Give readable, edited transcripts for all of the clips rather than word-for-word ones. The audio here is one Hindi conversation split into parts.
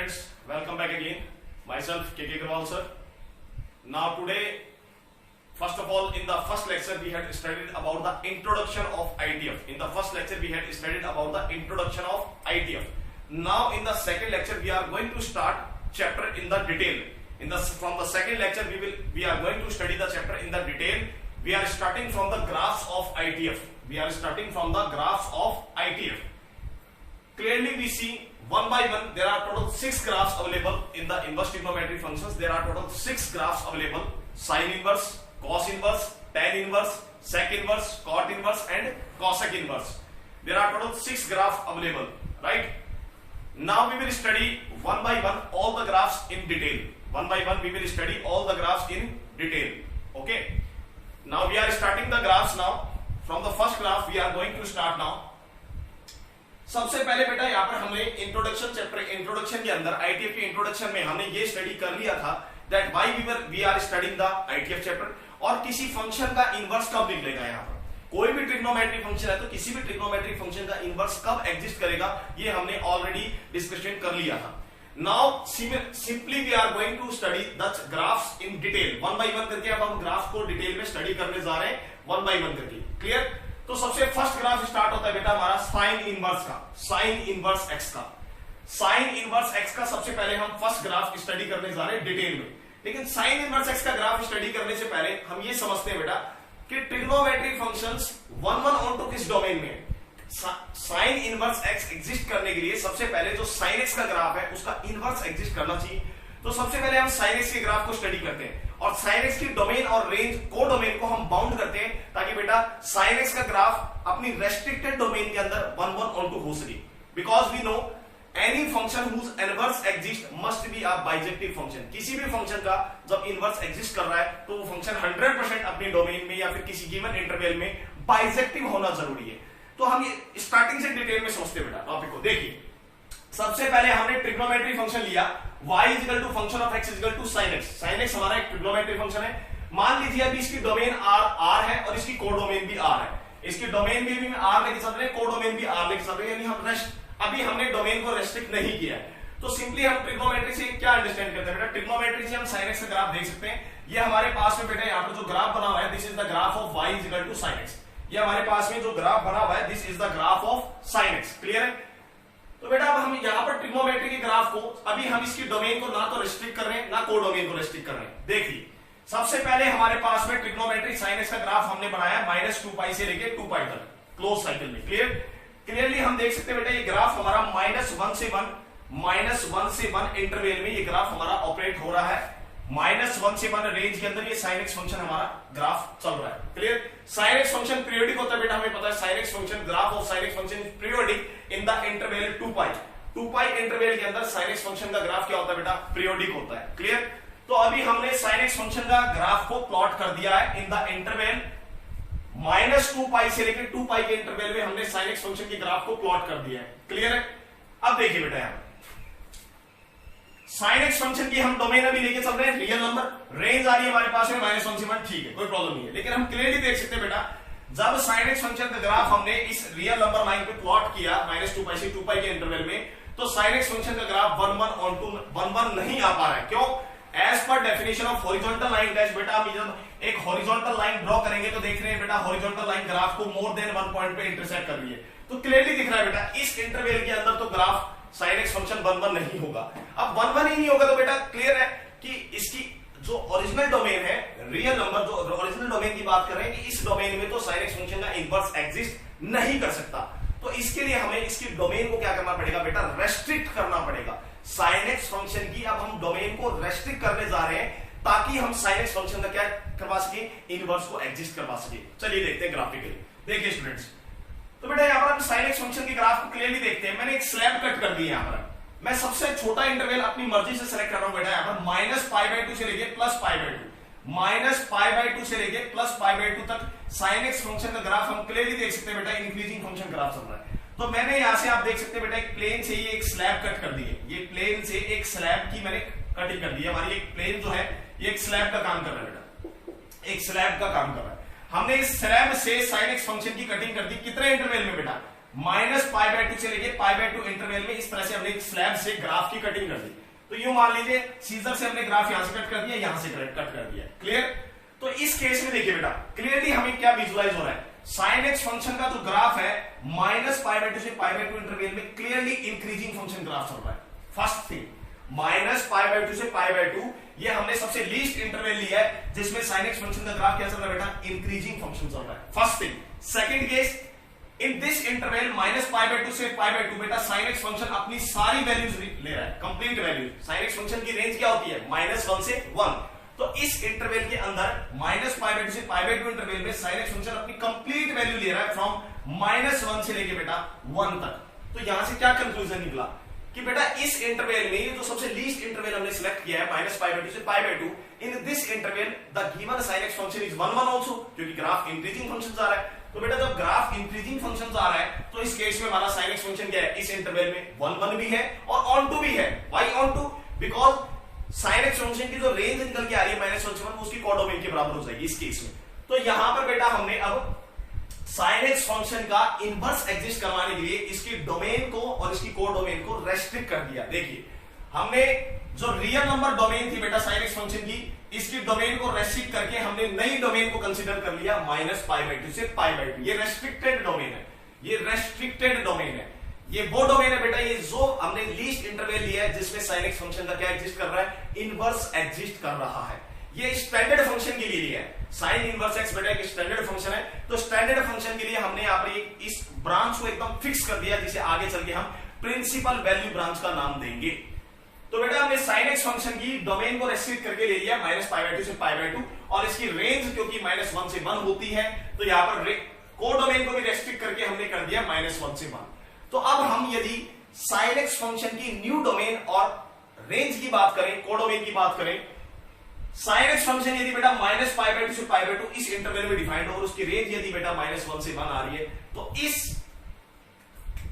students, welcome back again. Myself KK Agrawal sir. Now today, first of all, in the first lecture we had studied about the introduction of ITF. In the first lecture we had studied about the introduction of ITF. Now in the second lecture we are going to start chapter in the detail. From the second lecture we are going to study the chapter in the detail. We are starting from the graphs of ITF. Clearly we see one by one there are total 6 graphs available in the inverse trigonometric functions. There are total 6 graphs available: sine inverse, cos inverse, tan inverse, sec inverse, cot inverse and cosec inverse. There are total 6 graphs available, right? Now we will study one by one all the graphs in detail. One by one we will study all the graphs in detail. Okay. Now we are starting the graphs now. From the first graph we are going to start now. सबसे पहले बेटा यहाँ पर हमने इंट्रोडक्शन के अंदर आईटीएफ के इंट्रोडक्शन में हमने ये स्टडी कर लिया था that why we are studying the ITF chapter, और किसी फंक्शन का इनवर्स कब निकलेगा। यहाँ पर कोई भी ट्रिग्नोमेट्रिक फंक्शन है तो किसी भी ट्रिग्नोमेट्रिक फंक्शन का इनवर्स कब एग्जिस्ट करेगा ये हमने ऑलरेडी डिस्कशन कर लिया था। Now simply we are going to study the graphs in detail one by one करके। अब हम ग्राफ को डिटेल में स्टडी करने जा रहे हैं वन बाय वन करके। क्लियर? तो सबसे फर्स्ट ग्राफ स्टार्ट होता है बेटा हमारा साइन इनवर्स का, साइन इनवर्स एक्स का। साइन इनवर्स एक्स का सबसे पहले हम फर्स्ट ग्राफ स्टडी करने जा रहे हैं डिटेल में। लेकिन साइन इनवर्स एक्स का ग्राफ स्टडी करने से पहले हम ये समझते हैं बेटा कि trigonometric functions one onto किस डोमेन में। साइन इनवर्स एक्स एग्जिस्ट करने के लिए सबसे पहले जो साइन एक्स का ग्राफ है उसका इनवर्स एग्जिस्ट करना चाहिए। तो सबसे पहले हम साइन एक्स के ग्राफ को स्टडी करते हैं और साइन एक्स की डोमेन और रेंज को डोमेन को हम बाउंड करते हैं ताकि बेटा साइन एक्स का ग्राफ अपनी रेस्ट्रिक्टेड डोमेन के अंदर वन ऑन टू हो सके। Because we know any function whose inverse exist must be a bijective function. किसी भी फंक्शन का जब इनवर्स एग्जिस्ट कर रहा है तो वो फंक्शन 100% अपनी डोमेन में या फिर किसी गिवन इंटरवल में बाइजेक्टिव होना जरूरी है। तो हम ये स्टार्टिंग से डिटेल में समझते बेटा टॉपिक को। देखिए सबसे पहले हमने ट्रिग्नोमेट्रिक फंक्शन लिया y equal to function of x equal to sin x। sin x हमारा एक ट्रिग्नोमेट्रिक फंक्शन है। मान लीजिए अभी इसकी डोमेन r है और इसकी कोडोमेन भी r है। इसकी डोमेन भी r लेके चल रहे हैं, कोडोमेन भी r लेके चल रहे हैं, यानी हम अभी हमने डोमेन को रेस्ट्रिक्ट नहीं किया है। तो सिंपली हम ट्रिग्नोमेट्री से क्या अंडरस्टैंड करते हैं बेटा, ट्रिग्नोमेट्री से हम sin x का ग्राफ देख सकते हैं। ये हमारे पास में बेटा यहाँ पर जो ग्राफ बना हुआ है this is the graph of y equal to sin x। ये हमारे पास में जो ग्राफ बना हुआ है this is the graph of sin x। Clear है? तो बेटा अब हम यहाँ पर ट्रिग्नोमेट्री के ग्राफ को अभी हम इसकी डोमेन को ना तो रेस्ट्रिक्ट कर रहे हैं ना कोडोमेन को रेस्ट्रिक्ट कर रहे हैं। देखिए सबसे पहले हमारे पास में ट्रिग्नोमेट्री साइन एक्स का ग्राफ हमने बनाया -2π से लेके 2π तक क्लोज साइकिल में। क्लियरली हम देख सकते हैं बेटा ये ग्राफ हमारा -1 से 1 इंटरवल में ये ग्राफ हमारा ऑपरेट हो रहा है। -1 से 1 रेंज के अंदर ये sin x फंक्शन हमारा ग्राफ चल रहा है। Clear? sin x function periodic होता है बेटा, हमें पता है sin x function graph of sin x function periodic in the interval 2π interval के अंदर sin x फंक्शन का ग्राफ क्या होता है बेटा, पीरियोडिक होता है। क्लियर? तो अभी हमने sin x फंक्शन का ग्राफ को प्लॉट कर दिया है इन द इंटरवल -2π से लेकर 2π के इंटरवल में हमने sin x फंक्शन के ग्राफ को प्लॉट कर दिया है। क्लियर है? अब देखिए बेटा यहां sin x फंक्शन की हम डोमेन अभी लेके चल रहे हैं रियल नंबर, रेंज आ रही है हमारे पास में -1 से 1, ठीक है कोई प्रॉब्लम नहीं है। लेकिन हम क्लियरली देख सकते हैं बेटा जब sin x फंक्शन का ग्राफ हमने इस रियल नंबर लाइन पे प्लॉट किया -2π से 2π के इंटरवल में तो sin x फंक्शन का ग्राफ 1 नहीं आ पा रहा है। क्यों? As per definition of horizontal line dash बेटा हम जब एक हॉरिजॉन्टल लाइन ड्रॉ करेंगे तो देख रहे हैं बेटा हॉरिजॉन्टल लाइन ग्राफ को मोर देन 1 पॉइंट पे इंटरसेक्ट कर रही है। तो क्लियरली दिख रहा है बेटा इस इंटरवल के अंदर तो ग्राफ sin x फंक्शन 1 नहीं होगा। अब 1 ही नहीं होगा तो बेटा क्लियर है कि इसकी जो ओरिजिनल डोमेन है रियल नंबर जो ओरिजिनल डोमेन की बात कर रहे हैं कि इस डोमेन में तो sin x फंक्शन का इनवर्स एग्जिस्ट नहीं कर सकता। तो इसके लिए हमें इसकी डोमेन को क्या करना पड़ेगा बेटा, रेस्ट्रिक्ट करना पड़ेगा। sin x फंक्शन की अब हम डोमेन को रेस्ट्रिक्ट करने जा रहे हैं ताकि हम sin x फंक्शन का क्या करवा सके, इनवर्स को एग्जिस्ट करवा सके। चलिए देखते हैं ग्राफिकली। देखिए स्टूडेंट्स तो बेटा यहाँ पर हम sin x फंक्शन के ग्राफ को क्लियरली देखते हैं। मैंने एक स्लैब कट कर दी है। यहाँ पर मैं सबसे छोटा इंटरवल अपनी मर्जी से सेलेक्ट कर रहा हूं बेटा। यहाँ पर -π/2 से लेके +π/2 -π/2 से लेके +π/2 तक sin x फंक्शन का ग्राफ हम क्लियरली देख सकते हैं बेटा इंक्रीजिंग फंक्शन ग्राफ चल रहा है। तो मैंने यहां से आप देख सकते हैं बेटा एक प्लेन से ये एक स्लैब कट कर दी है। ये प्लेन से एक स्लैब की मैंने कटिंग कर दी है। हमारी एक प्लेन जो है ये एक स्लैब का काम कर रहा है बेटा, एक स्लैब का काम कर रहा है। हमने इस स्लैब से sin x फंक्शन की कटिंग कर दी कितने इंटरवल में बेटा, -π/2 से लेके π/2 इंटरवल में इस तरह से हमने एक स्लैब से ग्राफ की कटिंग कर दी। तो यूं मान लीजिए सीजर से हमने ग्राफ यहां से कट कर दिया, यहां से कट कर दिया। क्लियर? तो इस केस में देखिए बेटा क्लियरली हमें क्या विजुअलाइज हो रहा है, sin x फंक्शन का जो ग्राफ है -π/2 से π/2 इंटरवल में क्लियरली इंक्रीजिंग फंक्शन ग्राफ चल रहा है। फर्स्ट थिंग -π/2 से π/2 ये हमने सबसे लीस्ट इंटरवल लिया है जिसमें sin x फंक्शन का ग्राफ क्या चल रहा है बेटा, इंक्रीजिंग फंक्शन चल रहा है। First thing. Second case, in this interval -π/2 से π/2 बेटा sin x फंक्शन अपनी सारी वैल्यूज ले रहा है, complete values. sin x function की रेंज क्या होती है, -1 से 1। तो इस इंटरवल के अंदर -π/2 से π/2 इंटरवल में sin x फंक्शन अपनी कंप्लीट वैल्यू ले रहा है फ्रॉम -1 से लेके बेटा 1 तक। तो यहां से क्या कंक्लूजन निकला कि बेटा इस इंटरवल में ये जो सबसे लीस्ट इंटरवल हमने सिलेक्ट किया है -π/2 से π/2, in this interval the given sin x function is 1 1 also, क्योंकि ग्राफ इंक्रीजिंग फंक्शन जा रहा है। तो बेटा जब ग्राफ इंक्रीजिंग फंक्शन आ रहा है तो इस केस में हमारा sin x फंक्शन क्या है, इस इंटरवल में 1 1 भी है और ऑन टू भी है। Why onto? Because sin x function की जो रेंज निकल के आ रही है -1 से 1 उसकी कोडोमेन के बराबर हो जाएगी इस केस में। तो यहां पर बेटा हमने अब sin x फंक्शन का इनवर्स एग्जिस्ट करवाने के लिए इसकी डोमेन को और इसकी कोडोमेन को रेस्ट्रिक्ट कर दिया। देखिए हमने जो रियल नंबर डोमेन थी बेटा sin x फंक्शन की, इसकी डोमेन को रेस्ट्रिक्ट करके हमने नई डोमेन को कंसीडर कर लिया -π/2 से π/2। ये रेस्ट्रिक्टेड डोमेन है, ये रेस्ट्रिक्टेड डोमेन है। ये वो डोमेन है बेटा ये जो हमने लीस्ट इंटरवल लिया है जिसमें sin x फंक्शन का क्या एग्जिस्ट कर रहा है, इनवर्स एग्जिस्ट कर रहा है। ये स्टैंडर्ड फंक्शन के लिए लिया है, sin इनवर्स x बेटा एक स्टैंडर्ड फंक्शन है। तो स्टैंडर्ड फंक्शन के लिए हमने यहाँ पर इस ब्रांच को एकदम फिक्स कर दिया जिसे आगे चल के हम प्रिंसिपल वैल्यू ब्रांच का नाम देंगे। तो बेटा हमने sin x फंक्शन की डोमेन को रेस्ट्रिक्ट करके ले लिया -π/2 से π/2 और इसकी रेंज क्योंकि -1 से 1 होती है तो यहां पर कोडोमेन को भी रेस्ट्रिक्ट करके हमने कर दिया -1 से 1। तो अब हम यदि sin x फंक्शन की न्यू डोमेन और रेंज की बात करें, कोडोमेन की बात करें, sin x फंक्शन यदि बेटा -π/2 से π/2 इस इंटरवल में डिफाइंड और उसकी रेंज यदि बेटा -1 से 1 आ रही है तो इस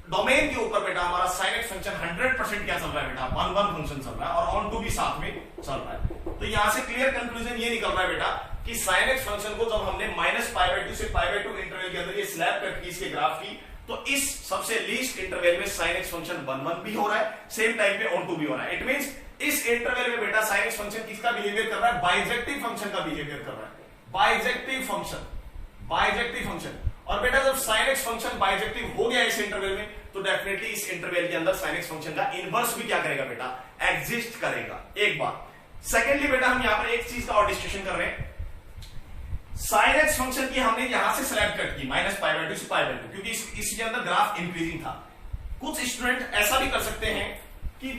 डोमेन के ऊपर बेटा हमारा sin x फंक्शन 100% क्या चल रहा है बेटा, 1 1 फंक्शन चल रहा है और ऑन टू भी साथ में चल रहा है। तो यहां से क्लियर कंक्लूजन ये निकल रहा है बेटा कि sin x फंक्शन को जब हमने -π/2 से π/2 इंटरवल के अंदर ये स्लैब कट की इसके ग्राफ की, तो इस सबसे लीस्ट इंटरवल में sin x फंक्शन 1 1 भी हो रहा है, सेम टाइम पे ऑन टू भी हो रहा है। इट मींस इस इंटरवल में बेटा sin x फंक्शन किसका बिहेवियर कर रहा है, बाइजेक्टिव फंक्शन का बिहेवियर कर रहा है। Bijective function. और बेटा जब sin x फंक्शन बाइजेक्टिव हो गया इस इंटरवल में तो डेफिनेटली इस इंटरवल के अंदर sin x फंक्शन का इनवर्स भी क्या करेगा बेटा, एग्जिस्ट करेगा। एक बात। सेकेंडली बेटा हम यहां पर एक चीज का और डिस्कशन कर रहे हैं, sin x फंक्शन की हमने यहां से स्लैब कट की -π/2 से π/2 क्योंकि इसके अंदर ग्राफ इंक्रीजिंग था। कुछ स्टूडेंट ऐसा भी कर सकते हैं कि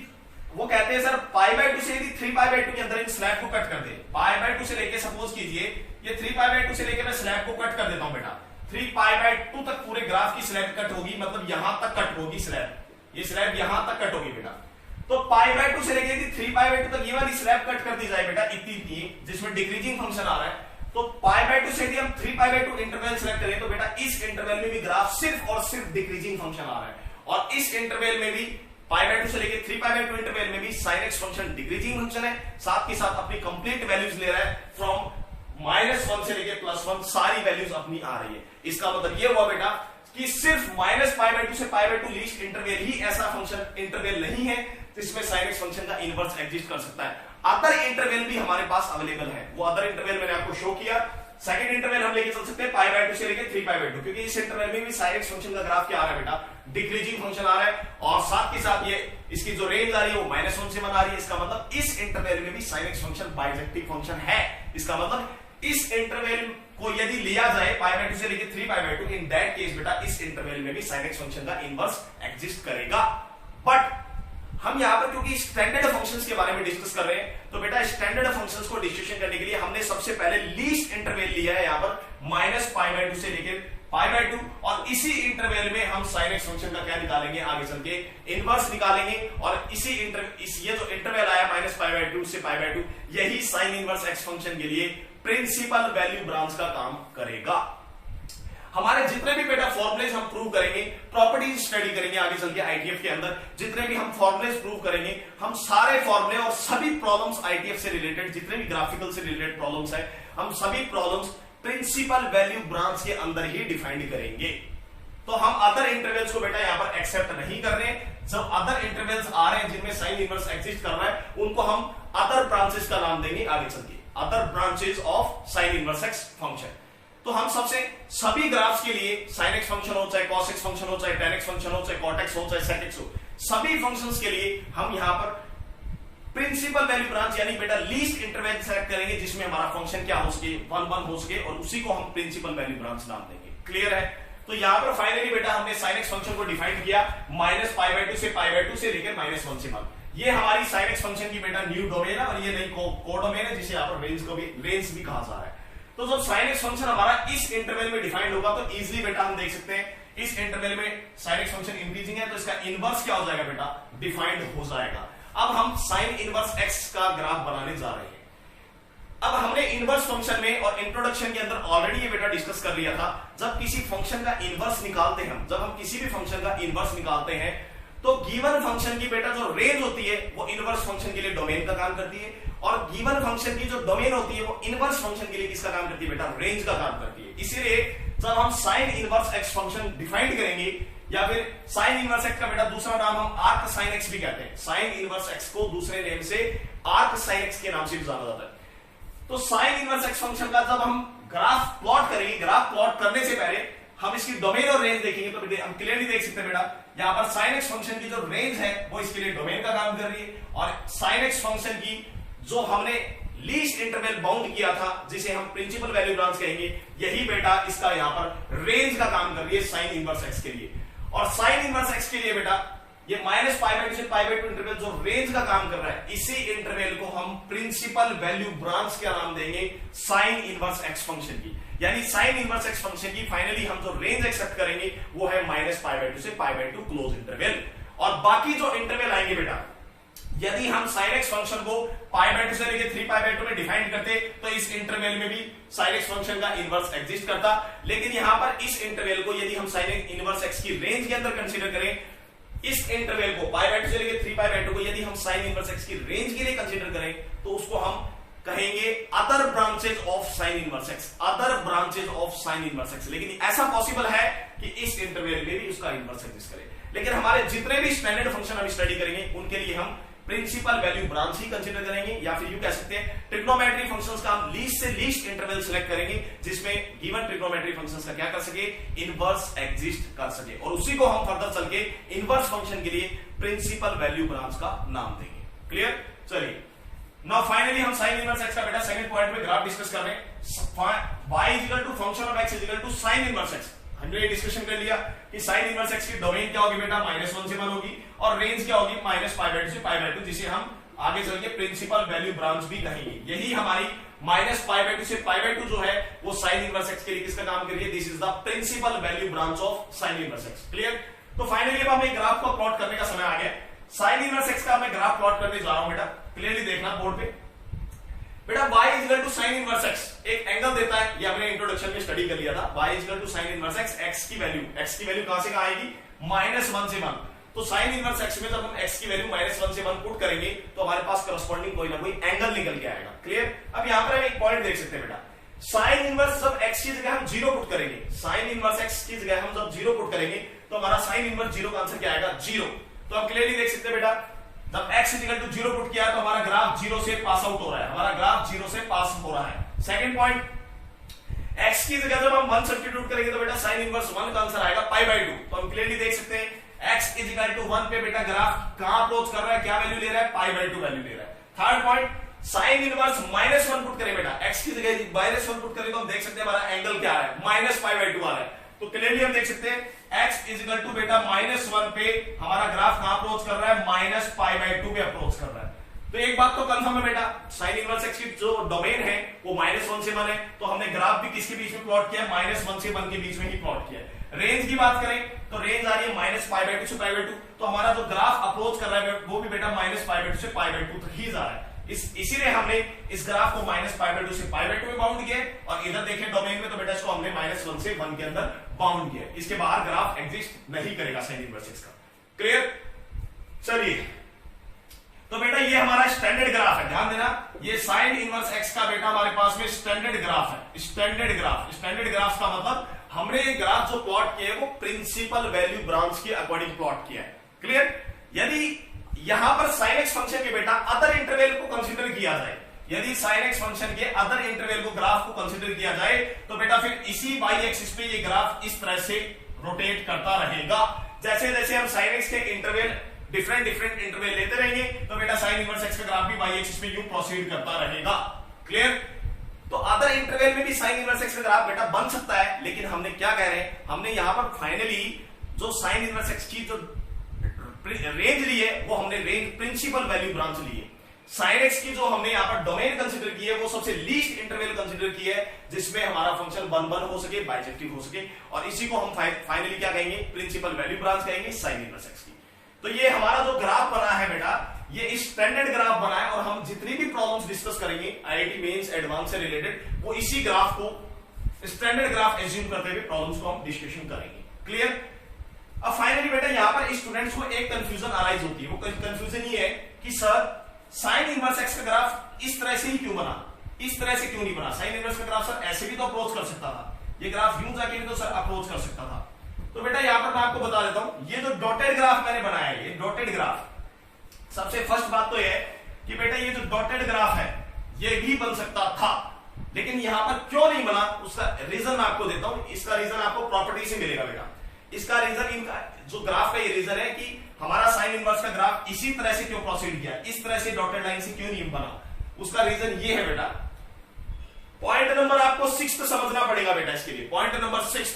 वो कहते हैं सर π/2 से यदि 3π/2 के अंदर इन स्लैब को कट कर दे, π/2 से लेके सपोज कीजिए ये 3π/2 से लेके मैं स्लैब को कट कर देता हूं बेटा, 3π/2 तक पूरे ग्राफ की स्लैब कट होगी, मतलब यहां तक कट होगी स्लैब, ये स्लैब यहां तक कट होगी बेटा। तो π/2 से लेके यदि 3π/2 तक ये वाली स्लैब कट कर दी जाए बेटा इतनी जिसमें डिक्रीजिंग फंक्शन आ रहा है, तो π/2 से यदि हम 3π/2 इंटरवल सेलेक्ट करें तो बेटा इस इंटरवल में भी ग्राफ सिर्फ और सिर्फ डिक्रीजिंग फंक्शन आ रहा है और इस इंटरवल में भी π/2 से लेके 3π/2 इंटरवल में भी sin x function decreasing function है, साथ के साथ अपनी कंप्लीट वैल्यूज ले रहा है फ्रॉम -1 से लेके +1 सारी वैल्यूज अपनी आ रही है। इसका मतलब ये हुआ बेटा कि सिर्फ -π/2 से π/2 लीस्ट इंटरवल ही ऐसा फंक्शन इंटरवल नहीं है जिसमें sin x फंक्शन का इनवर्स एग्जिस्ट कर सकता है। अदर इंटरवल भी हमारे पास अवेलेबल है, वो अदर इंटरवल मैंने आपको शो किया। सेकंड इंटरवल हम लेके चल सकते हैं π/2 से लेके 3π/2 क्योंकि इस इंटरवल में भी sin x फंक्शन का ग्राफ क्या आ रहा है बेटा, डिक्रीजिंग फंक्शन आ रहा है और साथ के साथ ये इसकी जो रेंज आ रही है वो -1 से 1 आ रही है। इसका मतलब इस इंटरवल में भी sin x function bijective function है। इसका मतलब इस इंटरवल को यदि लिया जाए π/2 से लेके 3π/2 इन दैट केस बेटा इस इंटरवल में भी sin x फंक्शन का इनवर्स एग्जिस्ट करेगा। बट हम यहां पर क्योंकि स्टैंडर्ड फंक्शंस के बारे में डिस्कस कर रहे हैं तो बेटा स्टैंडर्ड फंक्शंस को डिस्कशन करने के लिए हमने सबसे पहले लीस्ट इंटरवल लिया है यहां पर -π/2 से लेके π/2 और इसी इंटरवल में हम sin x फंक्शन का क्या निकालेंगे, आगे चल के इनवर्स निकालेंगे और ये जो इंटरवल आया -π/2 से π/2 यही sin इनवर्स x फंक्शन के लिए प्रिंसिपल वैल्यू ब्रांच का काम करेगा। हमारे जितने भी बेटा फॉर्मुलेज हम प्रूव करेंगे, प्रॉपर्टीज स्टडी करेंगे आगे चल के आईटीएफ के अंदर, जितने भी हम फॉर्मुलेज प्रूव करेंगे हम सारे फॉर्मुले और सभी प्रॉब्लम्स आईटीएफ से रिलेटेड जितने भी ग्राफिकल से रिलेटेड प्रॉब्लम्स है हम सभी प्रॉब्लम्स प्रिंसिपल वैल्यू ब्रांच के अंदर ही डिफाइंड करेंगे। तो हम अदर इंटरवल्स को बेटा यहां पर एक्सेप्ट नहीं कर रहे हैं। जब अदर इंटरवल्स आ रहे हैं जिनमें साइन इनवर्स एग्जिस्ट कर रहा है, उनको हम अदर ब्रांचेस का नाम देंगे आगे चल के, other branches of sine inverse x function. तो हम सभी ग्राफ्स के लिए sin x फंक्शन हो, चाहे cos x फंक्शन हो, चाहे tan x फंक्शन हो, चाहे cot x हो, चाहे sec x हो, सभी फंक्शंस के लिए हम यहां पर प्रिंसिपल वैल्यू ब्रांच यानी बेटा लीस्ट इंटरवल सेलेक्ट करेंगे जिसमें हमारा फंक्शन क्या हो सके, 1 1 हो सके, और उसी को हम प्रिंसिपल वैल्यू ब्रांच नाम देंगे। क्लियर है? तो यहां पर फाइनली बेटा हमने sin x फंक्शन को डिफाइन किया -π/2 से π/2 से लेकर -1 से 1। ये हमारी sin x फंक्शन की बेटा न्यू डोमेन है और ये नई कोडोमेन है जिसे यहां पर रेंज भी कहा जा रहा है। तो जब sin x फंक्शन हमारा इस इंटरवल में डिफाइंड होगा तो इजीली बेटा हम देख सकते हैं इस इंटरवल में sin x फंक्शन इंक्रीजिंग है तो इसका इनवर्स क्या हो जाएगा बेटा, डिफाइंड हो जाएगा। अब हम sin इनवर्स x का ग्राफ बनाने जा रहे हैं। अब हमने इनवर्स फंक्शन में और इंट्रोडक्शन के अंदर ऑलरेडी ये बेटा डिस्कस कर लिया था, जब किसी फंक्शन का इनवर्स निकालते हैं, जब हम किसी भी फंक्शन का इनवर्स निकालते हैं तो गिवन फंक्शन की बेटा जो रेंज होती है वो इनवर्स फंक्शन के लिए डोमेन का काम करती है, और गिवन फंक्शन की जो डोमेन होती है वो इनवर्स फंक्शन के लिए किसका काम करती है बेटा, रेंज का काम करती है। इसीलिए जब हम sin inverse x function define करेंगे या फिर sin इनवर्स x का बेटा दूसरा नाम हम आर्क sin x भी कहते हैं, sin इनवर्स x को दूसरे नेम से आर्क sin x के नाम से भी जाना जाता है। तो sin इनवर्स x फंक्शन का जब हम ग्राफ प्लॉट करेंगे, ग्राफ प्लॉट करने से पहले हम इसकी डोमेन और रेंज देखेंगे तो हम क्लियरली देख सकते हैं बेटा यहां पर sin x फंक्शन की जो रेंज है वो इसके लिए डोमेन का काम कर रही है, और sin x फंक्शन की जो हमने लीस्ट इंटरवल बाउंड किया था जिसे हम प्रिंसिपल वैल्यू ब्रांच कहेंगे, यही बेटा इसका यहां पर रेंज का काम कर रही है sin इनवर्स x के लिए। और sin इनवर्स x के लिए बेटा ये -π/2 से π/2 इंटरवल जो रेंज का काम कर रहा है, इसी इंटरवल को हम प्रिंसिपल वैल्यू ब्रांच का नाम देंगे sin इनवर्स x फंक्शन की। यानी sin इनवर्स x फंक्शन की फाइनली हम जो रेंज एक्सेप्ट करेंगे वो है -π/2 से π/2 क्लोज इंटरवल। और बाकी जो इंटरवल आएंगे बेटा, यदि हम sin x फंक्शन को π/2 से लेकर 3π/2 में डिफाइन करते तो इस इंटरवल में भी sin x फंक्शन का इनवर्स एग्जिस्ट करता, लेकिन यहां पर इस इंटरवल को यदि हम sin इनवर्स x की रेंज के अंदर कंसीडर करें, इस इंटरवल को π/2 से लेकर 3π/2 को यदि हम sin इनवर्स x की रेंज के लिए कंसीडर करें तो उसको हम कहेंगे other branches of sin inverse x, other branches of sin inverse x। लेकिन ऐसा पॉसिबल है कि इस इंटरवल में भी उसका इनवर्स एग्जिस्ट करे, लेकिन हमारे जितने भी स्टैंडर्ड फंक्शन हम स्टडी करेंगे उनके लिए हम प्रिंसिपल वैल्यू ब्रांच ही कंसीडर करेंगे, या फिर यूं कह सकते हैं ट्रिग्नोमेट्री फंक्शंस का हम लीस्ट से लीस्ट इंटरवल सिलेक्ट करेंगे जिसमें गिवन ट्रिग्नोमेट्री फंक्शंस का क्या कर सके, इनवर्स एग्जिस्ट कर सके, और उसी को हम फर्दर चल के इनवर्स फंक्शन के लिए प्रिंसिपल वैल्यू ब्रांच का नाम देंगे। क्लियर? चलिए नाउ फाइनली हम sin इनवर्स x का बेटा सेकंड पॉइंट में ग्राफ डिस्कस कर रहे हैं। y equal to function of x equal to sin inverse x। हमने ये डिस्कशन कर लिया कि sin इनवर्स x की डोमेन क्या होगी बेटा, -1 से 1 होगी, और रेंज क्या होगी -π/2 से π/2, जिसे हम आगे चल के प्रिंसिपल वैल्यू ब्रांच भी कहेंगे। यही हमारी -π/2 से π/2 जो है वो sin इनवर्स x के लिए किसका काम कर रही है, this is the principal value branch of sin inverse x। Clear? तो फाइनली अब हमें ग्राफ को प्लॉट करने का समय आ गया। sin इनवर्स x का मैं ग्राफ प्लॉट करने जा रहा हूं बेटा, क्लियरली देखना बोर्ड पे। बेटा y equal to sin inverse x एक एंगल देता है, ये हमने इंट्रोडक्शन में स्टडी कर लिया था। y equal to sin inverse x, x की वैल्यू कहां से कहां आएगी, -1 से 1। तो sin इनवर्स x में जब हम x की वैल्यू -1 से 1 पुट करेंगे तो हमारे पास करस्पॉन्डिंग कोई ना कोई एंगल निकल के आएगा। क्लियर? अब यहां पर हम एक पॉइंट देख सकते हैं बेटा, sin इनवर्स जब x की जगह हम 0 पुट करेंगे, sin इनवर्स x की जगह हम जब 0 पुट करेंगे तो हमारा sin इनवर्स 0 का आंसर क्या आएगा, 0। तो हम क्लियरली देख सकते हैं बेटा जब x इक्वल टू 0 पुट किया तो हमारा ग्राफ 0 से पास आउट हो रहा है, हमारा ग्राफ 0 से पास हो रहा है। सेकंड पॉइंट, x की जगह जब हम 1 सब्स्टिट्यूट करेंगे तो बेटा sin इनवर्स 1 का आंसर आएगा π/2। तो हम क्लियरली देख सकते हैं x इक्वल टू 1 पे बेटा ग्राफ कहां अप्रोच कर रहा है, क्या वैल्यू ले रहा है, π/2 वैल्यू ले रहा है। Third point, sin inverse -1 put करें बेटा, x की जगह -1 पुट करें तो हम देख सकते हैं हमारा एंगल क्या आ रहा है, -π/2 आ रहा है। तो क्लियरली हम देख सकते हैं x इक्वल टू बेटा -1 पे हमारा ग्राफ कहां अप्रोच कर रहा है, -π/2 पे अप्रोच कर रहा है। तो एक बात तो कंफर्म है बेटा, sin इनवर्स x की जो डोमेन है वो -1 से 1 है, तो हमने ग्राफ भी किसके बीच में प्लॉट किया, -1 से 1 के बीच में ही प्लॉट किया। रेंज की बात करें तो रेंज आ रही है -π/2 से π/2, तो हमारा जो ग्राफ अप्रोच कर रहा है वो भी बेटा -π/2 से π/2 तक ही जा रहा है। इसीलिए हमने इस ग्राफ को -π/2 से π/2 में बाउंड किया, और इधर देखें डोमेन में तो बेटा इसको हमने -1 से 1 के अंदर बाउंड किया। इसके बाहर ग्राफ एग्जिस्ट नहीं करेगा sin इनवर्स x का। क्लियर? चलिए तो बेटा ये हमारा स्टैंडर्ड ग्राफ है, ध्यान देना ये sin इनवर्स x का बेटा हमारे पास में स्टैंडर्ड ग्राफ है। स्टैंडर्ड ग्राफ का मतलब हमने ये ग्राफ जो प्लॉट किया है वो प्रिंसिपल वैल्यू ब्रांच के अकॉर्डिंग प्लॉट किया है। क्लियर? यदि यहां पर sin x फंक्शन के बेटा अदर इंटरवल को कंसीडर किया जाए, यदि sin x फंक्शन के अदर इंटरवल को ग्राफ को कंसीडर किया जाए तो बेटा फिर इसी y एक्सिस पे ये ग्राफ इस तरह से रोटेट करता रहेगा। जैसे जैसे हम sin x के इंटरवल डिफरेंट इंटरवल लेते रहेंगे तो बेटा sin इनवर्स x का ग्राफ भी y एक्सिस पे यूं प्रोसीड करता रहेगा। क्लियर? तो अदर इंटरवल में भी sin इनवर्स x का ग्राफ बेटा बन सकता है, लेकिन हमने क्या कह रहे हैं, हमने यहां पर फाइनली जो sin इनवर्स x की जो रेंज ली है वो हमने रेंज प्रिंसिपल वैल्यू ब्रांच ली है। sin x की जो हमने यहां पर डोमेन कंसीडर की है वो सबसे लीस्ट इंटरवल कंसीडर की है जिसमें हमारा फंक्शन वन हो सके, बाइजेक्टिव हो सके, और इसी को हम फाइनली क्या कहेंगे, प्रिंसिपल वैल्यू ब्रांच कहेंगे sin इनवर्स x की। तो ये हमारा जो ग्राफ बना है बेटा ये स्टैंडर्ड ग्राफ बना है, और हम जितनी भी प्रॉब्लम्स डिस्कस करेंगे आईआईटी मेंस एडवांस से रिलेटेड वो इसी ग्राफ को स्टैंडर्ड ग्राफ एज्यूम करते हुए प्रॉब्लम्स को हम डिस्कशन करेंगे। क्लियर? अब फाइनली बेटा यहां पर स्टूडेंट्स को एक कंफ्यूजन अराइज होती है, वो कंफ्यूजन ये है कि सर sin इनवर्स x का ग्राफ इस तरह से ही क्यों बना, इस तरह से क्यों नहीं बना? sin इनवर्स का ग्राफ सर ऐसे भी तो अप्रोच कर सकता था, ये ग्राफ यूं जाके भी तो सर अप्रोच कर सकता था। तो बेटा यहां पर मैं आपको बता देता हूं, ये जो डॉटेड ग्राफ मैंने बनाया है, ये डॉटेड ग्राफ, सबसे फर्स्ट बात तो ये है कि बेटा ये जो डॉटेड ग्राफ है ये भी बन सकता था, लेकिन यहां पर क्यों नहीं बना उसका रीजन मैं आपको देता हूं। इसका रीजन आपको प्रॉपर्टी से मिलेगा बेटा। इसका रीजन, इनका जो ग्राफ का ये रीजन है कि हमारा sin इनवर्स का ग्राफ इसी तरह से क्यों प्रोसीड किया, इस तरह से डॉटेड लाइन से क्यों नहीं बना, उसका रीजन ये है बेटा। पॉइंट नंबर आपको 6 समझना पड़ेगा बेटा इसके लिए। Point number 6,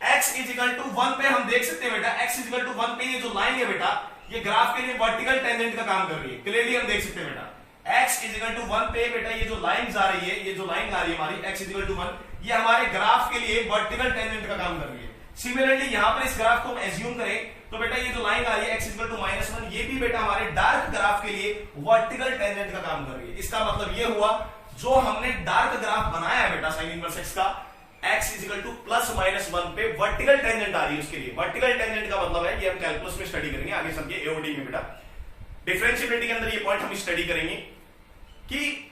x is equal to 1 पे हम देख सकते हैं बेटा, x इज इक्वल टू 1 पे ये जो लाइन है बेटा ये ग्राफ के लिए वर्टिकल टेंजेंट का काम कर रही है। क्लियरली हम देख सकते हैं बेटा x इज इक्वल टू 1 पे बेटा ये जो लाइन जा रही है, ये जो लाइन आ रही है हमारी x इज इक्वल टू 1, ये हमारे ग्राफ के लिए वर्टिकल टेंजेंट का काम कर रही है। सिमिलरली यहां पर इस ग्राफ को हम एज्यूम करें तो बेटा ये जो लाइन आ रही है x इक्वल टू -1, ये भी बेटा हमारे डार्क ग्राफ के लिए वर्टिकल टेंजेंट का काम कर रही है। इसका मतलब ये हुआ जो हमने डार्क ग्राफ बनाया है बेटा sin इनवर्स x का, x इक्वल टू +-1 पे वर्टिकल टेंजेंट आ रही है उसके लिए। वर्टिकल टेंजेंट का मतलब है, ये हम कैलकुलस में स्टडी करेंगे आगे चल के एओडी में बेटा, डिफरेंशिएबिलिटी के अंदर ये पॉइंट हम स्टडी करेंगे कि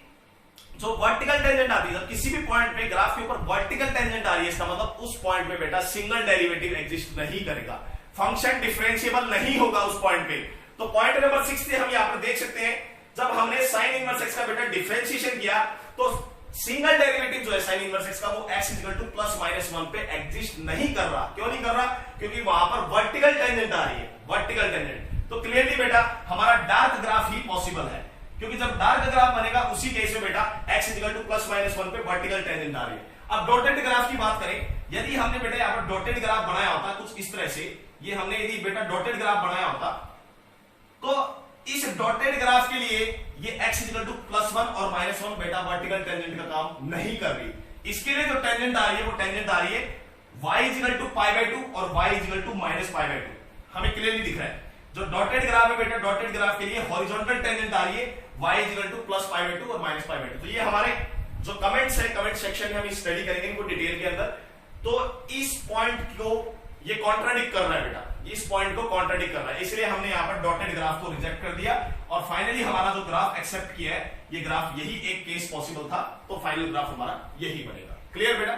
जो वर्टिकल टेंजेंट आती है, जब किसी भी पॉइंट पे ग्राफ के ऊपर वर्टिकल टेंजेंट आ रही है इसका मतलब उस पॉइंट पे बेटा सिंगल डेरिवेटिव एग्जिस्ट नहीं करेगा, फंक्शन डिफरेंशिएबल नहीं होगा उस पॉइंट पे। तो पॉइंट नंबर 6 से हम यहां पर देख सकते हैं जब हमने sin इनवर्स x का बेटा डिफरेंशिएशन किया तो सिंगल डेरिवेटिव जो है sin इनवर्स x का वो x इक्वल टू +-1 पे एग्जिस्ट नहीं कर रहा। क्यों नहीं कर रहा? क्योंकि वहां पर वर्टिकल टेंजेंट आ रही है, वर्टिकल टेंजेंट। तो क्लियरली बेटा हमारा डार्क ग्राफ ही पॉसिबल है, क्योंकि जब डार्क ग्राफ बनेगा उसी केस में बेटा x इक्वल टू +-1 पे वर्टिकल टेंजेंट आ रही है। अब डॉटेड ग्राफ की बात करें, यदि हमने बेटा यहाँ पर डॉटेड ग्राफ बनाया होता कुछ इस तरह से, ये हमने यदि बेटा डॉटेड ग्राफ बनाया होता तो इस डॉटेड ग्राफ के लिए ये x इक्वल टू +1 और -1 बेटा वर्टिकल टेंजेंट का काम नहीं कर रही। इसके लिए जो टेंजेंट आ रही है वो टेंजेंट आ रही है y इक्वल टू π/2 और y इक्वल टू -π/2। हमें क्लियरली दिख रहा है जो डॉटेड ग्राफ है बेटा, डॉटेड ग्राफ के लिए हॉरिजॉन्टल टेंजेंट आ रही है y इक्वल टू +π/2 और -π/2। तो ये हमारे जो कमेंट्स है कमेंट सेक्शन में हम स्टडी करेंगे इनको डिटेल के अंदर। तो इस पॉइंट को ये कॉन्ट्राडिक्ट कर रहा है बेटा, इस पॉइंट को कॉन्ट्राडिक्ट कर रहा है, इसलिए हमने यहां पर डॉटेड ग्राफ को रिजेक्ट कर दिया और फाइनली हमारा जो ग्राफ एक्सेप्ट किया है ये ग्राफ यही एक केस पॉसिबल था, तो फाइनल ग्राफ हमारा यही बनेगा। क्लियर बेटा?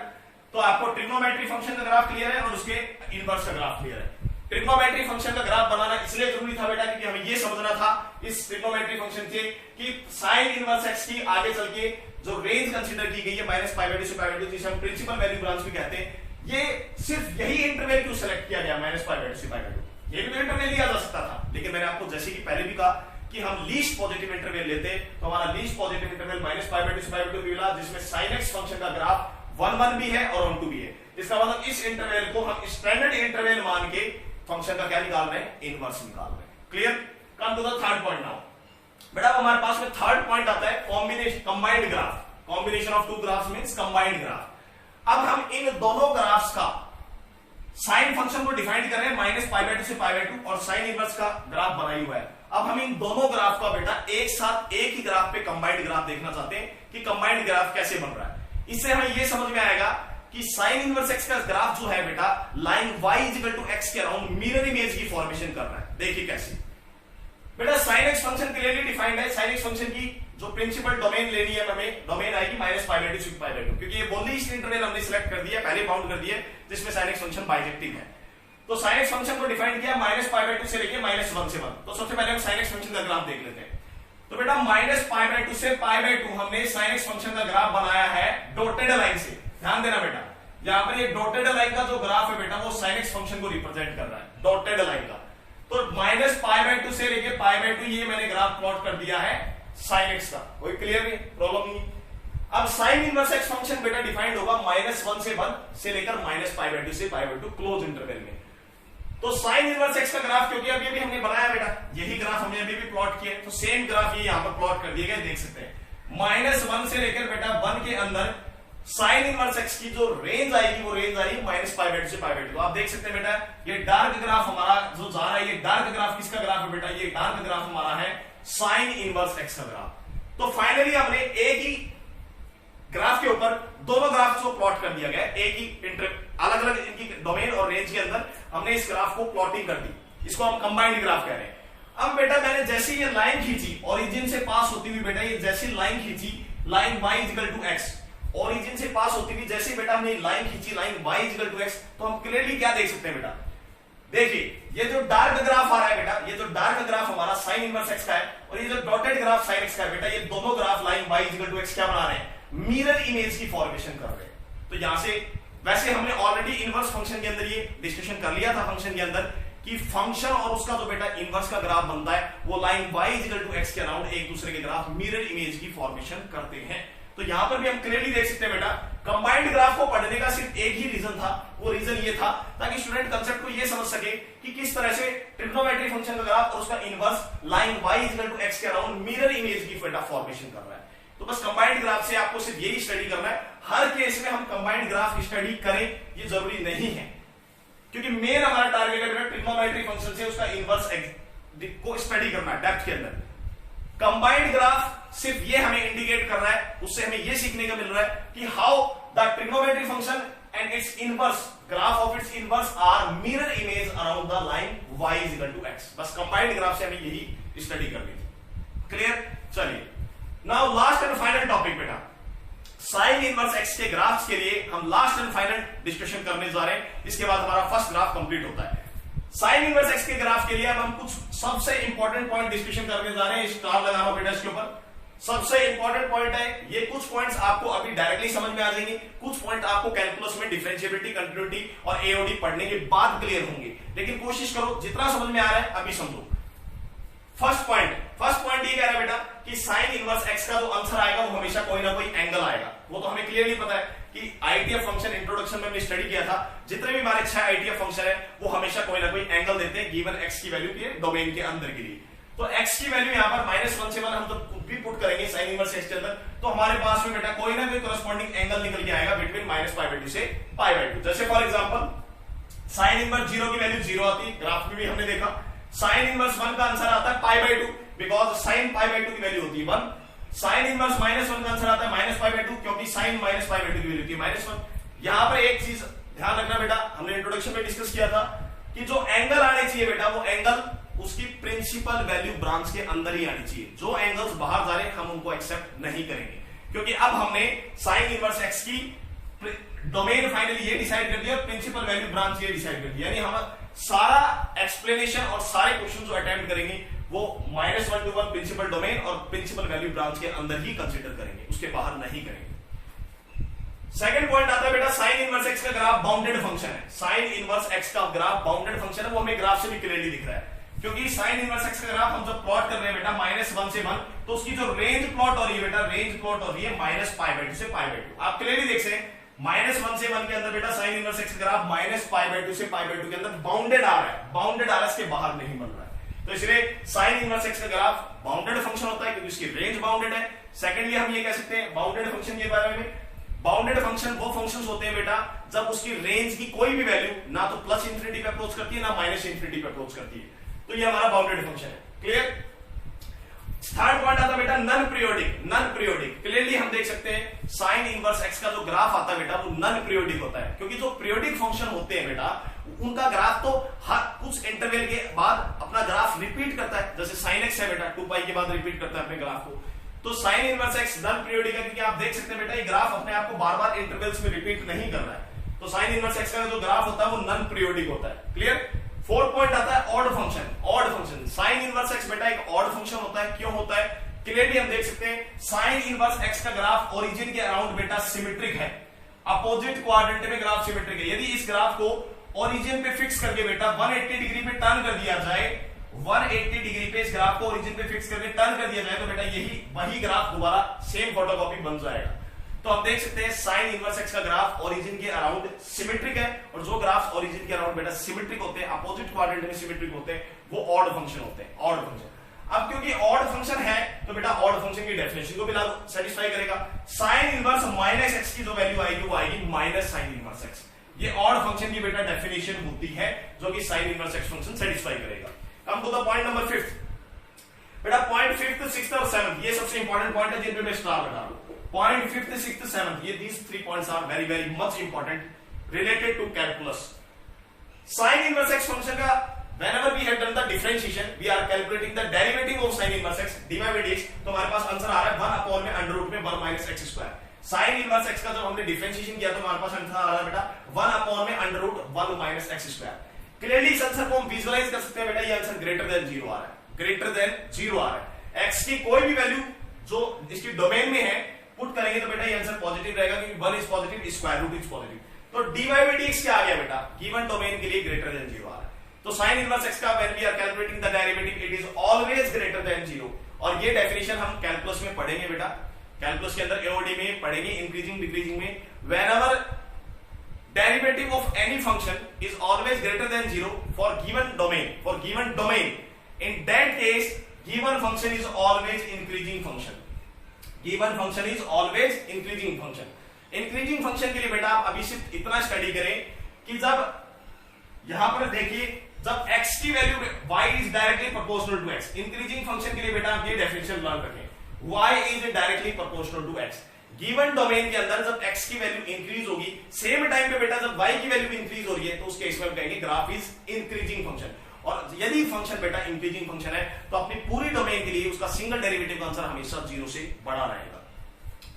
तो आपको ट्रिग्नोमेट्री फंक्शन का ग्राफ क्लियर है और उसके इनवर्स का ग्राफ क्लियर है। ट्रिग्नोमेट्री फंक्शन का ग्राफ बनाना इसलिए जरूरी था बेटा क्योंकि हमें यह समझना था इस ट्रिग्नोमेट्री फंक्शन से कि sin इनवर्स x की आगे चल के जो रेंज कंसीडर की गई है -π/2 से π/2, जिसे हम प्रिंसिपल वैल्यू ब्रांच भी कहते हैं, ये सिर्फ यही इंटरवल क्यों सेलेक्ट किया गया -π/2 से π/2? ये भी तो इंटरवल लिया जा सकता था, लेकिन मैंने आपको जैसे कि पहले भी कहा कि हम लीस्ट पॉजिटिव इंटरवल लेते तो हमारा लीस्ट पॉजिटिव इंटरवल -π/2 से π/2 मिला, जिसमें sin x फंक्शन का ग्राफ 1 भी है और 1 भी है। इसका मतलब इस इंटरवल को हम स्टैंडर्ड इंटरवल मान के फंक्शन का क्या निकाल रहे हैं, इनवर्स निकाल रहे हैं। Clear? Come to the third point now बेटा, हमारे पास में थर्ड पॉइंट आता है combination, combined graph. Combination of two graphs means combined graph. अब हम इन दोनों ग्राफ्स का साइन फंक्शन को डिफाइन कर रहे हैं -π/2 से π/2 और साइन इनवर्स का ग्राफ बनाई हुआ है। अब हम इन दोनों ग्राफ का बेटा एक साथ एक ही ग्राफ पे कंबाइंड ग्राफ देखना चाहते हैं कि कंबाइंड ग्राफ कैसे बन रहा है। इससे हमें यह समझ में आएगा कि साइन इनवर्स x का ग्राफ जो है बेटा लाइन y = x के अराउंड मिरर इमेज की फॉर्मेशन कर रहा है। देखिए कैसे बेटा, sin x function clearly defined है। sin x फंक्शन की जो प्रिंसिपल डोमेन लेनी है हमें, डोमेन आएगी माइनस पाई बाई टू से पाई बाई टू, क्योंकि ये बोली इंटरवल हमने सिलेक्ट कर दिया, पहले बाउंड कर दिया जिसमें sin x फंक्शन बाइजेक्टिव है। तो sin x फंक्शन को डिफाइन किया माइनस पाई बाई टू से लेके माइनस 1 से 1। तो सबसे पहले हम sin x फंक्शन का ग्राफ देख लेते हैं। तो बेटा माइनस पाई बाई टू से पाई बाई टू हमने sin x फंक्शन का ग्राफ बनाया है डॉटेड लाइन से। ध्यान देना बेटा, यहां पर ये डॉटेड लाइन का जो ग्राफ है बेटा वो sin x फंक्शन को रिप्रेजेंट कर रहा है, डॉटेड लाइन का। तो माइनस पाई बाई टू से लेके पाई बाई टू ये मैंने ग्राफ प्लॉट कर दिया है sin x का। कोई क्लियर नहीं, प्रॉब्लम नहीं। अब sin इनवर्स x फंक्शन बेटा डिफाइंड होगा माइनस 1 से 1 से लेकर माइनस पाई बाई टू से pi by two close interval में। तो sin इनवर्स x का ग्राफ, क्योंकि अभी अभी हमने बनाया बेटा, यही ग्राफ हमने अभी भी प्लॉट किया, तो सेम ग्राफ ये यहां पर प्लॉट कर दिए गए, देख सकते हैं। माइनस 1 से लेकर बेटा 1 के अंदर sin इनवर्स x की जो रेंज आएगी वो रेंज आएगी माइनस पाई बाई टू से पाई बाई टू। आप देख सकते हैं बेटा, ये डार्क ग्राफ हमारा जो जा रहा है, ये डार्क ग्राफ किसका ग्राफ है बेटा, ये डार्क ग्राफ हमारा है sin इनवर्स x का ग्राफ। तो फाइनली हमने एक ही ग्राफ के ऊपर दोनों ग्राफ को प्लॉट कर दिया गया, एक ही अलग अलग इनकी डोमेन और रेंज के अंदर हमने इस ग्राफ को प्लॉटिंग कर दी, इसको हम कंबाइंड ग्राफ कह रहे हैं। अब बेटा मैंने जैसे ये लाइन खींची ओरिजिन से पास होती हुई बेटा, ये जैसी लाइन खींची line y equal to x, origin से पास होती हुई जैसे बेटा हमने लाइन खींची line y equal to x, तो हम क्लियरली क्या देख सकते हैं बेटा, देखिए ये जो डार्क ग्राफ आ रहा है बेटा, ये जो डार्क ग्राफ हमारा sin इनवर्स x का है और ये जो डॉटेड ग्राफ sin x का है बेटा, ये दोनों graph line y equal to x क्या बना रहे हैं, मिरर इमेज की फॉर्मेशन कर रहे हैं। तो यहां से वैसे हमने ऑलरेडी इनवर्स फंक्शन के अंदर ये डिस्कशन कर लिया था फंक्शन के अंदर कि फंक्शन और उसका जो बेटा इनवर्स का ग्राफ बनता है वो line y equal to x के अराउंड एक दूसरे के ग्राफ मिरर इमेज की फॉर्मेशन करते हैं। तो यहां पर भी हम क्लियरली देख सकते हैं बेटा, कंबाइंड ग्राफ को पढ़ने का सिर्फ एक ही रीजन था, वो रीजन ये था ताकि स्टूडेंट कंसेप्ट को ये समझ सके कि किस तरह से ट्रिग्नोमेट्री फंक्शन का ग्राफ और उसका inverse line y equal to x के अराउंड मिरर इमेज की बेटा फॉर्मेशन कर रहा है। तो बस कंबाइंड ग्राफ से आपको सिर्फ यही स्टडी करना है। हर केस में हम कंबाइंड ग्राफ की स्टडी करें ये जरूरी नहीं है, क्योंकि मेन हमारा टारगेट है ट्रिग्नोमेट्री फंक्शन से उसका इनवर्स को स्टडी करना है डेप्थ के अंदर। कंबाइंड ग्राफ सिर्फ ये हमें इंडिकेट कर रहा है, उससे हमें ये सीखने का मिल रहा है कि how the trigonometry function and its inverse graph of its inverse are mirror image around the line y equal to x। बस कंबाइंड ग्राफ से हमें यही स्टडी करनी थी। क्लियर? चलिए now last and final topic बेटा, साइन इनवर्स x के ग्राफ्स के लिए हम लास्ट एंड फाइनल डिस्कशन करने जा रहे हैं। इसके बाद हमारा फर्स्ट ग्राफ कंप्लीट होता है। साइन इनवर्स x के ग्राफ के लिए अब हम कुछ सबसे इंपॉर्टेंट पॉइंट डिस्कशन करने जा रहे हैं। स्टार लगाना बेटा इसके ऊपर, सबसे इंपॉर्टेंट पॉइंट है ये। कुछ पॉइंट्स आपको अभी डायरेक्टली समझ में आ जाएंगे, कुछ पॉइंट आपको कैलकुलस में डिफरेंशिएबिलिटी, कंटिन्यूटी और एओडी पढ़ने के बाद क्लियर होंगे, लेकिन कोशिश करो जितना समझ में आ रहा है अभी समझो। फर्स्ट पॉइंट ये कह रहा है बेटा कि साइन इनवर्स x का जो आंसर आएगा वो हमेशा कोई ना कोई एंगल आएगा। वो तो हमें क्लियरली पता है कि आईटीएफ फंक्शन इंट्रोडक्शन में हमने स्टडी किया था, जितने भी हमारे 6 आईटीएफ फंक्शन है वो हमेशा कोई ना कोई एंगल देते हैं गिवन x की वैल्यू के डोमेन के अंदर के लिए। तो x की वैल्यू यहाँ पर -1 से 1 हम जब कुछ भी पुट करेंगे साइन इनवर्स x के अंदर, तो हमारे पास में बेटा कोई ना कोई करस्पॉन्डिंग एंगल निकल के आएगा बिटवीन -π/2 से π/2। जैसे फॉर एग्जांपल साइन इनवर्स 0 की वैल्यू 0 आती है, ग्राफ में भी हमने देखा। साइन इनवर्स 1 का आंसर आता है π/2 बिकॉज साइन π/2 की वैल्यू होती है 1। साइन इनवर्स -1 का आंसर आता है -π/2 क्योंकि साइन -π/2 की वैल्यू होती है -1। यहां पर एक चीज ध्यान रखना बेटा, हमने इंट्रोडक्शन में डिस्कस किया था कि जो एंगल आने चाहिए बेटा वो एंगल उसकी प्रिंसिपल वैल्यू ब्रांच के अंदर ही आनी चाहिए। जो एंगल्स बाहर जा रहे हैं हम उनको एक्सेप्ट नहीं करेंगे, क्योंकि अब हमने साइन इनवर्स x की डोमेन फाइनली ये डिसाइड कर दिया, प्रिंसिपल वैल्यू ब्रांच ये डिसाइड कर दिया। यानी हम सारा एक्सप्लेनेशन और सारे क्वेश्चन जो अटेम्प्ट करेंगे वो -1 to 1 प्रिंसिपल डोमेन और प्रिंसिपल वैल्यू ब्रांच के अंदर ही कंसीडर करेंगे, उसके बाहर नहीं करेंगे। सेकंड पॉइंट आता है बेटा साइन इनवर्स x का ग्राफ बाउंडेड फंक्शन है। साइन इनवर्स x का ग्राफ बाउंडेड फंक्शन है, वो हमें ग्राफ से भी क्लियरली दिख रहा है, क्योंकि साइन इनवर्स x का ग्राफ हम जब प्लॉट कर रहे हैं बेटा -1 से 1, तो उसकी जो रेंज प्लॉट हो रही है बेटा, रेंज प्लॉट हो रही है -π/2 से π/2। आप क्लियरली देख सकते हैं -1 से 1 के अंदर बेटा साइन इनवर्स x का ग्राफ -π/2 से π/2 के अंदर बाउंडेड आ रहा है, बाउंडेड आ रहा है, इसके बाहर नहीं बन रहा है। तो इसलिए साइन इनवर्स x का ग्राफ बाउंडेड फंक्शन होता है क्योंकि उसकी रेंज बाउंडेड है। सेकेंडली हम ये कह सकते हैं बाउंडेड फंक्शन के बारे में, बाउंडेड फंक्शन वो फंक्शंस होते हैं बेटा जब उसकी रेंज की कोई भी वैल्यू ना तो +∞ पे अप्रोच करती है ना -∞ पे अप्रोच करती है, तो ये हमारा बाउंडेड फंक्शन है। क्लियर? थर्ड पॉइंट आता बेटा नन पीरियोडिक। क्लियरली हम देख सकते हैं साइन इनवर्स x का जो ग्राफ आता है बेटा वो नन पीरियोडिक होता है, क्योंकि जो पीरियोडिक फंक्शन होते हैं बेटा उनका ग्राफ तो हर कुछ इंटरवल के बाद अपना ग्राफ रिपीट करता है। जैसे sin x है बेटा 2π के बाद रिपीट करता है अपने ग्राफ को, तो sine inverse x non periodic है, क्योंकि आप देख सकते हैं बेटा ये ग्राफ अपने आप को बार बार इंटरवल्स में रिपीट नहीं कर रहा है, तो साइन इनवर्स एक्स का जो ग्राफ होता है वो नॉन पीरियोडिक होता है। क्लियर। 4 पॉइंट आता है odd function. Odd function sine inverse x बेटा एक ऑड फंक्शन होता है। क्यों होता है? क्लियरली हम देख सकते हैं साइन इनवर्स एक्स का ग्राफ ओरिजिन के अराउंड बेटा सिमेट्रिक है, अपोजिट क्वाड्रेंट में ग्राफ सिमेट्रिक है। यदि इस ग्राफ को ओरिजिन पे फिक्स करके बेटा 180 डिग्री पे टर्न कर दिया जाए, 180 डिग्री पे इस ग्राफ को ओरिजिन पे फिक्स करके टर्न कर दिया जाए, तो बेटा यही वही ग्राफ दोबारा सेम फोटोकॉपी बन जाएगा। तो हम देख सकते हैं साइन इनवर्स एक्स का ग्राफ ओरिजिन के अराउंड सिमेट्रिक है, और जो ग्राफ ओरिजिन के अराउंड बेटा सिमेट्रिक होते हैं, अपोजिट क्वाड्रेंट में सिमेट्रिक होते हैं, वो ऑड फंक्शन होते हैं। Odd function. अब क्योंकि ऑड फंक्शन है तो बेटा ऑड फंक्शन की डेफिनेशन को भी सेटिस्फाई करेगा। साइन इनवर्स माइनस एक्स की जो वैल्यू आएगी वो आएगी माइनस साइन इनवर्स एक्स। ये ऑड फंक्शन की बेटा डेफिनेशन होती है जो कि sine inverse x function satisfy करेगा। Come to the point number 5 बेटा। पॉइंट 5th 6th और 7th ये सबसे इंपॉर्टेंट पॉइंट है जिन पे मैं स्टार लगा रहा हूं। पॉइंट 5th 6th 7th ये these 3 points are very very much important related to calculus। sin inverse x function का whenever we have done the differentiation we are calculating the derivative of sin inverse x dy by dx, तो हमारे पास आंसर आ रहा है 1 अपॉन में अंडर रूट में 1 minus x square. Sign inverse x का जब हमने डिफरेंशिएशन किया तो हमारे पास आंसर आ रहा है बेटा 1 अपॉन में under root 1 minus x square. Clearly इस आंसर को हम विजुअलाइज कर सकते हैं बेटा, ये आंसर ग्रेटर देन 0 आ रहा है, ग्रेटर देन 0 आ रहा है। एक्स की कोई भी वैल्यू जो इसकी डोमेन में है पुट करेंगे तो बेटा ये आंसर पॉजिटिव रहेगा, क्योंकि 1 is positive, square root is positive. तो dy by dx क्या आ गया बेटा? गिवन डोमेन के लिए ग्रेटर देन 0 आ रहा है। तो साइन इनवर्स एक्स का when we are calculating the derivative it is always greater than 0, और ये डेफिनेशन हम कैलकुलस में पढ़ेंगे बेटा। कैलकुलस के अंदर एओडी में पढ़ेंगे, इंक्रीजिंग डिक्रीजिंग में। Whenever derivative of any function is always greater than 0 for given domain, in that case given function is always increasing function। given function is always increasing function। increasing function के लिए बेटा आप अभी सिर्फ इतना स्टडी करें कि जब यहां पर देखिए जब x की value y is directly proportional to x, increasing function के लिए बेटा आप ये डेफिनेशन लर्न रखें, y is directly proportional to x। Given domain के अंदर जब x की वैल्यू इंक्रीज होगी, सेम टाइम पे बेटा जब y की वैल्यू इंक्रीज हो रही है, तो उस केस में हम कहेंगे ग्राफ इज इंक्रीजिंग फंक्शन। और यदि फंक्शन बेटा इंक्रीजिंग फंक्शन है तो अपनी पूरी डोमेन के लिए उसका सिंगल डेरिवेटिव का आंसर हमेशा 0 से बड़ा रहेगा।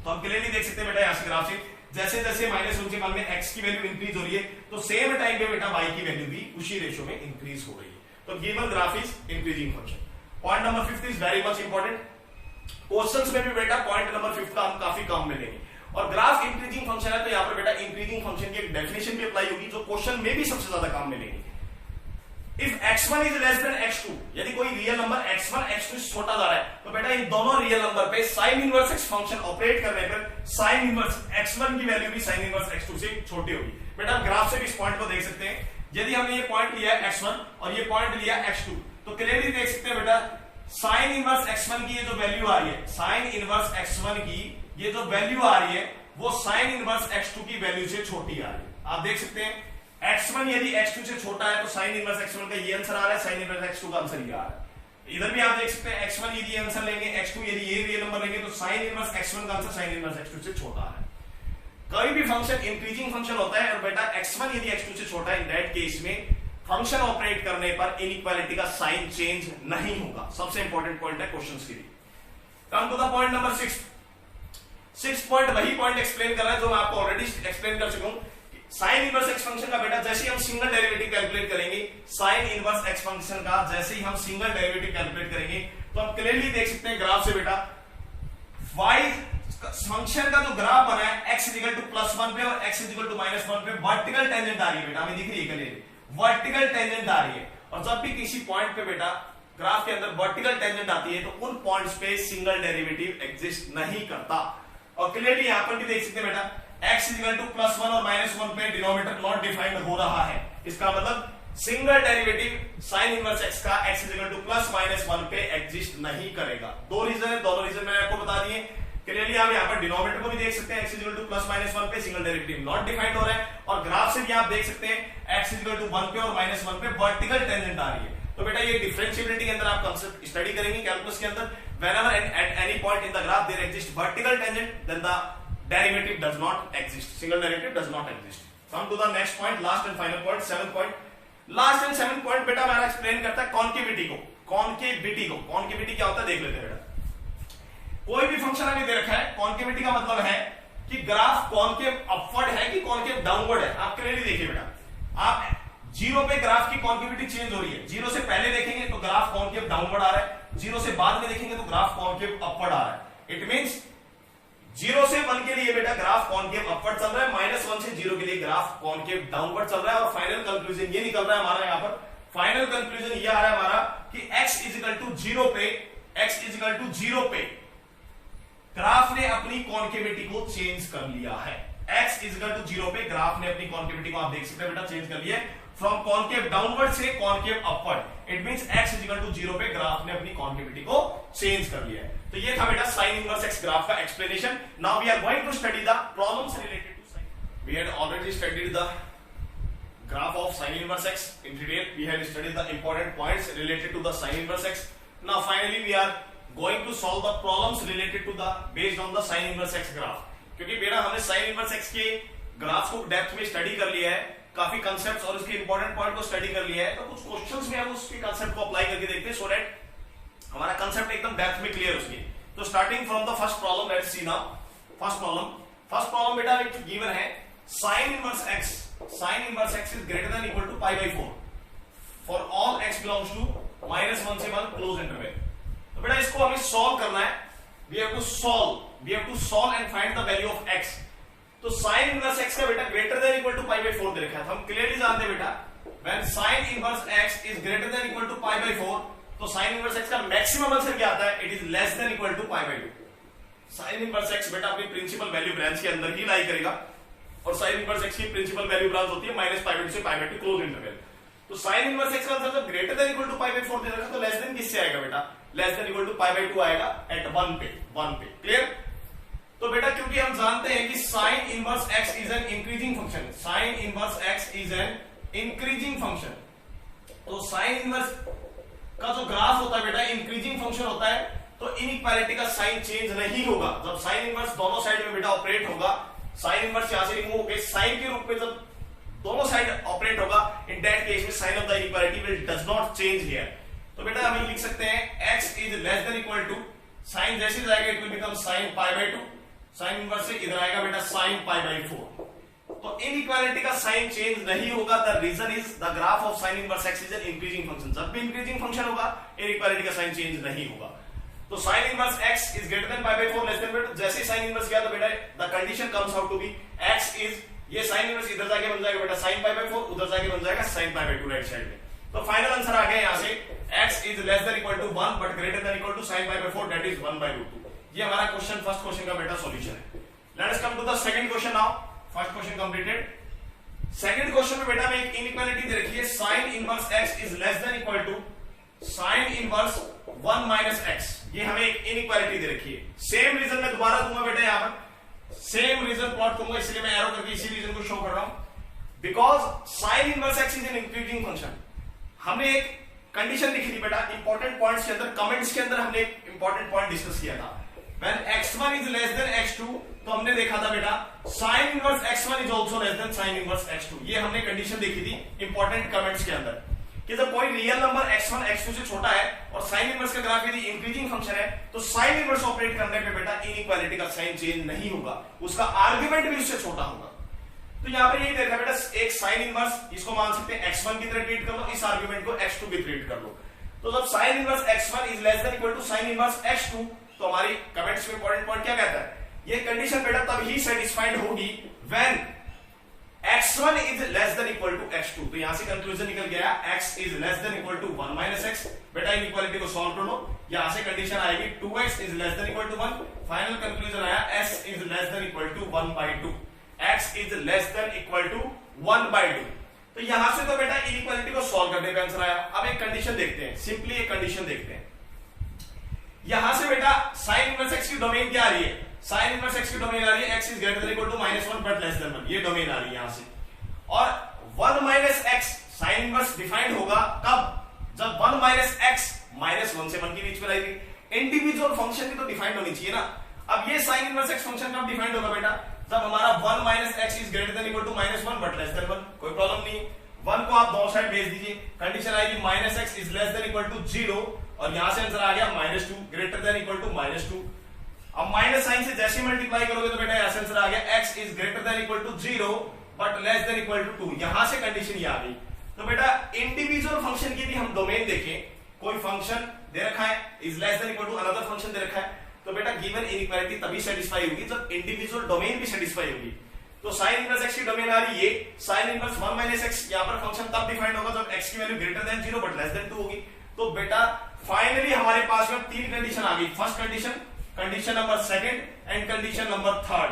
तो हम क्लियरली देख सकते हैं बेटा यहां से ग्राफ से जैसे जैसे -1 से 1 में x की वैल्यू इंक्रीज हो रही है, तो सेम टाइम पे बेटा y की वैल्यू भी उसी रेशियो में इंक्रीज हो रही है। तो given graph is increasing function. Point number 5 is very much important. Questions में भी बेटा पॉइंट नंबर 5 का हम काफी कम मिलेंगे, और ग्राफ इंक्रीजिंग फंक्शन है तो यहां पर बेटा इंक्रीजिंग फंक्शन की एक डेफिनेशन भी अप्लाई होगी जो क्वेश्चन में भी सबसे ज्यादा काम मिलेगी। If x1 is less then x2, यदि कोई रियल नंबर x1 x2 से छोटा जा रहा है तो बेटा इन दोनों रियल नंबर पे sign inverse x function operate करने पर साइन इनवर्स x1 की वैल्यू भी साइन इनवर्स x2 से छोटी होगी। बेटा आप ग्राफ से भी इस पॉइंट को देख सकते हैं। यदि हमने ये पॉइंट लिया है x1 और ये पॉइंट लिया x2, तो क्लियरली देख सकते हैं बेटा साइन इनवर्स x1 की ये जो वैल्यू आ रही है, साइन इनवर्स x1 की ये जो वैल्यू आ रही है वो साइन इनवर्स x2 की वैल्यू से छोटी आ रही है। आप देख सकते हैं x1 यदि x2 से छोटा है तो साइन इनवर्स x1 का ये आंसर आ रहा है, साइन इनवर्स x2 का आंसर ये आ रहा है। इधर भी आप देख सकते हैं x1 यदि आंसर लेंगे, x2 यदि ये रियल नंबर लेंगे, तो साइन इनवर्स x1 का आंसर साइन इनवर्स x2 से छोटा आ रहा है। कोई भी फंक्शन इंक्रीजिंग फंक्शन होता है और बेटा x1 यदि x2 से छोटा है, इन दैट केस में फंक्शन ऑपरेट करने पर इनइक्वालिटी का साइन चेंज नहीं होगा। सबसे इंपॉर्टेंट पॉइंट है क्वेश्चंस के लिए। Come to the point number 6 point वही पॉइंट एक्सप्लेन कर रहा है जो मैं आपको ऑलरेडी एक्सप्लेन कर चुका हूं। साइन इनवर्स एक्स फंक्शन का बेटा जैसे ही हम सिंगल डेरिवेटिव कैलकुलेट करेंगे, साइन इनवर्स एक्स फंक्शन का जैसे ही हम सिंगल डेरिवेटिव कैलकुलेट करेंगे तो हम क्लियरली देख सकते हैं ग्राफ से बेटा y फंक्शन का जो ग्राफ बना है x इक्वल टू +1 पे और x इक्वल टू -1 पे वर्टिकल टेंजेंट आ रही है बेटा, हमें दिख रही है क्लियरली वर्टिकल टेंजेंट आ रही है। और जब भी किसी पॉइंट पे बेटा ग्राफ के अंदर वर्टिकल टेंजेंट आती है तो उन पॉइंट्स पे सिंगल डेरिवेटिव एग्जिस्ट नहीं करता। और क्लियरली यहां पर भी देख सकते हैं बेटा x इक्वल टू +1 और -1 पे डिनोमिनेटर नॉट डिफाइंड हो रहा है। इसका मतलब single derivative sign inverse x का x इक्वल टू +-1 पे एग्जिस्ट नहीं करेगा। दो रीजन है, दोनों रीजन मैंने आपको बता दिए। क्लियरली आप यहाँ पर डिनोमिनेटर को भी देख सकते हैं, x इक्वल टू +-1 पे सिंगल डेरिवेटिव नॉट डिफाइंड हो रहा है, और ग्राफ से भी आप देख सकते हैं x इक्वल टू 1 पे और -1 पे वर्टिकल टेंजेंट आ रही है। तो बेटा ये डिफरेंशिएबिलिटी के अंदर आप कांसेप्ट स्टडी करेंगे कैलकुलस के अंदर, whenever at any point in the graph there exists vertical tangent then the derivative does not exist, single derivative does not exist. Come to the next point, last and final point, 7th point. Last and 7th point बेटा हमारा एक्सप्लेन करता है कॉन्केविटी को। कॉन्केविटी क्या होता है देख लेते हैं बेटा। कोई भी फंक्शन हमें दे रखा है, कॉन्केविटी का मतलब है कि ग्राफ कॉन्केव अपवर्ड है कि कॉन्केव डाउनवर्ड है। आप क्लियरली देखिए बेटा, आप जीरो पे ग्राफ की कॉन्केविटी चेंज हो रही है, जीरो से पहले देखेंगे तो ग्राफ कॉन्केव डाउनवर्ड आ रहा है, जीरो से बाद में देखेंगे तो ग्राफ कॉन्केव अपवर्ड आ रहा है। इट मींस 0 से 1 के लिए बेटा ग्राफ कॉन्केव अपवर्ड चल रहा है, -1 से 0 के लिए ग्राफ कॉन्केव डाउनवर्ड चल रहा है। और फाइनल कंक्लूजन ये निकल रहा है हमारा, यहां पर फाइनल कंक्लूजन ये आ रहा है हमारा कि x = 0 पे, x = 0 पे ग्राफ ने अपनी कॉन्केविटी को चेंज कर लिया है। x = 0 पे ग्राफ ने अपनी कॉन्केविटी को, आप देख सकते हैं बेटा, चेंज कर लिया है, फ्रॉम कॉन्केव डाउनवर्ड से concave upward. It means x = 0 पे ग्राफ ने अपनी कॉन्केविटी को चेंज कर लिया है। तो ये था बेटा साइन इनवर्स x ग्राफ का explanation. Now we are going to study the problems related to sine. We had already studied the graph of sin inverse x in detail. We had studied the important points related to the sin inverse x. Now finally we are going to solve the problems related to the based on the sin inverse x graph. क्योंकि बेटा हमने sin inverse x के ग्राफ को डेप्थ में स्टडी कर लिया है, काफी कंसेप्ट्स और उसके इंपॉर्टेंट पॉइंट को स्टडी कर लिया है, तो कुछ क्वेश्चंस में हम उसके कंसेप्ट को अप्लाई करके देखते हैं, सो दैट हमारा कंसेप्ट एकदम डेप्थ में क्लियर उसकी। तो starting from the first problem, let's see now first problem बेटा एक गिवन है, sin inverse x is greater than equal to pi by 4 for all x belongs to -1 से 1 close interval। तो बेटा इसको हमें सॉल्व करना है, we have to solve and find the value of x। तो sin inverse x का बेटा greater than equal to pi by 4 दे रखा है, तो हम क्लियरली जानते हैं बेटा when sin inverse x is greater than equal to pi by 4, तो sin inverse x का मैक्सिमम आंसर क्या आता है, it is less than equal to pi by 2। sin inverse x बेटा अपनी प्रिंसिपल वैल्यू ब्रांच के अंदर ही लाई करेगा, और sin इनवर्स x की प्रिंसिपल वैल्यू ब्रांच होती है -π/2 से π/2 क्लोज इंटरवल। तो sin इनवर्स x का आंसर जब ग्रेटर देन इक्वल टू π/4 दे रखा, तो लेस देन किससे आएगा बेटा, लेस देन इक्वल टू π/2 आएगा एट 1 पे। क्लियर? तो बेटा क्योंकि हम जानते हैं कि sin inverse x is an increasing function, sin inverse x is an increasing function, तो sin इनवर्स का जो ग्राफ होता है बेटा इंक्रीजिंग फंक्शन होता है, तो इनइक्वालिटी का साइन चेंज नहीं होगा। जब sin इनवर्स दोनों साइड में बेटा ऑपरेट होगा, साइन इनवर्स यहां से रिमूव होकर साइन के रूप में जब दोनों साइड ऑपरेट होगा, इन दैट केस में sign of the inequality will does not change here. तो बेटा हम लिख सकते हैं x is less than equal to, sine जैसे जाएगा it will become sin π/2, sine inverse से इधर आएगा बेटा sin π/4। तो इनइक्वालिटी का साइन चेंज नहीं होगा। The reason is the graph of sin inverse x is an increasing function. जब भी इंक्रीजिंग फंक्शन होगा इनइक्वालिटी का साइन चेंज नहीं होगा। तो sin inverse x is greater than π/4 less than π/2, जैसे sin इनवर्स किया तो बेटा the condition comes out to be x is, ये sin इनवर्स इधर जाके बन जाएगा बेटा sin π/4, उधर जाके बन जाएगा sin π/2 राइट साइड में। तो फाइनल आंसर आ गया यहां से x is less than equal to 1 but greater than equal to sin π/4, that is 1/√2। ये हमारा क्वेश्चन, फर्स्ट क्वेश्चन का बेटा सॉल्यूशन है। Let us come to the second question now. First question completed. Second question में बेटा में एक इनइक्वालिटी दे रखी है, sin inverse x is less than equal to sin inverse 1 - x। ये हमें एक इनइक्वालिटी दे रखी है। सेम रीजन मैं दोबारा दूंगा बेटा, यहां पर सेम रीजन प्लॉट करूंगा, इसलिए मैं एरो करके इसी रीजन को शो कर रहा हूं। Because sin inverse x is an increasing function. हमने एक कंडीशन लिखी थी बेटा इंपॉर्टेंट पॉइंट्स के अंदर, कमेंट्स के अंदर हमने एक इंपॉर्टेंट पॉइंट डिस्कस किया था। When x1 is less than x2, तो हमने देखा था बेटा sin inverse x1 is also less than sin inverse x2। ये हमने कंडीशन देखी थी इंपॉर्टेंट कमेंट्स के अंदर कि जब कोई रियल नंबर x1 x2 से छोटा है और sin इनवर्स का ग्राफ यदि इंक्रीजिंग फंक्शन है, तो sin इनवर्स ऑपरेट करने पे बेटा इनइक्वालिटी का साइन चेंज नहीं होगा, उसका आर्गुमेंट भी उससे छोटा होगा। तो यहां पर यही देखा बेटा एक sin इनवर्स, इसको मान सकते हैं x1 की तरह ट्रीट कर लो, इस आर्गुमेंट को x2 की ट्रीट कर लो। तो जब sin inverse x1 is less than equal to sin inverse x2, तो हमारी कमेंट्स में इंपॉर्टेंट पॉइंट क्या कहता है, ये कंडीशन बेटा तब ही सेटिस्फाइड होगी when x1 is less than equal to x2। तो यहां से कंक्लूजन निकल गया x is less than equal to 1 - x। बेटा इनइक्वालिटी को सॉल्व कर लो, यहां से कंडीशन आएगी 2x is less than equal to 1। Final conclusion आया s is less than equal to 1/2, x is less than equal to 1/2। तो यहां से तो बेटा इनइक्वालिटी को सॉल्व करने पे आंसर आया। अब एक कंडीशन देखते हैं, सिंपली एक कंडीशन देखते हैं। यहां से बेटा sin इनवर्स x की डोमेन क्या आ रही है, sin इनवर्स x की डोमेन आ रही है x is greater than equal to -1 but less than 1, ये डोमेन आ रही है यहां से। और 1 - x sin इनवर्स डिफाइंड होगा कब, जब 1 - x -1 से 1 के बीच में रहेगी। इंडिविजुअल फंक्शन की तो डिफाइंड होनी चाहिए ना। अब ये sin इनवर्स x फंक्शन कब डिफाइंड होगा बेटा, जब हमारा 1 - x is greater than equal to -1 but less than 1। कोई प्रॉब्लम नहीं, 1 को आप दोनों साइड भेज दीजिए, कंडीशन आएगी -x is less than equal to 0 और यहां से आंसर आ गया -2 greater than equal to -2। अब माइनस साइन से जैसे मल्टीप्लाई करोगे तो बेटा ऐसा आंसर आ गया x is greater than equal to 0 but less than equal to 2। यहां से कंडीशन ये आ गई। तो बेटा इंडिविजुअल फंक्शन की भी हम डोमेन देखें, कोई फंक्शन दे रखा है is less than equal to another function दे रखा है, तो बेटा गिवन इनइक्वालिटी तभी सेटिस्फाई होगी जब इंडिविजुअल डोमेन भी सेटिस्फाई होगी। तो साइन इनवर्स x की डोमेन आ रही है, साइन इनवर्स 1 माइनस x, यहां पर फंक्शन तब डिफाइंड होगा जब x की value greater than 0 but less then 2 होगी। तो बेटा फाइनली हमारे पास में तीन कंडीशन आ गई, first condition, condition number second and condition number third.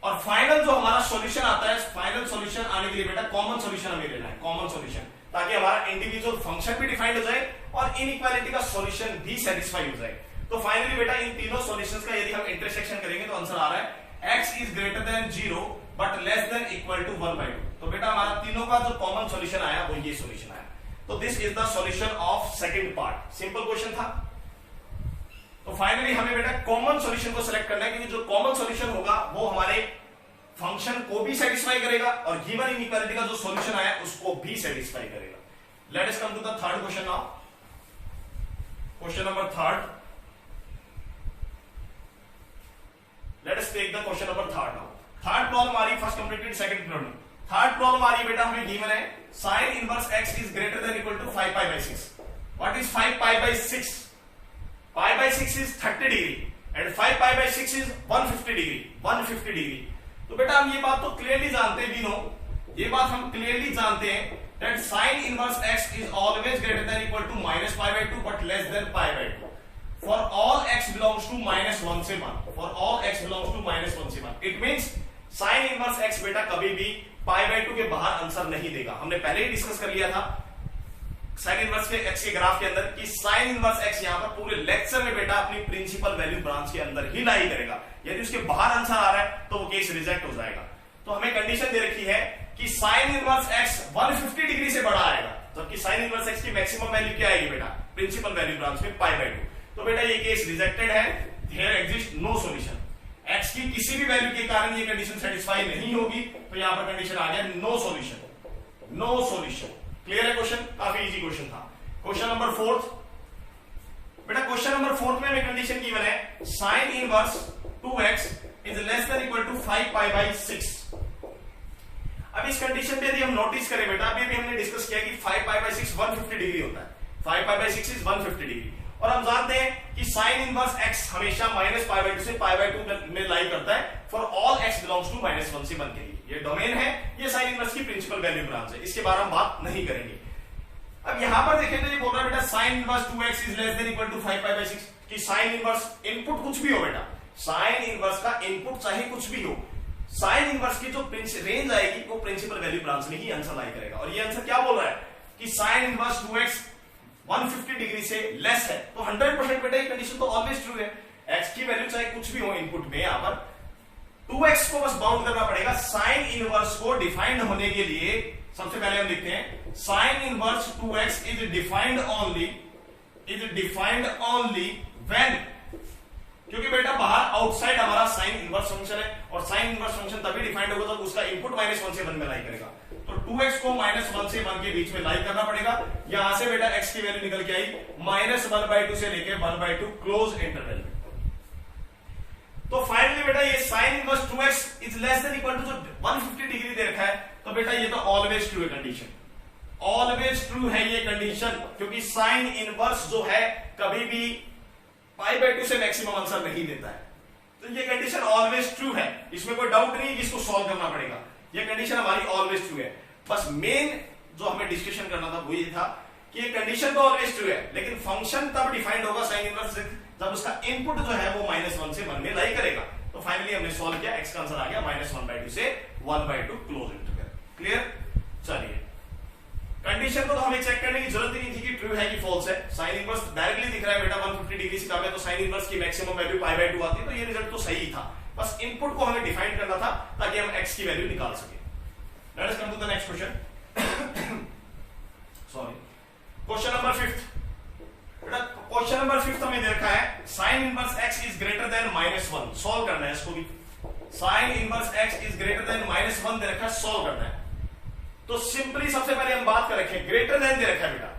और फाइनल जो हमारा सॉल्यूशन आता है, फाइनल सॉल्यूशन आने के लिए बेटा कॉमन सॉल्यूशन हमें लेना है, कॉमन सॉल्यूशन, ताकि हमारा इंडिविजुअल फंक्शन भी डिफाइंड हो जाए और इनइक्वालिटी का सॉल्यूशन भी सेटिस्फाई हो जाए। तो फाइनली बेटा इन तीनों सॉल्यूशंस का यदि हम इंटरसेक्शन करेंगे तो आंसर आ रहा है x is greater than 0 but less than equal to 1/2। तो बेटा हमारा तीनों का जो कॉमन सॉल्यूशन आया वो ये सॉल्यूशन आया। तो this is the solution of second part. Simple question था। तो फाइनली हमें बेटा कॉमन सॉल्यूशन को सिलेक्ट करना है, क्योंकि जो कॉमन सॉल्यूशन होगा वो हमारे फंक्शन को भी सेटिस्फाई करेगा और गिवन इनइक्वालिटी का जो सॉल्यूशन आया उसको भी सेटिस्फाई करेगा। Let us come to the third question now. Question number third, let us take the question number third now. Third problem आ रही, first completed second problem. Third problem आ रही है बेटा, हमें गिवन है sin inverse x is greater than equal to 5 pi by 6। What is 5 pi by 6? Pi by 6 is 30 degree and 5 pi by 6 is 150 degree, 150 degree. तो बेटा हम ये बात तो क्लियरली जानते हैं, वी नो, ये बात हम क्लियरली जानते हैं that sin inverse x is always greater than equal to minus pi by 2 but less than pi by 2 for all x belongs to minus 1 से 1, for all x belongs to minus 1 से 1। it means sin inverse x बेटा कभी भी pi by 2 के बाहर आंसर नहीं देगा। हमने पहले ही डिस्कस कर लिया था sin इनवर्स के x के ग्राफ के अंदर कि sin इनवर्स x यहां पर पूरे लेक्चर में बेटा अपनी प्रिंसिपल वैल्यू ब्रांच के अंदर ही लाई करेगा। यदि उसके बाहर आंसर आ रहा है तो वो केस रिजेक्ट हो जाएगा। तो हमें कंडीशन दे रखी है कि sin इनवर्स x 150 डिग्री से बड़ा आएगा, जबकि sin इनवर्स x की मैक्सिमम वैल्यू क्या आएगी बेटा, प्रिंसिपल वैल्यू ब्रांच में पाई बाय 2। तो बेटा ये केस रिजेक्टेड है, here exist no solution. x की किसी भी वैल्यू के कारण ये कंडीशन सेटिस्फाई नहीं होगी, तो यहां पर कंडीशन आ गया no solution, no solution. Clear है क्वेश्चन? काफी इजी क्वेश्चन था। क्वेश्चन नंबर फोर्थ बेटा, क्वेश्चन नंबर फोर्थ में हमें कंडीशन गिवन है sin inverse 2x is less than equal to 5 pi by 6। अब इस कंडीशन पे यदि हम नोटिस करें बेटा, अभी भी हमने डिस्कस किया कि 5 पाई बाई 6 150 डिग्री होता है, 5 पाई बाई 6 इज 150 डिग्री, और हम जानते हैं कि sin इनवर्स x हमेशा माइनस पाई बाई 2 से पाई बाई 2 में लाई करता है for all x belongs to minus 1 से 1 के लिए। ये डोमेन है, ये sin इनवर्स की प्रिंसिपल वैल्यू ब्रांच है, इसके बारे में बात नहीं करेंगे। अब यहां पर देखें तो ये बोल रहा है बेटा sin inverse 2x is less than equal to 5 pi by 6 कि sin इनवर्स इनपुट कुछ भी हो बेटा, sin इनवर्स का इनपुट चाहे कुछ भी हो, साइन इनवर्स की जो रेंज आएगी वो प्रिंसिपल वैल्यू ब्रांच में ही आंसर लाई करेगा। और ये आंसर क्या बोल रहा है कि साइन इनवर्स 2x 150 डिग्री से लेस है, तो 100% बेटा ये कंडीशन तो ऑलवेज ट्रू है। x की वैल्यू चाहे कुछ भी हो इनपुट में, यहां पर 2x को बस बाउंड करना पड़ेगा। साइन इनवर्स को डिफाइंड होने के लिए सबसे पहले हम लिखते हैं sign inverse 2x is defined only when, क्योंकि बेटा बाहर आउटसाइड हमारा साइन इनवर्स फंक्शन है, और साइन इनवर्स फंक्शन तभी डिफाइंड होगा जब उसका इनपुट -1 से 1 में लाई करेगा। तो 2x को -1 से 1 के बीच में लाई करना पड़ेगा। यहां से बेटा x की वैल्यू निकल के आई -1/2 से लेके 1/2 क्लोज इंटरवल। तो फाइनली बेटा ये sine inverse 2x is less than equal to जो 150 डिग्री दे रखा है, तो बेटा ये तो ऑलवेज ट्रू है कंडीशन, ऑलवेज ट्रू है ये कंडीशन, क्योंकि साइन इनवर्स जो है कभी भी पाई बाई 2 से मैक्सिमम आंसर नहीं देता है। तो ये कंडीशन ऑलवेज ट्रू है, इसमें कोई डाउट नहीं है, जिसको सॉल्व करना पड़ेगा। ये कंडीशन हमारी ऑलवेज ट्रू है। बस मेन जो हमें डिस्कशन करना था वो ये था कि ये कंडीशन तो ऑलवेज ट्रू है, लेकिन फंक्शन तब डिफाइंड होगा साइन इनवर्स से जब उसका इनपुट जो है वो -1 से 1 में लाई करेगा। तो फाइनली हमने सॉल्व किया, x का आंसर आ गया -1/2 से 1/2 क्लोज इंटरवल। क्लियर? चलिए, कंडीशन को तो हमें चेक करने की जरूरत ही नहीं थी कि ट्रू है कि फॉल्स है। साइन इनवर्स डायरेक्टली दिख रहा है बेटा 150 डिग्री से कम है, तो साइन इनवर्स की मैक्सिमम वैल्यू π/2 आती है, तो ये रिजल्ट तो सही था। बस इनपुट को हमें डिफाइन करना था ताकि हम x की वैल्यू निकाल सके। Let us come to the next question. Sorry, question number 5 बेटा, क्वेश्चन नंबर 5 हमें दे रखा है sine inverse x is greater than -1। Solve करना है इसको भी। Sine inverse x is greater than -1 दे रखा है, सॉल्व करना है। तो सिंपली सबसे पहले हम बात कर रखे ग्रेटर देन दे रखा है बेटा,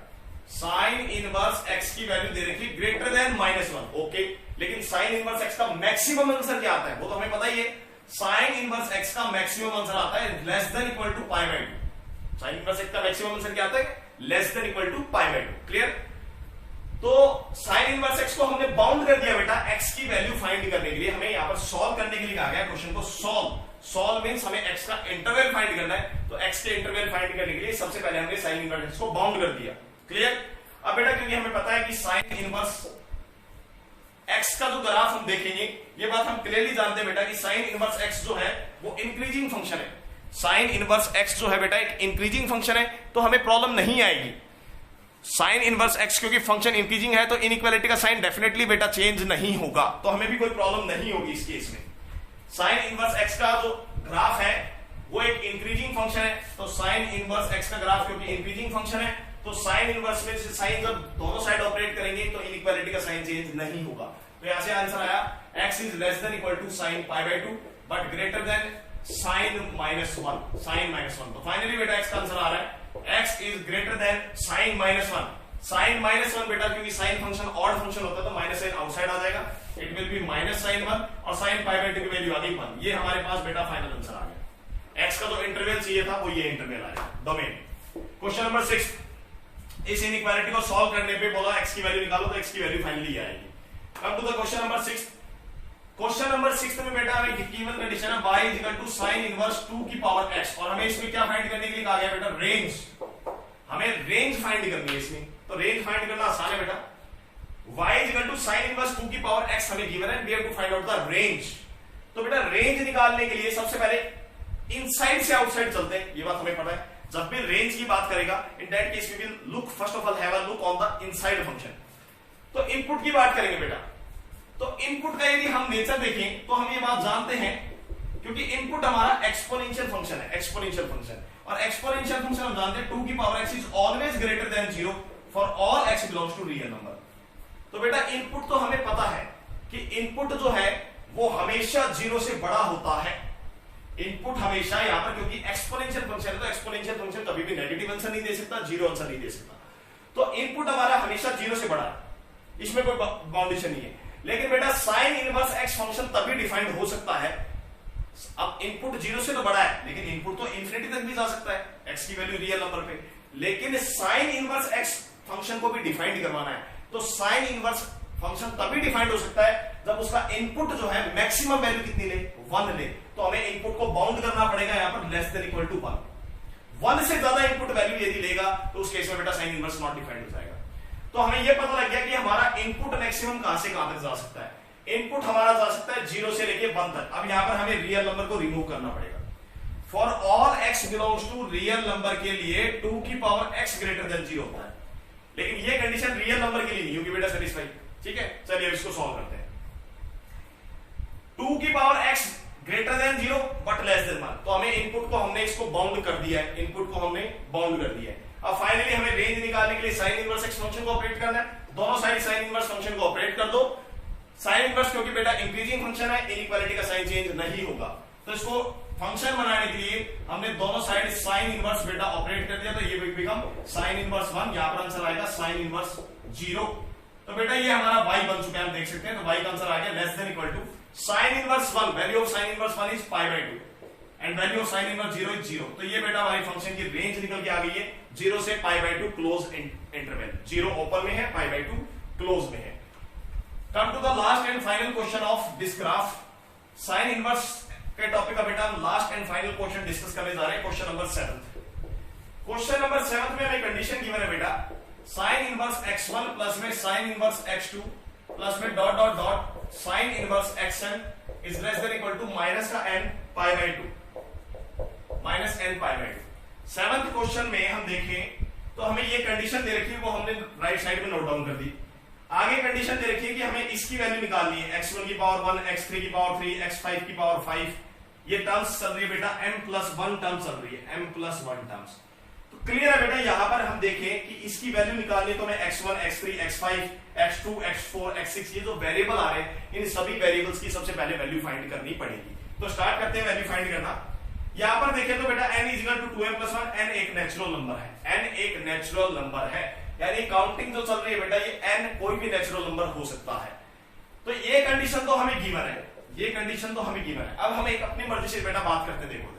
साइन इनवर्स x की वैल्यू दे रखी ग्रेटर देन -1, ओके। लेकिन साइन इनवर्स x का मैक्सिमम आंसर क्या आता है वो तो हमें पता ही है। साइन इनवर्स x का मैक्सिमम आंसर आता है less than equal to pi by 2। Sine inverse x का मैक्सिमम आंसर क्या आता है? Less than equal to pi by 2। Clear? तो साइन इनवर्स x को हमने बाउंड कर दिया बेटा x की वैल्यू फाइंड करने के लिए। हमें यहां पर सॉल्व करने के लिए कहा गया क्वेश्चन को सॉल्व मींस हमें x का इंटरवल फाइंड करना है। तो x के इंटरवल फाइंड करने के लिए सबसे पहले हमने साइन इनवर्स x को बाउंड कर दिया। क्लियर? अब बेटा क्योंकि हमें पता है कि साइन इनवर्स x का जो ग्राफ हम देखेंगे, ये बात हम क्लियरली जानते हैं बेटा कि साइन इनवर्स x जो है वो इंक्रीजिंग फंक्शन है। साइन इनवर्स x जो है बेटा एक इंक्रीजिंग फंक्शन है, तो हमें प्रॉब्लम नहीं आएगी। साइन इनवर्स x क्योंकि फंक्शन इंक्रीजिंग है तो इनइक्वालिटी का साइन डेफिनेटली बेटा चेंज नहीं होगा, तो हमें भी कोई प्रॉब्लम नहीं होगी इस केस में। साइन इनवर्स x का जो ग्राफ है वो एक इंक्रीजिंग फंक्शन है, तो साइन इनवर्स x का ग्राफ क्योंकि इंक्रीजिंग फंक्शन है तो साइन इनवर्स में से साइन जब दोनों साइड ऑपरेट करेंगे तो इनइक्वालिटी का साइन चेंज नहीं होगा। तो यहां से आंसर आया x is less than equal to sine pi by 2 but greater than sine -1, sine -1। तो फाइनली बेटा x का आंसर आ रहा है x is greater than sine -1। Sine -1 बेटा क्योंकि साइन फंक्शन ऑड फंक्शन होता है तो माइनस साइन आउटसाइड आ जाएगा, it will be minus sine 1 और साइन पाई बाय 2 की वैल्यू आ गई 1। ये हमारे पास बेटा फाइनल आंसर आ गया। x का जो इंटरवल चाहिए था वो ये इंटरवल आया डोमेन। क्वेश्चन नंबर 6, इस इनइक्वालिटी को सॉल्व करने पे बोला x की वैल्यू निकालो तो x की वैल्यू फाइनली आएगी। Come to the question number 6। Question number 6 में बेटा हमें गिवन कंडीशन है y is equal to sine inverse 2 की पावर x और हमें इसमें क्या फाइंड करने के लिए कहा गया बेटा? रेंज। हमें रेंज फाइंड करनी है इसमें, तो रेंज फाइंड करना आसान है बेटा। y is equal to sine inverse 2 की पावर x हमें गिवन है, we have to find out the range. तो बेटा रेंज निकालने के लिए सबसे पहले इनसाइड से आउटसाइड चलते हैं, ये बात हमें पता है। जब भी रेंज की बात करेगा in that case we will look first of all have a look on the inside function. तो इनपुट की बात करेंगे बेटा, तो इनपुट का यदि हम नेचर देखें तो हम ये बात जानते हैं क्योंकि इनपुट हमारा एक्सपोनेंशियल फंक्शन है, एक्सपोनेंशियल फंक्शन। और एक्सपोनेंशियल फंक्शन हम जानते हैं 2 की power x is always greater than 0 for all x belongs to real number. तो बेटा इनपुट तो हमें पता है कि इनपुट जो है वो हमेशा 0 से बड़ा होता है। इनपुट हमेशा यहां पर क्योंकि एक्सपोनेंशियल फंक्शन है तो एक्सपोनेंशियल फंक्शन कभी भी नेगेटिव आंसर नहीं दे सकता, जीरो आंसर नहीं दे सकता। तो इनपुट हमारा हमेशा 0 से बड़ा है, इसमें कोई बाउंडेशन नहीं है। लेकिन बेटा साइन इनवर्स x फंक्शन तभी डिफाइंड हो सकता है, अब इनपुट 0 से तो बड़ा है लेकिन इनपुट तो इंफिनिटी तक भी जा सकता है x की वैल्यू रियल नंबर पे, लेकिन साइन इनवर्स x फंक्शन को भी डिफाइंड करवाना है तो साइन इनवर्स फंक्शन तभी डिफाइंड हो सकता है जब उसका इनपुट जो है मैक्सिमम वैल्यू कितनी ले? 1 ले। तो हमें इनपुट को बाउंड करना पड़ेगा यहां पर लेस देन इक्वल टू 1 से ज्यादा इनपुट वैल्यू यदि लेगा तो उस केस में बेटा साइन इनवर्स नॉट डिफाइंड हो जाएगा। तो हमें यह पता लग गया कि हमारा इनपुट मैक्सिमम कहां से कहां तक जा सकता है। इनपुट हमारा जा सकता है 0 से लेके 1 तक। अब यहां पर हमें रियल नंबर को रिमूव करना पड़ेगा। For all x belongs to real number के लिए 2 की पावर x ग्रेटर देन 0 होता है, लेकिन ये कंडीशन रियल नंबर के लिए नहीं होगी बेटा सेटिस्फाई। ठीक है, चलिए अब इसको सॉल्व करते हैं। 2 की power x greater than 0 but less then 1, तो हमें इनपुट को हमने इसको बाउंड कर दिया है, इनपुट को हमने बाउंड कर दिया है। अब फाइनली हमें रेंज निकालने के लिए साइन इनवर्स x फंक्शन को ऑपरेट करना है। दोनों साइड साइन इनवर्स फंक्शन को ऑपरेट कर दो। साइन इनवर्स क्योंकि बेटा इंक्रीजिंग फंक्शन है, इनइक्वालिटी का साइन चेंज नहीं होगा, तो इसको फंक्शन बनाने के लिए हमने दोनों साइड साइन इनवर्स बेटा ऑपरेट कर दिया, तो ये बिकम साइन इनवर्स 1। यहां पर आंसर आएगा साइन इनवर्स 0। तो बेटा ये हमारा y बन चुका है, हम देख सकते हैं। तो y का आंसर आ गया less than equal to sine inverse 1, value of sine inverse 1 is pi by 2 and value of sine inverse 0 is 0। तो ये बेटा हमारी फंक्शन की रेंज निकल के आ गई है 0 से pi by 2 close interval. 0 open में है, पाई बाय 2 क्लोज में है। Come to the last and final question of this graph. Sine inverse के टॉपिक का बेटा हम last and final question discuss करने जा रहे हैं, क्वेश्चन नंबर 7। क्वेश्चन नंबर 7 में हमें कंडीशन गिवन है बेटा साइन इनवर्स x1 प्लस में साइन इनवर्स x2 प्लस में dot dot dot sine inverse xn is less than equal to minus का n pi by 2 minus n pi by 2। 7th question में हम देखें तो हमें ये कंडीशन दे रखी है, वो हमने राइट साइड में नोट डाउन कर दी। आगे कंडीशन दे रखी है कि हमें इसकी वैल्यू निकालनी है, x1 की पावर 1, x3 की पावर 3, x5 की पावर 5। ये टर्म्स चल रही है बेटा m+1 टर्म चल रही है, m+1 टर्म्स। तो क्लियर है बेटा, यहां पर हम देखें कि इसकी वैल्यू निकालनी है तो हमें x1, x3, x5, x2, x4, x6 ये जो वेरिएबल आ रहे हैं इन सभी वेरिएबल्स की सबसे पहले वैल्यू फाइंड करनी पड़ेगी। तो स्टार्ट करते हैं वैल्यू फाइंड करना। यहां पर देखें तो बेटा n = 2m+1, n एक नेचुरल नंबर है, n एक नेचुरल नंबर है। यानी काउंटिंग जो चल रही है बेटा ये n कोई भी नेचुरल नंबर हो सकता है। तो ये कंडीशन तो हमें गिवन है, ये कंडीशन तो हमें गिवन है। अब हम एक अपनी मर्जी से बेटा बात करते देखो,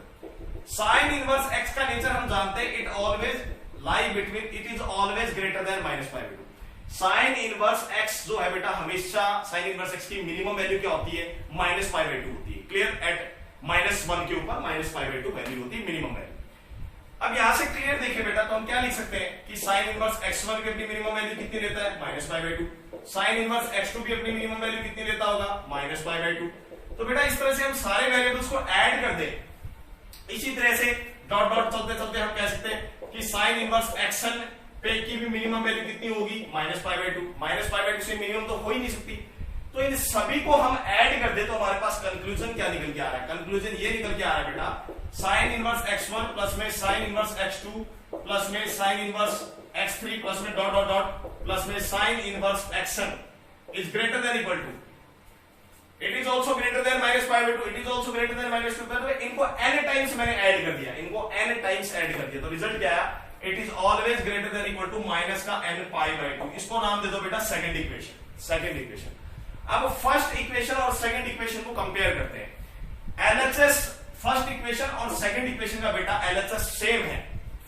साइन इनवर्स x का नेचर हम जानते हैं, it always lie between, it is always greater than -π/2। Sine inverse x जो है बेटा हमेशा साइन इनवर्स x की मिनिमम वैल्यू क्या होती है, -π/2 होती है। क्लियर, एट -1 के ऊपर -π/2 वैल्यू होती है मिनिमम वैल्यू। अब यहां से क्लियर देखिए बेटा, तो हम क्या लिख सकते हैं कि साइन इनवर्स x1 की अपनी मिनिमम वैल्यू कितनी लेता है, -π/2। साइन इनवर्स x2 की अपनी मिनिमम वैल्यू कितनी लेता होगा, -π/2। तो बेटा इस तरह से हम सारे वेरिएबल्स को ऐड कर दें, इसी तरह से डॉट डॉट चलते चलते हम कह सकते हैं कि साइन इनवर्स xn पे की भी मिनिमम वैल्यू कितनी होगी, -π/2। -π/2 से मिनिमम तो हो ही नहीं सकती। तो इन सभी को हम ऐड कर दे तो हमारे पास कंक्लूजन क्या निकल के आ रहा है, कंक्लूजन ये निकल के आ रहा है बेटा, साइन इनवर्स x1 प्लस में साइन इनवर्स x2 प्लस में साइन इनवर्स x3 प्लस में डॉट डॉट डॉट प्लस में sine inverse xn is greater than equal to, it is also greater than -π/2, it is also greater than -2। तो इनको n टाइम्स मैंने ऐड कर दिया, इनको n टाइम्स ऐड कर दिया, तो रिजल्ट क्या आया, it is always greater than equal to -n π/2। इसको नाम दे दो बेटा सेकंड इक्वेशन, सेकंड इक्वेशन। अब फर्स्ट इक्वेशन और सेकंड इक्वेशन को कंपेयर करते हैं। एलएचएस फर्स्ट इक्वेशन और सेकंड इक्वेशन का बेटा एलएचएस सेम है,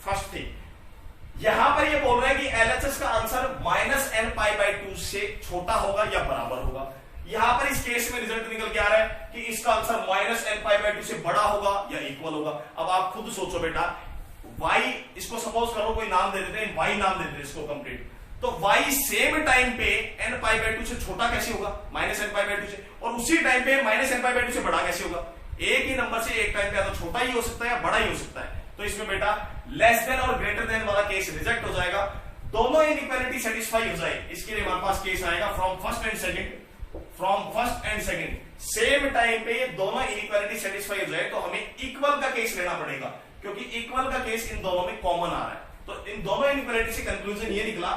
फर्स्ट थिंग। यहां पर ये बोल रहा है कि एलएचएस का आंसर -n π/2 से छोटा होगा या बराबर होगा। यहां पर इस केस में रिजल्ट निकल के आ रहा है कि इसका आंसर -n π/2 से बड़ा होगा या इक्वल होगा। अब आप खुद सोचो बेटा, y इसको सपोज करो कोई नाम दे देते हैं, y नाम दे देते हैं इसको कंप्लीट, तो y सेम टाइम पे n π/2 से छोटा कैसे होगा, -n π/2 से, और उसी टाइम पे -n π/2 से बड़ा कैसे होगा। एक ही नंबर से एक टाइम पे तो छोटा ही हो सकता है या बड़ा ही हो सकता है। तो इसमें बेटा लेस देन और ग्रेटर देन वाला केस रिजेक्ट हो जाएगा, दोनों इनइक्वालिटी सेटिस्फाई हो जाएगी। इसके लिए हमारे पास केस आएगा from first and second, from first and second same time पे दोनों इनइक्वालिटी सेटिस्फाई हो जाए तो हमें इक्वल का केस लेना पड़ेगा, क्योंकि इक्वल का केस इन दोनों में कॉमन आ रहा है। तो इन दोनों इनइक्वालिटी से कंक्लूजन ये निकला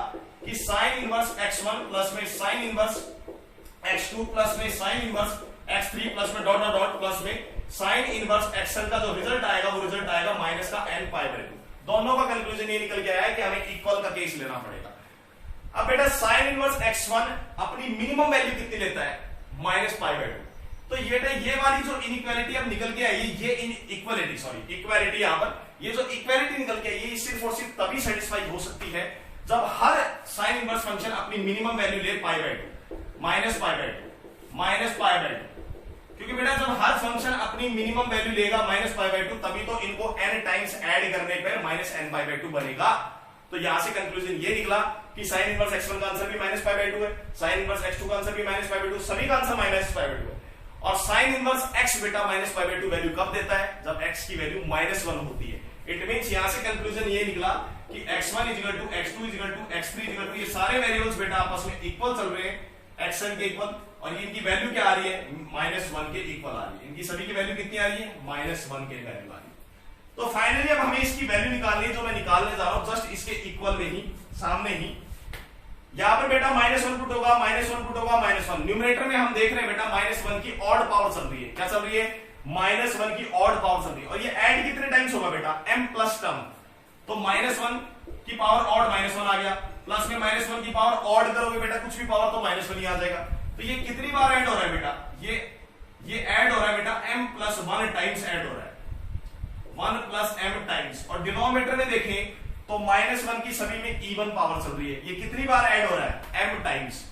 कि साइन इनवर्स x1 प्लस में साइन इनवर्स x2 प्लस में साइन इनवर्स x3 प्लस में डॉट डॉट डॉट प्लस में साइन इनवर्स xn का जो रिजल्ट आएगा वो रिजल्ट आएगा -n π/2। दोनों का कंक्लूजन ये निकल के आया है कि हमें इक्वल का केस लेना पड़ेगा। अब बेटा साइन इनवर्स x1 अपनी मिनिमम वैल्यू कितनी लेता है, -π/2। तो ये वाली जो इनइक्वालिटी अब निकल के आई, ये इक्वालिटी, सॉरी इक्वालिटी, यहां पर ये जो इक्वालिटी निकल के आई ये सिर्फ और सिर्फ तभी सेटिस्फाई हो सकती है जब हर साइन इनवर्स फंक्शन अपनी मिनिमम वैल्यू ले π/2, -π/2, क्योंकि बेटा जब हर फंक्शन अपनी मिनिमम वैल्यू लेगा -π/2 तभी तो इनको n टाइम्स ऐड करने पर -n/2 बनेगा। तो यहां से कंक्लूजन ये निकला कि साइन इनवर्स x1 का आंसर भी -π/2 है, साइन इनवर्स x2 का आंसर भी -π/2, सभी का आंसर -π/2 है। और साइन इनवर्स x बेटा -π/2 वैल्यू कब देता है, जब x की वैल्यू -1 होती है। इट मींस यहां से कंक्लूजन ये निकला कि x1 = x2 = x3 = ये सारे वेरिएबल्स बेटा आपस में इक्वल चल रहे हैं, xn के इक्वल, और इनकी वैल्यू क्या आ रही है, -1 के इक्वल आ रही है। इनकी सभी की वैल्यू कितनी आ रही है, -1 के वैल्यू आ रही है। तो फाइनली अब हमें इसकी वैल्यू निकालनी है, जो मैं निकालने जा रहा हूं जस्ट इसके इक्वल में ही, सामने ही। यहां पर बेटा -1 पुट होगा, -1 पुट होगा, -1। न्यूमरेटर में हम देख रहे हैं बेटा -1 की ऑड पावर चल रही है, क्या चल रही है, -1 की ऑड पावर चल रही है। और ये ऐड कितने टाइम्स होगा बेटा, m प्लस टर्म, तो -1 की पावर ऑड -1 आ गया, प्लस में -1 की पावर ऑड करोगे बेटा कुछ भी पावर तो -1 ही आ जाएगा। तो ये कितनी बार ऐड हो रहा है बेटा, ये ऐड हो रहा है बेटा m प्लस 1 टाइम्स ऐड हो रहा है, 1 प्लस m टाइम्स। और डिनोमिनेटर में देखें तो -1 की सभी में इवन पावर चल रही है, ये कितनी बार ऐड हो रहा है, m टाइम्स।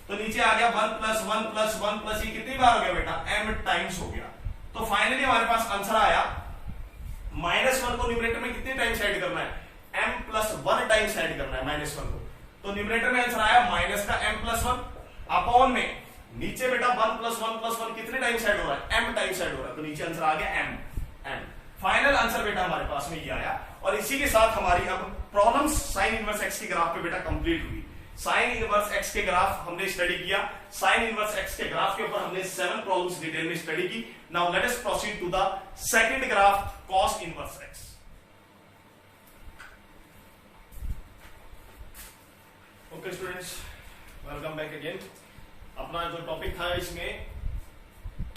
तो नीचे आ गया 1 प्लस 1 प्लस 1 प्लस, ये कितनी बार हो गया बेटा, m टाइम्स हो गया। तो फाइनली हमारे पास आंसर आया, -1 को न्यूमरेटर में कितने टाइम्स ऐड करना है, m प्लस 1 टाइम्स ऐड करना है -1 को। तो न्यूमरेटर में आंसर आया माइनस का m प्लस 1 अपॉन में नीचे बेटा 1 प्लस 1 प्लस 1 कितने टाइम्स ऐड हो रहा है, m टाइम्स ऐड हो रहा है। तो नीचे आंसर आ गया m। फाइनल आंसर बेटा हमारे पास में ये आया। और इसी के साथ हमारी अब प्रॉब्लम्स साइन इनवर्स x के ग्राफ पे बेटा कंप्लीट हुई। साइन इनवर्स x के ग्राफ हमने स्टडी किया, साइन इनवर्स x के ग्राफ के ऊपर हमने 7 प्रॉब्लम्स डिटेल में स्टडी की। Now let us proceed to the second graph cos inverse x। Okay students, welcome back again. अपना जो टॉपिक था इसमें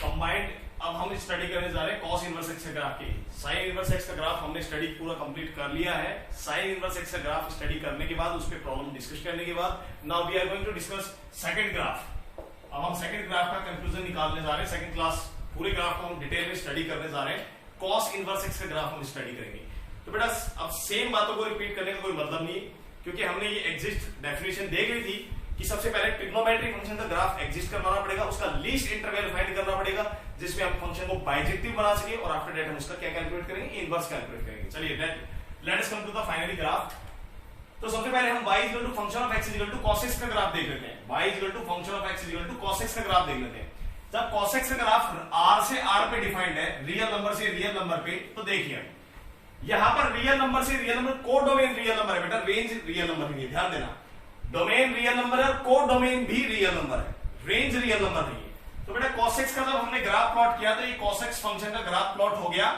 कंबाइंड अब हम स्टडी करने जा रहे हैं कॉस इनवर्स एक्स का ग्राफ की। साइन इनवर्स एक्स का ग्राफ हमने स्टडी पूरा कंप्लीट कर लिया है। साइन इनवर्स एक्स का ग्राफ स्टडी करने के बाद उस पे प्रॉब्लम डिस्कस करने के बाद now we are going to discuss second graph. अब हम सेकंड ग्राफ का कंक्लूजन निकालने जा रहे हैं। सेकंड क्लास पूरे ग्राफ को हम डिटेल में स्टडी करने जा रहे हैं। कॉस इनवर्स एक्स का ग्राफ हम स्टडी करेंगे। तो बेटा अब सेम बातों को रिपीट करने का कोई मतलब नहीं, क्योंकि हमने ये एग्जिस्ट डेफिनेशन देख ली थी कि सबसे पहले ट्रिग्नोमेट्रिक फंक्शन का ग्राफ एग्जिस्ट करवाना पड़ेगा, उसका लीस्ट इंटरवल फाइंड करना पड़ेगा जिसमें हम फंक्शन को बाइजेक्टिव बना सके, और आफ्टर दैट हम उसका क्या कैलकुलेट करेंगे, इनवर्स कैलकुलेट करेंगे। चलिए let us come to the finally graph. तो सबसे पहले हम y equal to function of x equal to cos x का ग्राफ देख लेते हैं। y equal to function of x equal to cos x का ग्राफ देख लेते हैं। जब cos x का ग्राफ r से r पे डिफाइंड है, रियल नंबर से रियल नंबर पे, तो देखिए यहां पर रियल नंबर से रियल नंबर, को डोमेन रियल नंबर है बेटा, रेंज रियल नंबर नहीं है, ध्यान देना। डोमेन रियल नंबर है, को डोमेन भी रियल नंबर है, रेंज रियल नंबर नहीं है। तो बेटा cos x का जब हमने ग्राफ प्लॉट किया तो ये cos x फंक्शन का ग्राफ प्लॉट हो गया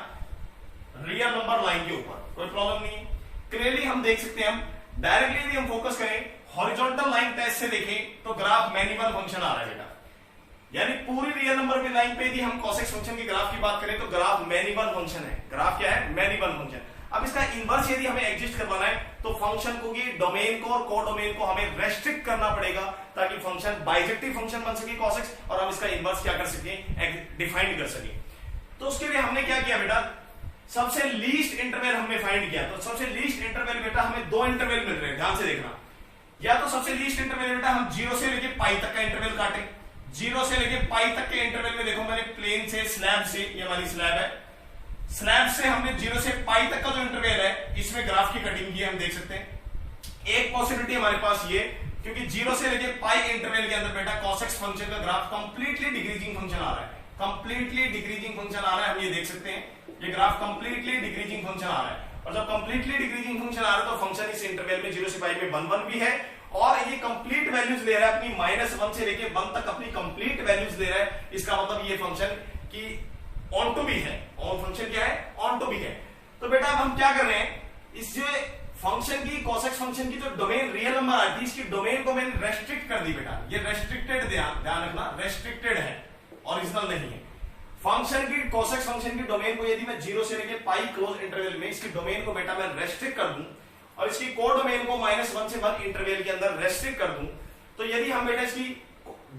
रियल नंबर लाइन के ऊपर, कोई प्रॉब्लम नहीं है। क्लियरली हम देख सकते हैं, हम डायरेक्टली यदि हम फोकस करें, हॉरिजॉन्टल लाइन टेस्ट से देखें तो ग्राफ मैनिबल फंक्शन आ रहा है बेटा, यानी पूरी रियल नंबर की लाइन पे यदि हम cos x फंक्शन के ग्राफ की बात करें तो ग्राफ मैनिबल फंक्शन है। ग्राफ क्या है, मैनिबल फंक्शन। अब इसका इनवर्स यदि हमें एग्जिस्ट करवाना है तो फंक्शन को की डोमेन को और को डोमेन को हमें रेस्ट्रिक्ट करना पड़ेगा ताकि फंक्शन बाइजेक्टिव फंक्शन बन सके cos x, और हम इसका इनवर्स क्या कर सके, डिफाइन कर सके। तो उसके लिए हमने क्या किया बेटा, सबसे लीस्ट इंटरवल हमने फाइंड किया। तो सबसे लीस्ट इंटरवल बेटा हमें दो इंटरवल मिल रहे हैं, ध्यान से देखना। या तो सबसे लीस्ट इंटरवल बेटा हम 0 से लेके पाई तक का इंटरवल काटे। 0 से लेके पाई तक के इंटरवल में देखो मैंने प्लेन से स्लैब से, ये हमारी स्लैब है, स्लैब से हमने 0 से पाई तक का जो इंटरवल है इसमें ग्राफ की कटिंग की, हम देख सकते हैं। एक पॉसिबिलिटी हमारे पास ये, क्योंकि 0 से लेके पाई इंटरवल के अंदर बेटा cos x फंक्शन का ग्राफ कंप्लीटली डिक्रीजिंग फंक्शन आ रहा है, कंप्लीटली डिक्रीजिंग फंक्शन आ रहा है, हम ये देख सकते हैं। ये ग्राफ कंप्लीटली डिक्रीजिंग फंक्शन आ रहा है, और जब कंप्लीटली डिक्रीजिंग फंक्शन आ रहा है तो फंक्शन इस इंटरवल में 0 से पाई में 1 1 भी है, और ये कंप्लीट वैल्यूज ले रहा है अपनी -1 से लेके 1 तक अपनी कंप्लीट वैल्यूज ले रहा है। इसका मतलब ये फंक्शन की ऑन टू भी है, और फंक्शन क्या है, ऑन टू भी है। तो बेटा अब हम क्या कर रहे हैं, इस जो फंक्शन की cos x फंक्शन की जो डोमेन रियल नंबर आ रही थी, इसकी डोमेन को मैंने रेस्ट्रिक्ट कर दी बेटा। ये रेस्ट्रिक्टेड, ध्यान रखना, रेस्ट्रिक्टेड है, ओरिजिनल नहीं है। फंक्शन की cos x फंक्शन की डोमेन को यदि मैं 0 से लेके पाई क्लोज इंटरवल में इसकी डोमेन को बेटा मैं रेस्ट्रिक्ट कर दूं, और इसकी को डोमेन को -1 से 1 इंटरवल के अंदर रेस्ट्रिक्ट कर दूं, तो यदि हम बेटा इसकी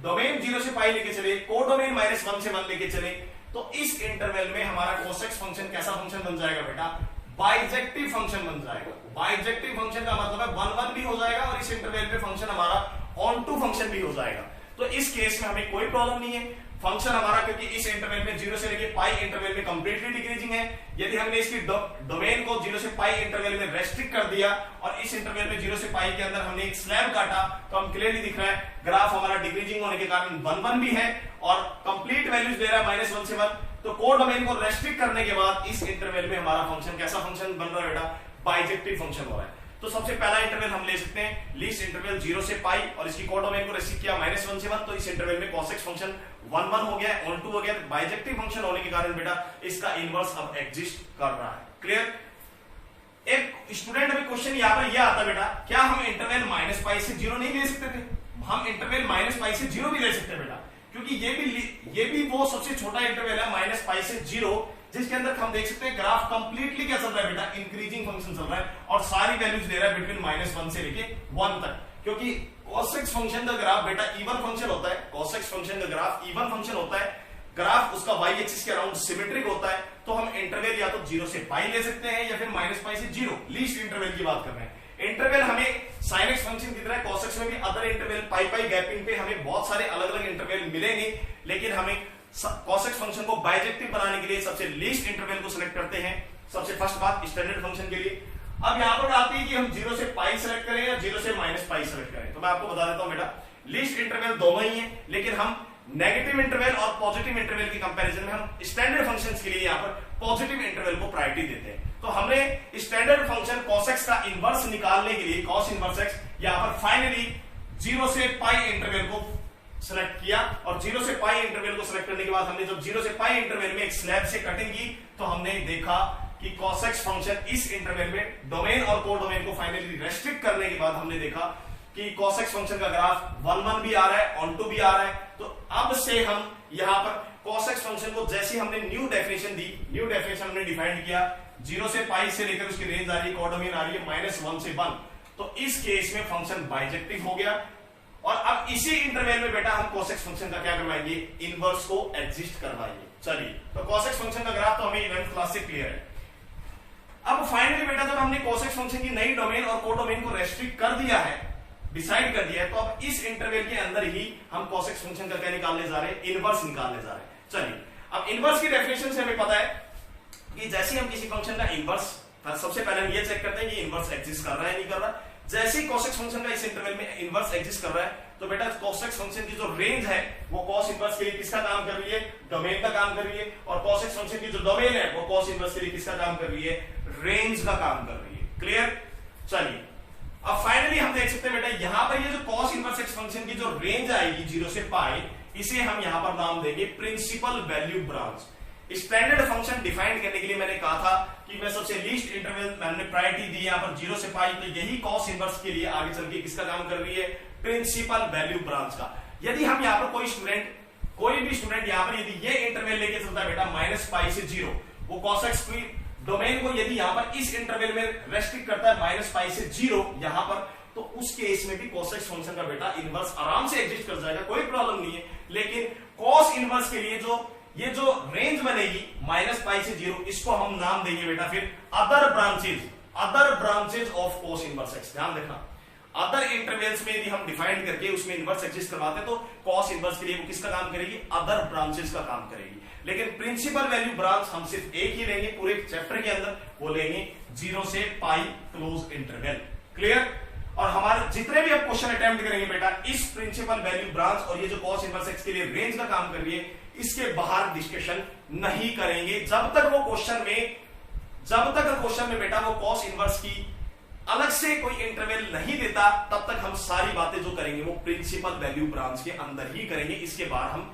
डोमेन 0 से पाई लेके चले, को डोमेन -1 से 1 लेके चले, तो इस इंटरवल में हमारा cos x फंक्शन कैसा फंक्शन बन जाएगा बेटा, बाइजेक्टिव फंक्शन बन जाएगा। बाइजेक्टिव फंक्शन का मतलब है 1 1 भी हो जाएगा, और इस इंटरवल पे फंक्शन हमारा ऑन टू फंक्शन भी हो जाएगा। तो इस केस में हमें कोई प्रॉब्लम नहीं है, फंक्शन हमारा, क्योंकि इस इंटरवल में 0 से लेके पाई इंटरवल में कंप्लीटली डिक्रीजिंग है। यदि हमने इसकी डोमेन को 0 से पाई इंटरवल में रेस्ट्रिक्ट कर दिया, और इस इंटरवल में 0 से पाई के अंदर हमने एक स्लैब काटा, तो हम क्लियरली दिख रहा है ग्राफ हमारा डिक्रीजिंग होने के कारण 1 1 भी है, और कंप्लीट वैल्यूज दे रहा है -1 से 1। तो को डोमेन को रेस्ट्रिक्ट करने के बाद इस इंटरवल में हमारा फंक्शन कैसा फंक्शन बन रहा है बेटा, बाइजेक्टिव फंक्शन हो रहा है। तो सबसे पहला इंटरवल हम ले सकते हैं लीस्ट इंटरवल 0 से पाई, और इसकी को डोमेन को रेस्ट्रिक्ट किया -1 से 1, तो इस इंटरवल में cos x फंक्शन 1 1 हो गया, ऑन टू हो गया। बाइजेक्टिव फंक्शन होने के कारण बेटा इसका इनवर्स अब एग्जिस्ट कर रहा है। क्लियर? एक स्टूडेंट में क्वेश्चन यहां पर यह आता बेटा, क्या हम इंटरवल -पाई से 0 नहीं ले सकते थे? हम इंटरवल -पाई से 0 भी ले सकते बेटा, क्योंकि ये भी वो सबसे छोटा इंटरवल है -पाई से 0, जिसके अंदर हम देख सकते हैं ग्राफ कंप्लीटली क्या चल रहा है बेटा, इंक्रीजिंग फंक्शन चल रहा है, और सारी वैल्यूज दे रहा है बिटवीन -1 से लेके 1 तक। क्योंकि cos x फंक्शन का ग्राफ बेटा इवन फंक्शन होता है, cos x फंक्शन का ग्राफ इवन फंक्शन होता है, ग्राफ उसका y एक्सिस के अराउंड सिमेट्रिक होता है। तो हम इंटरवल या तो 0 से पाई ले सकते हैं, या फिर -पाई से 0, लीस्ट इंटरवल की बात कर रहे हैं। इंटरवल हमें sin x फंक्शन की तरह cos x में भी अदर इंटरवल पाई गैपिंग पे हमें बहुत सारे अलग अलग इंटरवल मिलेंगे, लेकिन हमें cos x फंक्शन को बाइजेक्टिव बनाने के लिए सबसे लीस्ट इंटरवल को सिलेक्ट करते हैं। सबसे फर्स्ट बात स्टैंडर्ड फंक्शन के लिए। अब यहां पर आती है कि हम 0 से पाई सेलेक्ट करें या 0 से -पाई सेलेक्ट करें। तो मैं आपको बता देता हूं बेटा, लीस्ट इंटरवल दोनों ही है, लेकिन हम नेगेटिव इंटरवल और पॉजिटिव इंटरवल की कंपैरिजन में हम स्टैंडर्ड फंक्शंस के लिए यहां पर पॉजिटिव इंटरवल को प्रायोरिटी देते हैं। तो हमने स्टैंडर्ड फंक्शन cos x का इनवर्स निकालने के लिए cos इनवर्स x यहां पर फाइनली 0 से पाई इंटरवल को सेलेक्ट किया, और 0 से पाई इंटरवल को सेलेक्ट करने के बाद हमने जब 0 से पाई इंटरवल में एक स्लैब से कटिंग की, तो हमने देखा कि cos x फंक्शन इस इंटरवल में डोमेन और को डोमेन को फाइनली रेस्ट्रिक्ट करने के बाद हमने देखा कि cos x फंक्शन का ग्राफ 1 1 भी आ रहा है, ऑन टू भी आ रहा है। तो अब से हम यहां पर cos x फंक्शन को जैसे हमने न्यू डेफिनेशन दी, न्यू डेफिनेशन हमने डिफाइन किया, 0 से पाई से लेकर उसकी रेंज आ रही है, कोडोमेन आ रही है -1 से 1, तो इस केस में फंक्शन बाइजेक्टिव हो गया। और अब इसी इंटरवल में बेटा हम cos x फंक्शन का क्या करवाएंगे, इनवर्स को एग्जिस्ट करवाएंगे। चलिए, तो cos x फंक्शन का ग्राफ तो हमें 11th क्लास से क्लियर है। अब फाइनली बेटा जब हमने cos x फंक्शन की नई डोमेन और कोडोमेन को रेस्ट्रिक्ट कर दिया है, डिसाइड कर दिया है, तो अब इस इंटरवल के अंदर ही हम cos x फंक्शन का क्या निकालने जा रहे हैं, इनवर्स निकालने जा रहे हैं। चलिए, अब इनवर्स की डेफिनेशन से हमें पता है कि जैसे हम किसी फंक्शन का इनवर्स, सबसे पहले हम ये चेक करते हैं कि इनवर्स एग्जिस्ट कर रहा है नहीं कर रहा। जैसे ही cos x फंक्शन का इस इंटरवल में इनवर्स एग्जिस्ट कर रहा है, तो बेटा cos x फंक्शन की जो रेंज है वो cos इनवर्स के लिए किसका काम कर रही है, डोमेन का काम कर रही है, और cos x फंक्शन की जो डोमेन है वो cos इनवर्स के लिए किसका काम कर रही है, रेंज का काम कर रही है। क्लियर? चलिए, अब फाइनली हम देख सकते हैं बेटा यहां पर ये जो cos इनवर्स x फंक्शन की जो रेंज आएगी 0 से पाई, इसे हम यहां पर नाम देंगे principal value branch. Standard function define करने के लिए मैंने कहा था कि मैं सबसे लीस्ट इंटरवल मैंने प्रायोरिटी दी यहां पर 0 से पाई, तो यही cos इनवर्स के लिए आगे चल के किसका काम कर रही है, प्रिंसिपल वैल्यू ब्रांच का। यदि हम यहां पर कोई भी स्टूडेंट यहां पर यदि ये इंटरवल लेके चलता है बेटा -पाई से 0, वो cos x की डोमेन को यदि यहां पर इस इंटरवल में रेस्ट्रिक्ट करता है -पाई से 0 यहां पर, तो उस केस में भी cos x फंक्शन का बेटा इनवर्स आराम से एग्जिस्ट कर जाएगा, कोई प्रॉब्लम नहीं है। लेकिन cos इनवर्स के लिए ये जो रेंज बनेगी -पाई से 0, इसको हम नाम देंगे बेटा फिर other branches of cos inverse x। ध्यान रखना, अदर इंटरवल्स में यदि हम डिफाइन करके उसमें इनवर्स एग्जिस्ट करवाते हैं, तो cos इनवर्स के लिए वो किसका काम करेगी, अदर ब्रांचेज का काम करेगी। लेकिन प्रिंसिपल वैल्यू ब्रांच हम सिर्फ एक ही लेंगे पूरे चैप्टर के अंदर, वो लेंगे 0 से पाई क्लोज इंटरवल। क्लियर? और हमारे जितने भी अब क्वेश्चन अटेम्प्ट करेंगे बेटा इस प्रिंसिपल वैल्यू ब्रांच और ये जो cos इनवर्स x के लिए रेंज का काम कर रही है, इसके बाहर डिस्कशन नहीं करेंगे जब तक क्वेश्चन में बेटा वो cos इनवर्स की अलग से कोई इंटरवल नहीं देता, तब तक हम सारी बातें जो करेंगे वो प्रिंसिपल वैल्यू ब्रांच के अंदर ही करेंगे, इसके बाहर हम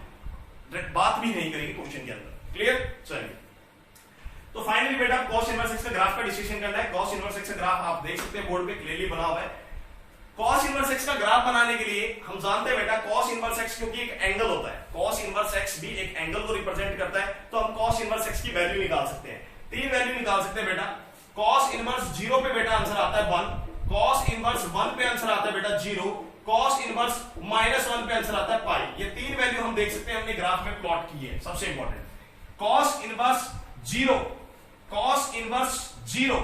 बात भी नहीं करेंगे क्वेश्चन के अंदर। क्लियर? चलिए, तो फाइनली बेटा cos इनवर्स x का ग्राफ का डिस्कशन करना है। cos इनवर्स x का ग्राफ आप देख सकते हैं बोर्ड पे क्लियरली बना हुआ है। cos इनवर्स x का ग्राफ बनाने के लिए हम जानते हैं बेटा cos इनवर्स x क्योंकि एक एंगल होता है, cos इनवर्स x भी एक एंगल को रिप्रेजेंट करता है, तो हम cos इनवर्स x की वैल्यू निकाल सकते हैं। 3 वैल्यू निकाल सकते हैं बेटा। cos इनवर्स 0 पे बेटा आंसर आता है 1, cos इनवर्स 1 पे आंसर आता है बेटा 0, cos इनवर्स -1 पे आंसर आता है पाई। ये 3 वैल्यू हम देख सकते हैं, हमने ग्राफ में प्लॉट की है। सबसे इंपॉर्टेंट cos इनवर्स 0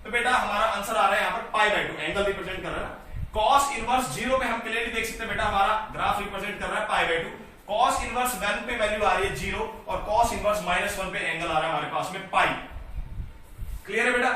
तो बेटा हमारा आंसर आ रहा है यहां पर π/2, एंगल रिप्रेजेंट कर रहा है ना। cos इनवर्स 0 पे हम क्लियरली देख सकते हैं बेटा हमारा ग्राफ रिप्रेजेंट कर रहा है π/2। cos इनवर्स 1 पे वैल्यू आ रही है 0 और cos इनवर्स -1 पे एंगल आ रहा है हमारे पास में पाई। क्लियर है बेटा?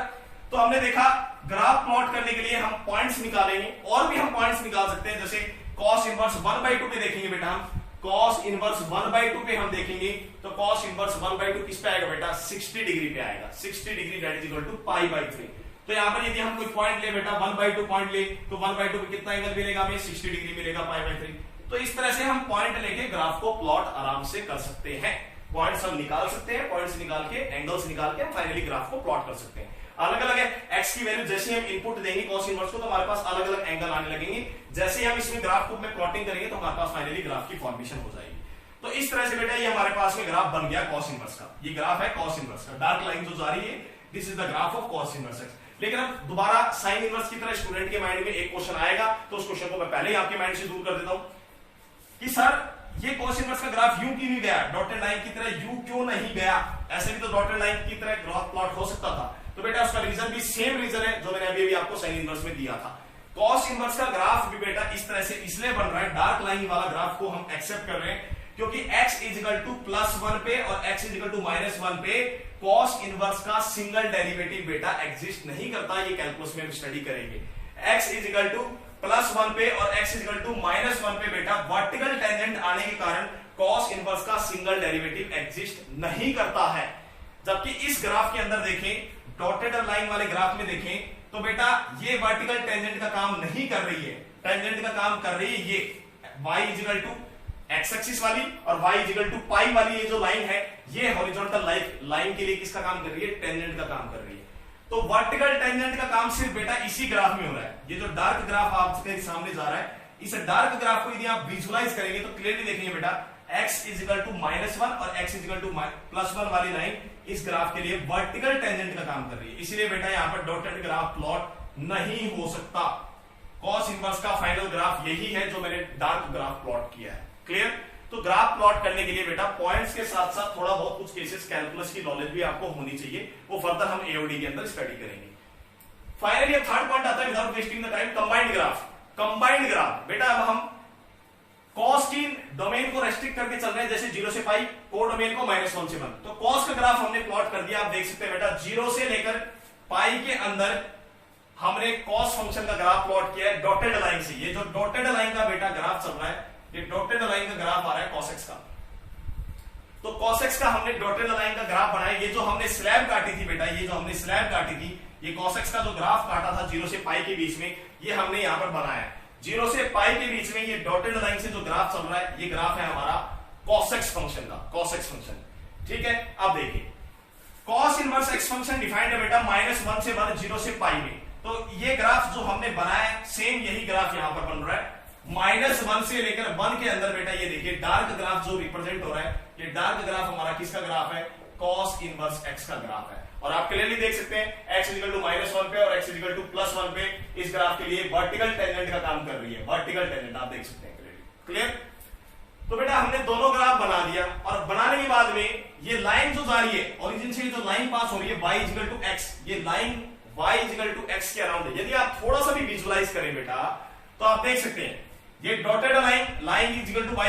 तो हमने देखा ग्राफ प्लॉट करने के लिए हम पॉइंट्स निकालेंगे, और भी हम पॉइंट्स निकाल सकते हैं, जैसे cos इनवर्स 1/2 पे देखेंगे बेटा हम, cos इनवर्स 1/2 पे हम देखेंगे तो cos इनवर्स 1/2 किस पे आएगा बेटा, 60 डिग्री पे आएगा। 60 degree that is equal to π/3। तो यहां पर यदि हम कोई पॉइंट ले बेटा 1/2 पॉइंट ले, तो 1/2 पे कितना एंगल मिलेगा हमें, 60 डिग्री मिलेगा π/3। तो इस तरह से हम पॉइंट लेके ग्राफ को प्लॉट आराम से कर सकते हैं। पॉइंट्स हम निकाल सकते हैं, पॉइंट्स निकाल के एंगल्स निकाल के फाइनली ग्राफ को प्लॉट कर सकते हैं। अलग अलग है x की वैल्यू जैसे हम इनपुट देंगे cos इनवर्स को, तो हमारे पास अलग अलग एंगल आने लगेंगे। जैसे हम इसमें ग्राफ को में प्लॉटिंग करेंगे तो हमारे पास फाइनली ग्राफ की फॉर्मेशन हो जाएगी। तो इस तरह से बेटा ये हमारे पास में ग्राफ बन गया cos इनवर्स का। ये ग्राफ है cos इनवर्स का, डार्क लाइन जो जा रही है this is the graph of cos inverse x। लेकिन अब दोबारा साइन इनवर्स की तरह स्टूडेंट के माइंड में एक क्वेश्चन आएगा, तो उस क्वेश्चन को मैं पहले ही आपके माइंड से दूर कर देता हूं कि सर ये cos इनवर्स का ग्राफ यूं क्यों नहीं गया, डॉटेड लाइन की तरह यूं क्यों नहीं गया, ऐसे भी तो डॉटेड लाइन की तरह ग्राफ प्लॉट हो सकता था। तो बेटा उसका रीजन भी सेम रीजन है जो मैंने अभी आपको साइन इनवर्स में दिया था। cos इनवर्स का ग्राफ भी बेटा इस तरह से इसलिए बन रहा है, डार्क लाइन वाला ग्राफ को हम एक्सेप्ट कर रहे हैं क्योंकि x इक्वल टू +1 पे और x इक्वल टू -1 पे cos इनवर्स का सिंगल डेरिवेटिव बेटा एग्जिस्ट नहीं करता। ये कैलकुलस में हम स्टडी करेंगे। x इक्वल टू +1 पे और x इक्वल टू -1 पे बेटा वर्टिकल टेंजेंट आने के कारण cos इनवर्स का सिंगल डेरिवेटिव एग्जिस्ट नहीं करता है। जबकि इस ग्राफ के अंदर देखें, डॉटेड लाइन वाले ग्राफ में देखें तो बेटा ये वर्टिकल टेंजेंट का काम नहीं कर रही है, टेंजेंट का काम कर रही है ये y equal to x axis वाली और y इक्वल टू पाई वाली ये जो लाइन है, ये हॉरिजॉन्टल लाइन के लिए किसका काम कर रही है, टेंजेंट का काम कर रही है। तो वर्टिकल टेंजेंट का काम सिर्फ बेटा इसी ग्राफ में हो रहा है। ये जो डार्क ग्राफ आपके सामने जा रहा है, इस डार्क ग्राफ को यदि आप विजुअलाइज करेंगे तो क्लियरली देखेंगे बेटा x इज इक्वल टू -1 और x इज इक्वल टू +1 वाली लाइन इस ग्राफ के लिए वर्टिकल टेंजेंट का काम कर रही है, इसीलिए बेटा यहां पर डॉटेड ग्राफ प्लॉट नहीं हो सकता। कॉस इनवर्स का फाइनल ग्राफ यही है जो मैंने डार्क ग्राफ प्लॉट किया है। क्लियर? तो ग्राफ प्लॉट करने के लिए बेटा पॉइंट्स के साथ साथ थोड़ा बहुत कुछ केसेस कैलकुलस की नॉलेज भी आपको होनी चाहिए, वो फर्दर हम एओडी के अंदर स्टडी करेंगे। फाइनली अब थर्ड पॉइंट आता है without wasting the time, combined graph. Combined graph बेटा अब हम कॉस की डोमेन को रेस्ट्रिक्ट करके चल रहे हैं, जैसे 0 से पाई, को डोमेन को -1 से 1। तो कॉस का ग्राफ हमने प्लॉट कर दिया, आप देख सकते हैं बेटा 0 से लेकर पाई के अंदर हमने कॉस फंक्शन का ग्राफ प्लॉट किया है डॉटेड लाइन से। ये जो डॉटेड लाइन का बेटा ग्राफ चल रहा है, ये डॉटेड लाइन का ग्राफ आ रहा है cos x का। तो cos x का हमने डॉटेड लाइन का ग्राफ बनाया। ये जो हमने स्लैब काटी थी बेटा, ये जो हमने स्लैब काटी थी, ये cos x का जो ग्राफ काटा था 0 से पाई के बीच में, ये हमने यहां पर बनाया है। 0 से पाई के बीच में ये डॉटेड लाइन से जो ग्राफ चल रहा है, ये ग्राफ है हमारा cos x फंक्शन का, cos x फंक्शन। ठीक है, अब देखिए cos inverse x function defined है बेटा -1 से 1, 0 से पाई में। तो ये ग्राफ जो हमने बनाया सेम यही ग्राफ यहां पर बन रहा है, -1 से लेकर 1 के अंदर बेटा ये देखिए डार्क ग्राफ जो रिप्रेजेंट हो रहा है, ये डार्क ग्राफ हमारा किसका ग्राफ है? cos इनवर्स x का ग्राफ है। और आप क्लियरली देख सकते हैं x इक्वल टू -1 पे और x इक्वल टू +1 पे इस ग्राफ के लिए वर्टिकल टेंजेंट का काम कर रही है, वर्टिकल टेंजेंट आप देख सकते हैं क्लियरली। क्लियर? तो बेटा हमने दोनों ग्राफ बना दिया, और बनाने के बाद में ये लाइन जो जा रही है ओरिजिन से, जो लाइन पास हो रही है y इक्वल टू x, ये line y equal to x के अराउंड है। यदि आप थोड़ा सा भी विजुअलाइज करें बेटा तो आप देख सकते हैं ये dotted line equal to y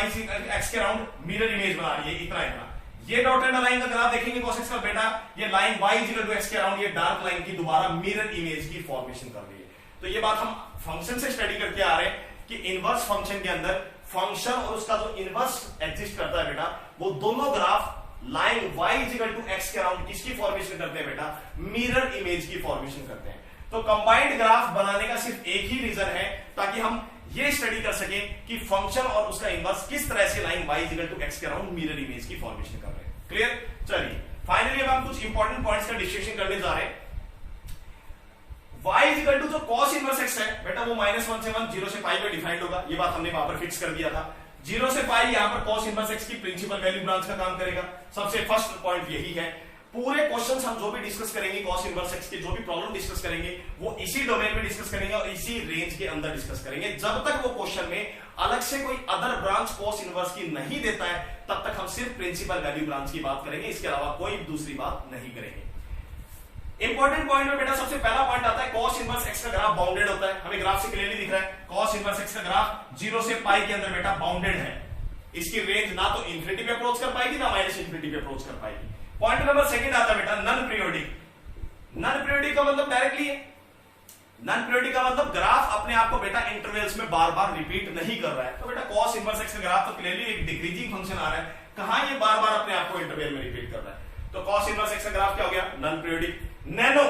x के अराउंड मिरर इमेज बना रही है, इतना इतना। ये डॉटेड लाइन का ग्राफ देखेंगे cos x का बेटा, ये line y equal to x के अराउंड ये डार्क लाइन की दोबारा मिरर इमेज की फॉर्मेशन कर रही है। तो ये बात हम फंक्शन से स्टडी करके आ रहे हैं कि इनवर्स फंक्शन के अंदर फंक्शन और उसका जो इनवर्स एग्जिस्ट करता है बेटा, वो दोनों graph line y equal to x के अराउंड किसकी फॉर्मेशन करते हैं बेटा? मिरर इमेज की फॉर्मेशन करते हैं। तो कंबाइंड ग्राफ बनाने का सिर्फ एक ही रीजन है, ताकि हम ये स्टडी कर सके कि फंक्शन और उसका इनवर्स किस तरह से line y equal to x के अराउंड मिरर इमेज की फॉर्मेशन कर रहे हैं। क्लियर? चलिए फाइनली अब हम कुछ इंपॉर्टेंट पॉइंट्स का डिस्कशन करने जा रहे हैं। y इक्वल टू जो cos इनवर्स x है बेटा, वो -1 से 1, 0 से पाई में डिफाइंड होगा, ये बात हमने वहां पर फिक्स कर दिया था। 0 से पाई यहां पर cos इनवर्स x की प्रिंसिपल वैल्यू ब्रांच का काम करेगा। सबसे फर्स्ट पॉइंट यही है। पूरे क्वेश्चंस हम जो भी डिस्कस करेंगे cos इनवर्स x के, जो भी प्रॉब्लम डिस्कस करेंगे, वो इसी डोमेन में डिस्कस करेंगे और इसी रेंज के अंदर डिस्कस करेंगे। जब तक वो क्वेश्चन में अलग से कोई अदर ब्रांच cos इनवर्स की नहीं देता है, तब तक हम सिर्फ प्रिंसिपल वैल्यू ब्रांच की बात करेंगे, इसके अलावा कोई दूसरी बात नहीं करेंगे। इंपॉर्टेंट पॉइंट में बेटा सबसे पहला पॉइंट आता है cos इनवर्स x का ग्राफ बाउंडेड होता है। हमें ग्राफ से क्लियरली दिख रहा है cos इनवर्स x का ग्राफ 0 से पाई के अंदर बेटा बाउंडेड है। इसकी रेंज ना तो इंफिनिटी पे अप्रोच कर पाएगी, ना माइनस इंफिनिटी पे अप्रोच कर पाएगी। पॉइंट नंबर सेकंड आता है बेटा नॉन पीरियोडिक। नॉन पीरियोडिक का मतलब डायरेक्टली है, नॉन पीरियोडिक का मतलब ग्राफ अपने आप को बेटा इंटरवल्स में बार बार रिपीट नहीं कर रहा है। तो बेटा cos इनवर्स x का ग्राफ तो क्लियरली एक डिक्रीजिंग फंक्शन आ रहा है, कहां ये बार बार अपने आप को इंटरवल में रिपीट कर रहा है। तो cos इनवर्स x का ग्राफ क्या हो गया? Non periodic. नैनो,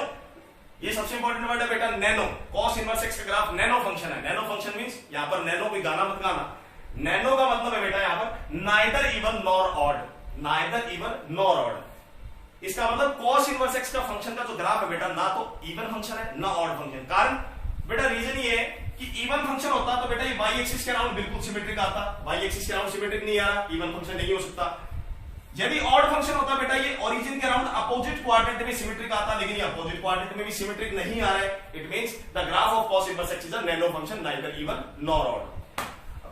ये सबसे इंपॉर्टेंट वर्ड है बेटा नैनो। cos इनवर्स x का ग्राफ नैनो फंक्शन है। नैनो फंक्शन मींस यहां पर नैनो कोई गाना मत गाना, नैनो का मतलब है बेटा यहां पर neither even nor odd, neither even nor odd. इसका मतलब cos इनवर्स x का फंक्शन का जो ग्राफ है बेटा, ना तो इवन फंक्शन है ना ऑड फंक्शन। कारण बेटा रीजन ये है कि इवन फंक्शन होता तो बेटा ये y एक्सिस के अराउंड बिल्कुल सिमेट्रिक आता, y एक्सिस के अराउंड सिमेट्रिक नहीं आ रहा, इवन फंक्शन नहीं हो सकता। यदि ऑड फंक्शन होता बेटा ये ओरिजिन के अराउंड अपोजिट क्वाड्रेंट में सिमेट्रिक आता, लेकिन ये अपोजिट क्वाड्रेंट में भी सिमेट्रिक नहीं आ रहा है। It means the graph of cos inverse x is a nano function, neither even nor odd.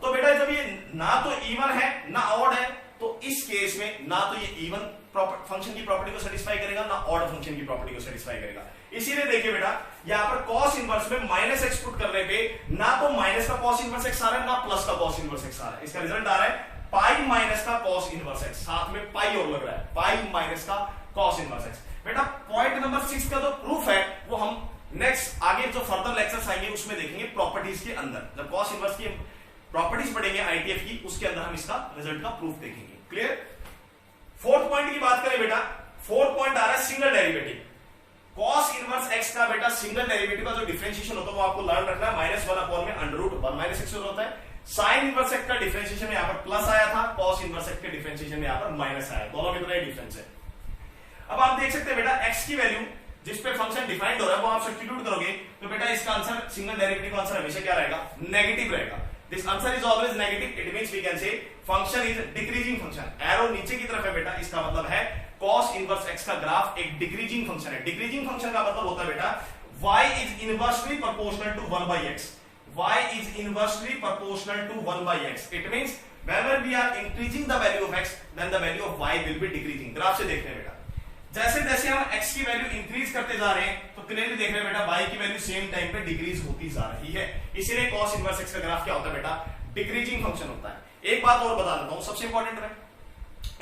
तो बेटा जब ये ना तो इवन है ना ऑड है, तो इस केस में ना तो ये इवन फंक्शन की प्रॉपर्टी को सेटिस्फाई करेगा, ना ऑड फंक्शन की प्रॉपर्टी को सेटिस्फाई करेगा। इसीलिए देखिए बेटा यहां पर cos इनवर्स में -x पुट करने पे ना तो माइनस का cos इनवर्स x आ रहा है, ना प्लस का cos इनवर्स x आ रहा है। इसका रिजल्ट आ रहा है पाई माइनस का cos इनवर्स x, साथ में पाई और लग रहा है, पाई माइनस का cos इनवर्स x। बेटा पॉइंट नंबर 6 का जो प्रूफ है वो हम नेक्स्ट आगे जो फर्दर लेक्चर्स आएंगे उसमें देखेंगे प्रॉपर्टीज के अंदर। जब cos इनवर्स की प्रॉपर्टीज पढ़ेंगे आईटीएफ की, उसके अंदर हम इसका रिजल्ट का प्रूफ देखेंगे। क्लियर? फोर्थ पॉइंट की बात करें बेटा, फोर्थ पॉइंट आ रहा है single derivative. cos inverse x का बेटा सिंगल डेरिवेटिव का जो डिफरेंशिएशन होता है वो आपको लर्न रखना है। -1/√1 - x होता है। sin इनवर्स x का डिफरेंशिएशन यहां पर प्लस आया था, cos इनवर्स x के डिफरेंशिएशन में यहां पर माइनस आया, दोनों में इतना ही डिफरेंस है। अब आप देख सकते हैं बेटा x की वैल्यू जिस पे फंक्शन डिफाइंड हो रहा है वो आप सब्स्टिट्यूट करोगे तो बेटा इसका आंसर सिंगल डेरिवेटिव का आंसर हमेशा क्या रहेगा? नेगेटिव रहेगा। This answer is always negative, it means we can say function is decreasing function. Arrow नीचे की तरफ है बेटा, इसका मतलब है cos इनवर्स x का ग्राफ एक डिक्रीजिंग फंक्शन है। डिक्रीजिंग फंक्शन का मतलब होता है बेटा y is inversely proportional to 1 by x, y is inversely proportional to 1 by x. It means whenever we are increasing the value of x, then the value of y will be decreasing. Graph से देख रहे हैं बेटा, जैसे जैसे हम x की वैल्यू इंक्रीज करते जा रहे हैं तो क्लियरली देख रहे हैं बेटा y की वैल्यू सेम टाइम पे डिक्रीज होती जा रही है। इसीलिए cos इनवर्स x का ग्राफ क्या होता है बेटा, डिक्रीजिंग फंक्शन होता है। एक बात और बता देता हूं सबसे इंपॉर्टेंट है,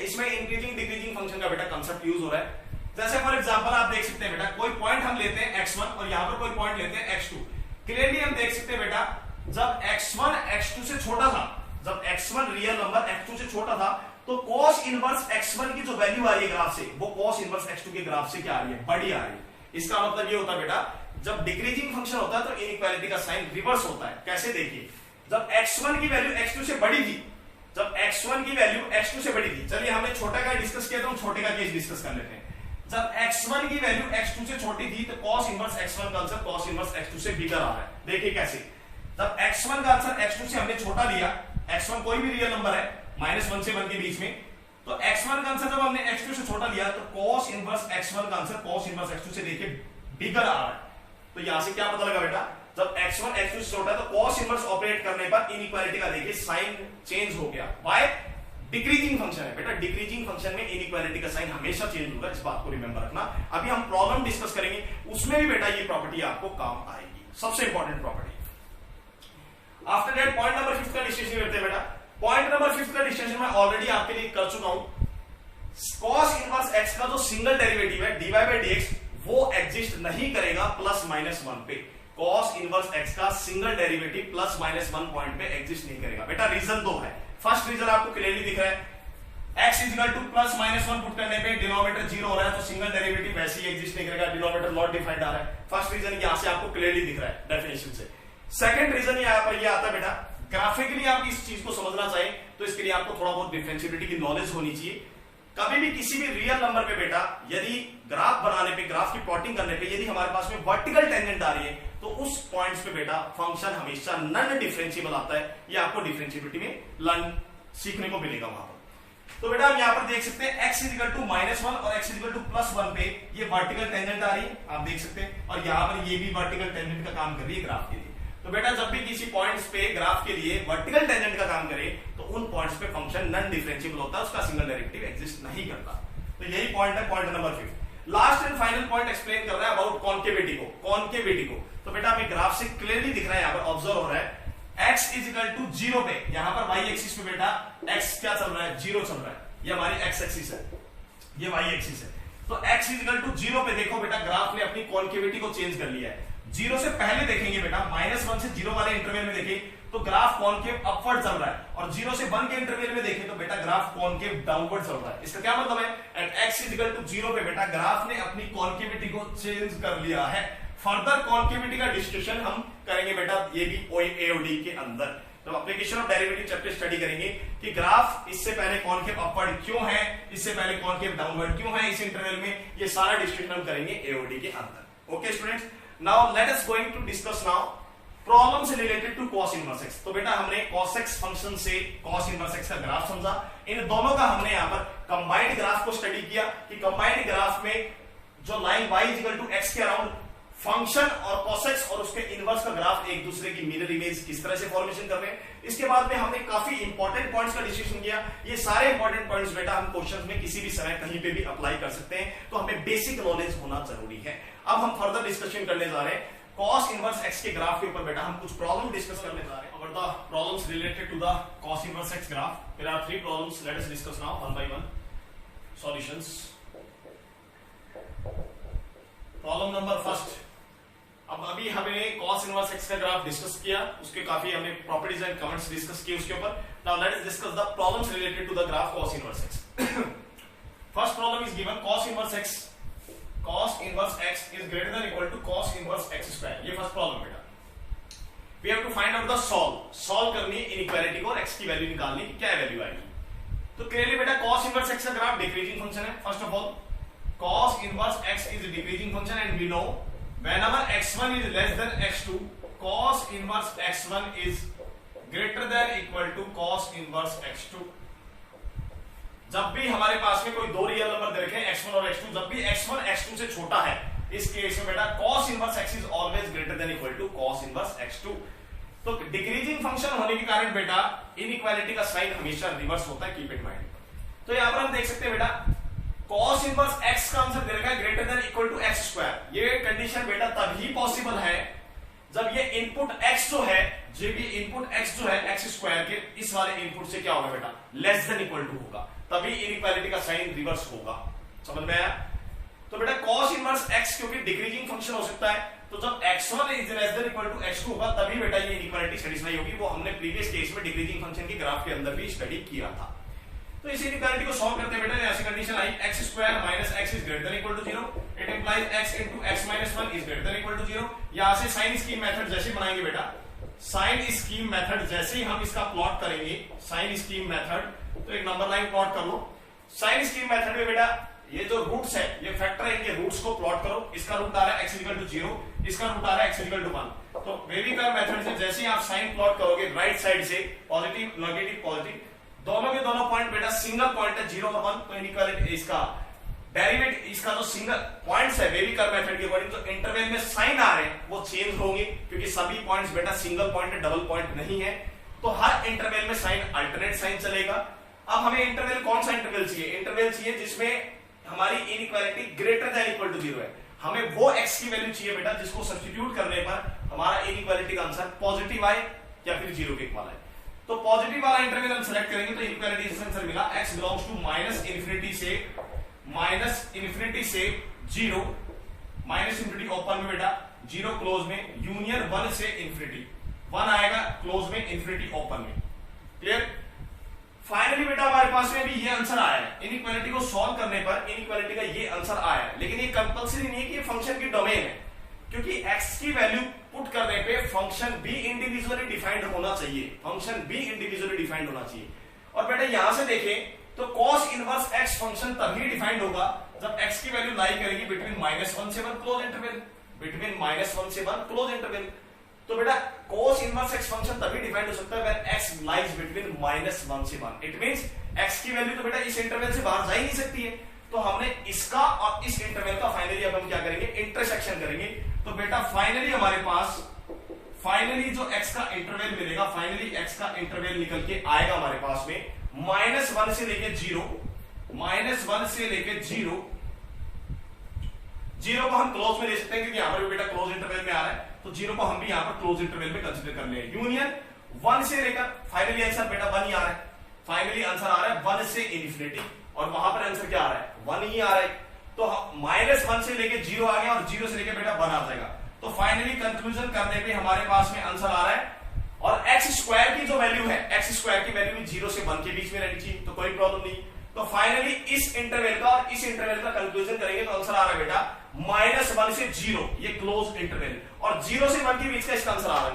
इसमें इंक्रीजिंग डिक्रीजिंग फंक्शन का बेटा कांसेप्ट यूज हो रहा है। जैसे फॉर एग्जांपल आप देख सकते हैं बेटा, कोई पॉइंट हम लेते हैं x1 और यहां पर कोई पॉइंट लेते हैं x2। क्लियरली हम देख सकते हैं बेटा जब x1 x2 से छोटा था, जब x1 रियल नंबर x2 से छोटा था तो cos इनवर्स x1 की जो वैल्यू आ रही है ग्राफ से वो cos इनवर्स x2 के ग्राफ से क्या आ रही है, बड़ी आ रही है। इसका मतलब ये होता है बेटा जब डिक्रीजिंग फंक्शन होता है तो इनइक्वालिटी का साइन रिवर्स होता है। कैसे देखिए, जब x1 की वैल्यू x2 से बड़ी थी, जब x1 की वैल्यू x2 से बड़ी थी, चलिए हमने छोटा का डिस्कस किया तो हम छोटे का केस डिस्कस कर लेते हैं। जब x1 की वैल्यू x2 से छोटी थी तो cos इनवर्स x1 का आंसर cos इनवर्स x2 से बिगर आ रहा है। देखिए कैसे, जब x1 का आंसर x2 से हमने छोटा लिया, x1 कोई भी रियल नंबर है -1 से 1 के बीच में, तो x1 का आंसर जब हमने x2 से छोटा लिया तो cos इनवर्स x1 का आंसर cos इनवर्स x2 से देखिए बिगर आ रहा है। तो यहां से क्या पता लगा बेटा, जब x1 x2 से छोटा है तो cos इनवर्स ऑपरेट करने पर इनइक्वालिटी का देखिए साइन चेंज हो गया। व्हाई, डिक्रीजिंग फंक्शन है बेटा, डिक्रीजिंग फंक्शन में इनइक्वालिटी का साइन हमेशा चेंज होगा, इस बात को रिमेंबर रखना। अभी हम प्रॉब्लम डिस्कस करेंगे, उसमें भी बेटा ये प्रॉपर्टी आपको काम आएगी, सबसे important property. After that point number 5 का डिस्कशन करते हैं बेटा। पॉइंट नंबर 5 का डिस्कशन मैं ऑलरेडी आपके लिए कर चुका हूं। cos इनवर्स x का जो सिंगल डेरिवेटिव है dy by dx वो एग्जिस्ट नहीं करेगा +-1 पे। cos इनवर्स x का सिंगल डेरिवेटिव +-1 पॉइंट पे एग्जिस्ट नहीं करेगा बेटा। रीजन दो है। फर्स्ट रीजन आपको क्लियरली दिख रहा है, x इक्वल टू +-1 पुट करने पे डिनोमिनेटर 0 हो रहा है तो सिंगल डेरिवेटिव वैसे ही एग्जिस्ट नहीं करेगा, डिनोमिनेटर नॉट डिफाइंड आ रहा है। फर्स्ट रीजन यहां से आपको क्लियरली दिख रहा है डेफिनेशन से। सेकंड रीजन यहां पर ये आता है बेटा, ग्राफिकली आप इस चीज को समझना चाहें तो इसके लिए आपको थोड़ा बहुत डिफरेंशिएबिलिटी की नॉलेज होनी चाहिए। कभी भी किसी भी रियल नंबर पे बेटा यदि ग्राफ बनाने पे, ग्राफ की प्लॉटिंग करने पे यदि हमारे पास में वर्टिकल टेंजेंट आ रही है तो उस पॉइंट्स पे बेटा फंक्शन हमेशा नॉन डिफरेंशिएबल आता है। ये आपको डिफरेंशिएबिलिटी में लर्न सीखने को मिलेगा वहां पर। तो बेटा हम यहां पर देख सकते हैं x इक्वल टू -1 और x इक्वल टू +1 पे ये वर्टिकल टेंजेंट आ रही है, आप देख सकते हैं, और यहां पर ये भी वर्टिकल टेंजेंट का काम कर रही है ग्राफ के लिए। तो बेटा जब भी किसी पॉइंट्स पे ग्राफ के लिए वर्टिकल टेंजेंट का काम करे तो उन पॉइंट्स पे फंक्शन नॉन डिफरेंशिएबल होता है, उसका सिंगल डेरिवेटिव एग्जिस्ट नहीं करता। तो यही पॉइंट है, point number 5। Last and final point explain कर रहा है अबाउट कॉन्केविटी को। कॉन्केविटी को तो बेटा हमें ग्राफ से क्लियरली दिख रहा है, यहां पर ऑब्जर्व हो रहा है x इज इक्वल टू 0 पे, यहां पर y एक्सिस पे बेटा x क्या चल रहा है, 0 चल रहा है। ये हमारी x एक्सिस है, ये y एक्सिस है। तो x इज इक्वल टू 0 पे देखो बेटा ग्राफ ने अपनी कॉन्केविटी को चेंज कर लिया है। 0 से पहले देखेंगे बेटा, -1 से 0 वाले इंटरवल में देखें तो ग्राफ कॉन्केव अपवर्ड चल रहा है, और 0 से 1 के इंटरवल में देखें तो बेटा ग्राफ कॉन्केव डाउनवर्ड चल रहा है। इसका क्या मतलब है, at x is equal to 0 पे बेटा ग्राफ ने अपनी कॉन्केविटी को चेंज कर लिया है। फर्दर कॉन्केविटी का डिस्कशन हम करेंगे बेटा ये भी एओडी के अंदर। तो application of derivative chapter study करेंगे कि ग्राफ इससे पहले कॉन्केव अपवर्ड क्यों है, इससे पहले कॉन्केव डाउनवर्ड क्यों है इस इंटरवल में, ये सारा डिस्कशन हम करेंगे एओडी के अंदर। Okay students, now let us going to discuss now problems related to cos inverse x। तो बेटा हमने cos x फंक्शन से cos इनवर्स x का ग्राफ समझा, इन दोनों का हमने यहां पर कंबाइंड ग्राफ को स्टडी किया कि कंबाइंड ग्राफ में जो line y equal to x के अराउंड फंक्शन और cos x और उसके इनवर्स का ग्राफ एक दूसरे की मिरर इमेज किस तरह से फॉर्मेशन कर रहे हैं। इसके बाद में हमने काफी इंपॉर्टेंट पॉइंट्स का डिस्कशन किया। ये सारे इंपॉर्टेंट पॉइंट्स बेटा हम क्वेश्चंस में किसी भी समय कहीं पे भी अप्लाई कर सकते हैं, तो हमें बेसिक नॉलेज होना जरूरी है। अब हम फर्दर डिस्कशन करने जा रहे हैं cos इनवर्स x के ग्राफ के ऊपर बेटा हम कुछ प्रॉब्लम डिस्कस करने जा रहे हैं। About the problems related to the cos inverse x graph, there are 3 problems, let us discuss now one by one solutions. Problem number first, अब अभी हमने cos इनवर्स x का ग्राफ डिस्कस किया, उसके काफी हमने प्रॉपर्टीज एंड कमेंट्स डिस्कस किए उसके ऊपर। Now let us discuss the problems related to the graph cos inverse x। First problem is given cos inverse x is greater than equal to cos inverse x square। ये फर्स्ट प्रॉब्लम बेटा। We have to find out the solve करनी है इनइक्वालिटी को और x की वैल्यू निकालनी है, क्या वैल्यू आएगी। तो क्लियरली बेटा cos इनवर्स x का ग्राफ डिक्रीजिंग फंक्शन है। First of all cos inverse x is a decreasing function and we know whenever x1 is less than x2 cos inverse x1 is greater than equal to cos inverse x2। जब भी हमारे पास में कोई दो रियल नंबर दे रखे हैं x1 और x2, जब भी x1 x2 से छोटा है, इस केस में बेटा cos inverse x is always greater than equal to cos inverse x2। तो डिक्रीजिंग फंक्शन होने के कारण बेटा इनइक्वालिटी का साइन हमेशा रिवर्स होता है, कीप इट माइंड। तो यहां पर हम देख सकते हैं बेटा cos इनवर्स x का आंसर दे रखा है greater than equal to x square. ये कंडीशन बेटा तभी पॉसिबल है जब ये इनपुट x जो है, जब ये इनपुट x जो है x स्क्वायर के इस वाले इनपुट से क्या होगा बेटा, लेस देन इक्वल टू होगा, तभी इनइक्वालिटी का साइन रिवर्स होगा। समझ में आया? तो बेटा cos इनवर्स x क्योंकि डिक्रीजिंग फंक्शन हो सकता है, तो जब x1 is less than equal to x2 होगा तभी बेटा ये इनइक्वालिटी सेटिस्फाई होगी। वो हमने प्रीवियस केस में डिक्रीजिंग फंक्शन के ग्राफ के अंदर भी स्टडी किया था। तो इस इनइक्वालिटी को सॉल्व करते हैं बेटा, ऐसी कंडीशन आई x square minus x is greater than equal to 0, it implies x into x minus 1 is greater than equal to 0। यहां से साइन स्कीम मेथड जैसे बनाएंगे बेटा, साइन स्कीम मेथड जैसे ही हम इसका प्लॉट करेंगे, साइन स्कीम मेथड, तो एक नंबर लाइन प्लॉट कर लो। साइन स्कीम मेथड में बेटा ये जो रूट्स है, ये फैक्टर है, इनके रूट्स को प्लॉट करो। इसका रूट आ रहा है x इक्वल टू 0, इसका रूट आ रहा है x इक्वल टू 1। तो वेविकर मेथड से जैसे ही आप साइन प्लॉट करोगे राइट साइड से पॉजिटिव नेगेटिव पॉजिटिव, दोनों के दोनों पॉइंट बेटा सिंगल पॉइंट है 0 और 1, तो इनइक्वालिटी इसका डेरिवेटिव, इसका जो सिंगल पॉइंट्स है वेविकर मेथड के अकॉर्डिंग, तो इंटरवल में साइन आ रहे हैं वो चेंज होंगे क्योंकि सभी पॉइंट्स बेटा सिंगल पॉइंट है, डबल पॉइंट नहीं है। तो हर इंटरवल में साइन अल्टरनेट साइन चलेगा। अब हमें इंटरवल कौन सा इंटरवल चाहिए? इंटरवल चाहिए जिसमें हमारी inequality greater than equal to 0 है। हमें वो x की वैल्यू चाहिए बेटा जिसको सब्स्टिट्यूट करने पर हमारा इनइक्वालिटी का आंसर पॉजिटिव आए या फिर 0 के इक्वल आए। तो पॉजिटिव वाला इंटरवल हम सेलेक्ट करेंगे तो इनइक्वालिटी से आंसर मिला x belongs to minus infinity से 0, माइनस इन्फिनिटी ओपन में बेटा 0 क्लोज में, यूनियन 1 से इन्फिनिटी, 1 आएगा क्लोज में, इन्फिनिटी ओपन में। क्लियर? फाइनली बेटा हमारे पास में भी ये आंसर आया है। इनइक्वालिटी को सॉल्व करने पर इनइक्वालिटी का ये आंसर आया है, लेकिन ये कंपल्सरी नहीं है कि ये फंक्शन की डोमेन है, क्योंकि x की वैल्यू पुट करने पे फंक्शन भी इंडिविजुअली डिफाइंड होना चाहिए, फंक्शन भी इंडिविजुअली डिफाइंड होना चाहिए। और बेटा यहां से देखें तो cos इनवर्स x फंक्शन तभी डिफाइंड होगा जब x की वैल्यू लाई करेगी बिटवीन -1 से 1 क्लोज इंटरवल, बिटवीन -1 से 1 क्लोज इंटरवल। तो बेटा cos इनवर्स x फंक्शन तभी डिफाइंड हो सकता है व्हेन x लाइज बिटवीन -1 से 1। इट मींस x की वैल्यू तो बेटा इस इंटरवल से बाहर जा ही नहीं सकती है। तो हमने इसका और इस इंटरवल का फाइनली अब हम क्या करेंगे, इंटरसेक्शन करेंगे। तो बेटा फाइनली हमारे पास फाइनली जो x का इंटरवल मिलेगा, फाइनली x का इंटरवल निकल के आएगा हमारे पास में -1 से लेके 0, -1 से लेके 0 को हम क्लोज में ले सकते हैं क्योंकि यहां पर भी बेटा क्लोज इंटरवल में आ रहा है, तो 0 को हम भी यहां पर क्लोज इंटरवल में कंसीडर कर ले। यूनियन 1 से लेकर फाइनली आंसर बेटा 1 ही आ रहा है, फाइनली आंसर आ रहा है 1 से इन्फिनिटी, और वहां पर आंसर क्या आ रहा है, 1 ही आ रहा है। तो -1 से लेके 0 आ गया और 0 से लेके बेटा 1 आ जाएगा। तो फाइनली कंक्लूजन करने पे हमारे पास में आंसर आ रहा है, और x स्क्वायर की जो वैल्यू है, x स्क्वायर की वैल्यू 0 से 1 के बीच में रहनी चाहिए, तो कोई प्रॉब्लम नहीं। तो फाइनली इस इंटरवल का और इस इंटरवल का कंक्लूजन करेंगे तो आंसर आ रहा है बेटा -1 से 0, ये क्लोज इंटरवल, और 0 से 1 के बीच का इसका आंसर आ रहा है।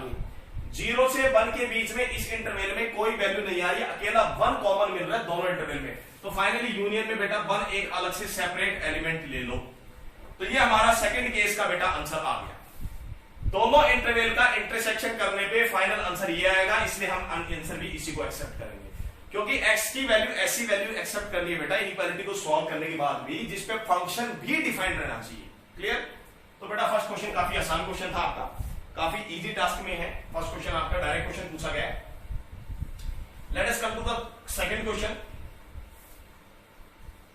0 से 1 के बीच में इस इंटरवल में कोई वैल्यू नहीं आ रही, अकेला 1 कॉमन मिल रहा है दोनों इंटरवल में। तो फाइनली यूनियन में बेटा 1 एक अलग से सेपरेट एलिमेंट ले लो। तो ये हमारा सेकंड केस का बेटा आंसर आ गया। दोनों इंटरवल का इंटरसेक्शन करने पे फाइनल आंसर ये आएगा, इसलिए हम आंसर भी इसी को एक्सेप्ट करेंगे, क्योंकि x की वैल्यू ऐसी वैल्यू एक्सेप्ट करनी है बेटा इनइक्वालिटी को सॉल्व करने के बाद भी जिसपे फंक्शन भी डिफाइंड रहना चाहिए। क्लियर? तो बेटा फर्स्ट क्वेश्चन काफी आसान क्वेश्चन था आपका, काफी इजी टास्क में है। फर्स्ट क्वेश्चन आपका डायरेक्ट क्वेश्चन पूछा गया है। Let us come to the second question.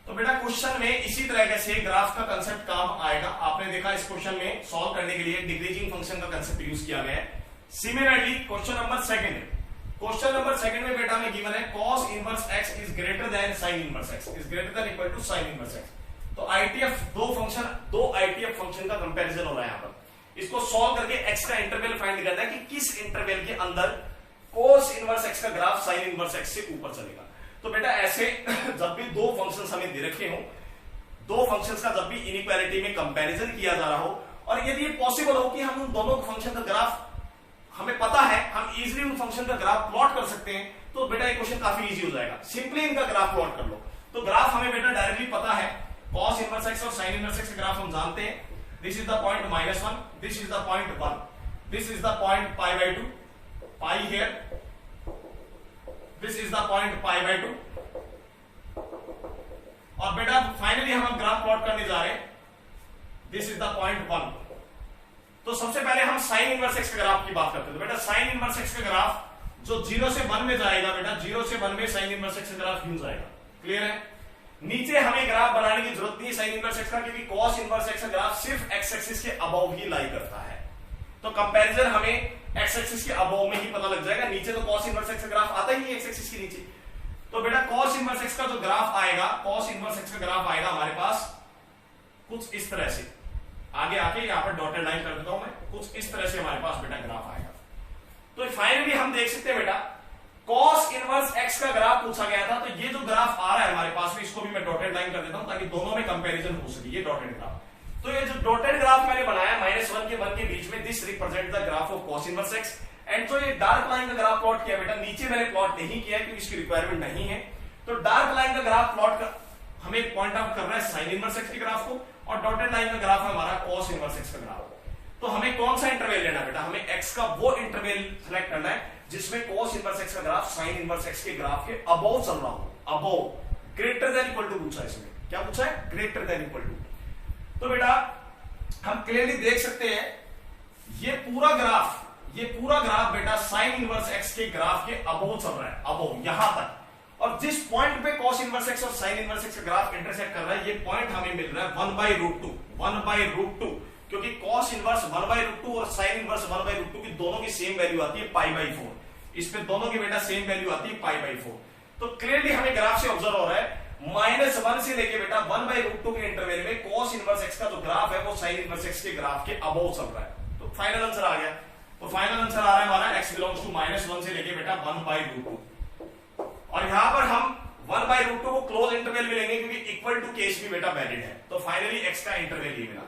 तो बेटा क्वेश्चन में इसी तरीके से ग्राफ का कंसेप्ट काम आएगा। आपने देखा इस क्वेश्चन में सॉल्व करने के लिए डिक्रीजिंग फंक्शन का कंसेप्ट यूज किया गया है। Similarly question number second, question number second में बेटा में गिवन है cos inverse x is greater than sin inverse x is greater than equal to sin inverse x। तो आईटीएफ दो आईटीएफ फंक्शन का कंपैरिजन हो रहा है यहां पर। इसको सॉल्व करके x का इंटरवल फाइंड करना है कि किस इंटरवल के अंदर cos इनवर्स x का ग्राफ sin इनवर्स x से ऊपर चलेगा। तो बेटा ऐसे जब भी दो फंक्शंस हमें दे रखे हो, दो फंक्शंस का जब भी इनइक्वालिटी में कंपैरिजन किया जा रहा हो, और यदि ये पॉसिबल हो कि हम उन दोनों फंक्शन का ग्राफ हमें पता है, हम इजीली उन फंक्शन का ग्राफ प्लॉट कर सकते हैं, तो बेटा ये क्वेश्चन काफी इजी हो जाएगा। सिंपली इनका ग्राफ प्लॉट कर लो। तो ग्राफ हमें बेटा डायरेक्टली पता है, cos इनवर्स x और sin इनवर्स x का ग्राफ हम जानते हैं। This is the point -1, this is the point 1, this is the point π/2, pi here, this is the point pi by 2। और बेटा फाइनली हम ग्राफ प्लॉट करने जा रहे हैं, दिस इज द पॉइंट 1। तो सबसे पहले हम साइन इनवर्स एक्स के ग्राफ की बात करते हैं। तो बेटा साइन इनवर्स एक्स का ग्राफ जो 0 से 1 में जाएगा, बेटा 0 से 1 में साइन इनवर्स एक्स का ग्राफ यूं जाएगा। क्लियर है? नीचे हमें ग्राफ बनाने की जरूरत नहीं साइन इनवर्स एक्स का, क्योंकि कॉस इनवर्स एक्स का ग्राफ सिर्फ एक्स एक्सिस के अबव ही लाई करता है। तो कंपैरिजन हमें एक्स एक्सिस के अबव में ही पता लग जाएगा। नीचे तो कॉस इनवर्स एक्स का ग्राफ आता ही नहीं एक्स एक्सिस के नीचे। तो बेटा कॉस इनवर्स एक्स का जो ग्राफ आएगा, कॉस इनवर्स एक्स का ग्राफ आएगा हमारे पास कुछ इस तरह से। आगे आके यहां पर डॉटेड लाइन कर देता हूं मैं, कुछ इस तरह से हमारे पास बेटा ग्राफ आएगा। तो फाइनली हम देख सकते हैं बेटा कॉस इनवर्स एक्स का ग्राफ पूछा गया था। तो ये जो ग्राफ आ रहा है हमारे पास में, इसको भी मैं डॉटेड लाइन कर देता हूं ताकि दोनों में कंपैरिजन हो सके। ये डॉटेड ग्राफ, तो ये जो डॉटेड ग्राफ मैंने बनाया -1 के 1 के बीच में, this represent the graph of cos inverse x. And जो ये डार्क लाइन का ग्राफ प्लॉट किया बेटा, नीचे मैंने प्लॉट नहीं किया क्योंकि इसकी रिक्वायरमेंट नहीं है। तो डार्क लाइन का ग्राफ प्लॉट कर हमें पॉइंट आउट करना है साइन इनवर्स एक्स के ग्राफ को, और डॉटेड लाइन का ग्राफ है हमारा कॉस इनवर्स एक्स का ग्राफ। तो हमें कौन सा इंटरवल लेना है बेटा? हमें एक्स का वो इंटरवल सेलेक्ट करना है जिसमें कॉस इनवर्स एक्स का ग्राफ साइन इनवर्स एक्स के ग्राफ के अबव चल रहा हो। Above greater than equal to पूछा है इसमें। क्या पूछा है? Greater than equal to. तो बेटा हम क्लियरली देख सकते हैं ये पूरा ग्राफ बेटा साइन इनवर्स एक्स के ग्राफ के अबव चल रहा है, अबव यहां तक। और जिस पॉइंट पे कॉस इनवर्स एक्स और साइन इनवर्स एक्स का ग्राफ इंटरसेक्ट कर रहा है, ये पॉइंट हमें मिल रहा है 1/√2, क्योंकि कॉस इनवर्स 1/√2 और साइन इनवर्स 1/√2 की दोनों की सेम वैल्यू आती है π/4। इस पे दोनों की बेटा सेम वैल्यू आती है π/4। तो क्लियरली हमें ग्राफ से ऑब्जर्व हो रहा है -1 से लेके बेटा 1/√2 के इंटरवल में कॉस इनवर्स एक्स का जो ग्राफ है वो साइन इनवर्स एक्स के ग्राफ के अबव चल रहा है। तो फाइनल आंसर आ गया। तो फाइनल आंसर आ रहा है हमारा x बिलोंग्स टू -1 से लेके बेटा 1/√2। और यहां पर हम 1/√2 को क्लोज इंटरवल में लेंगे क्योंकि इक्वल टू केस भी बेटा वैलिड है। तो फाइनली x का इंटरवल ये मिला,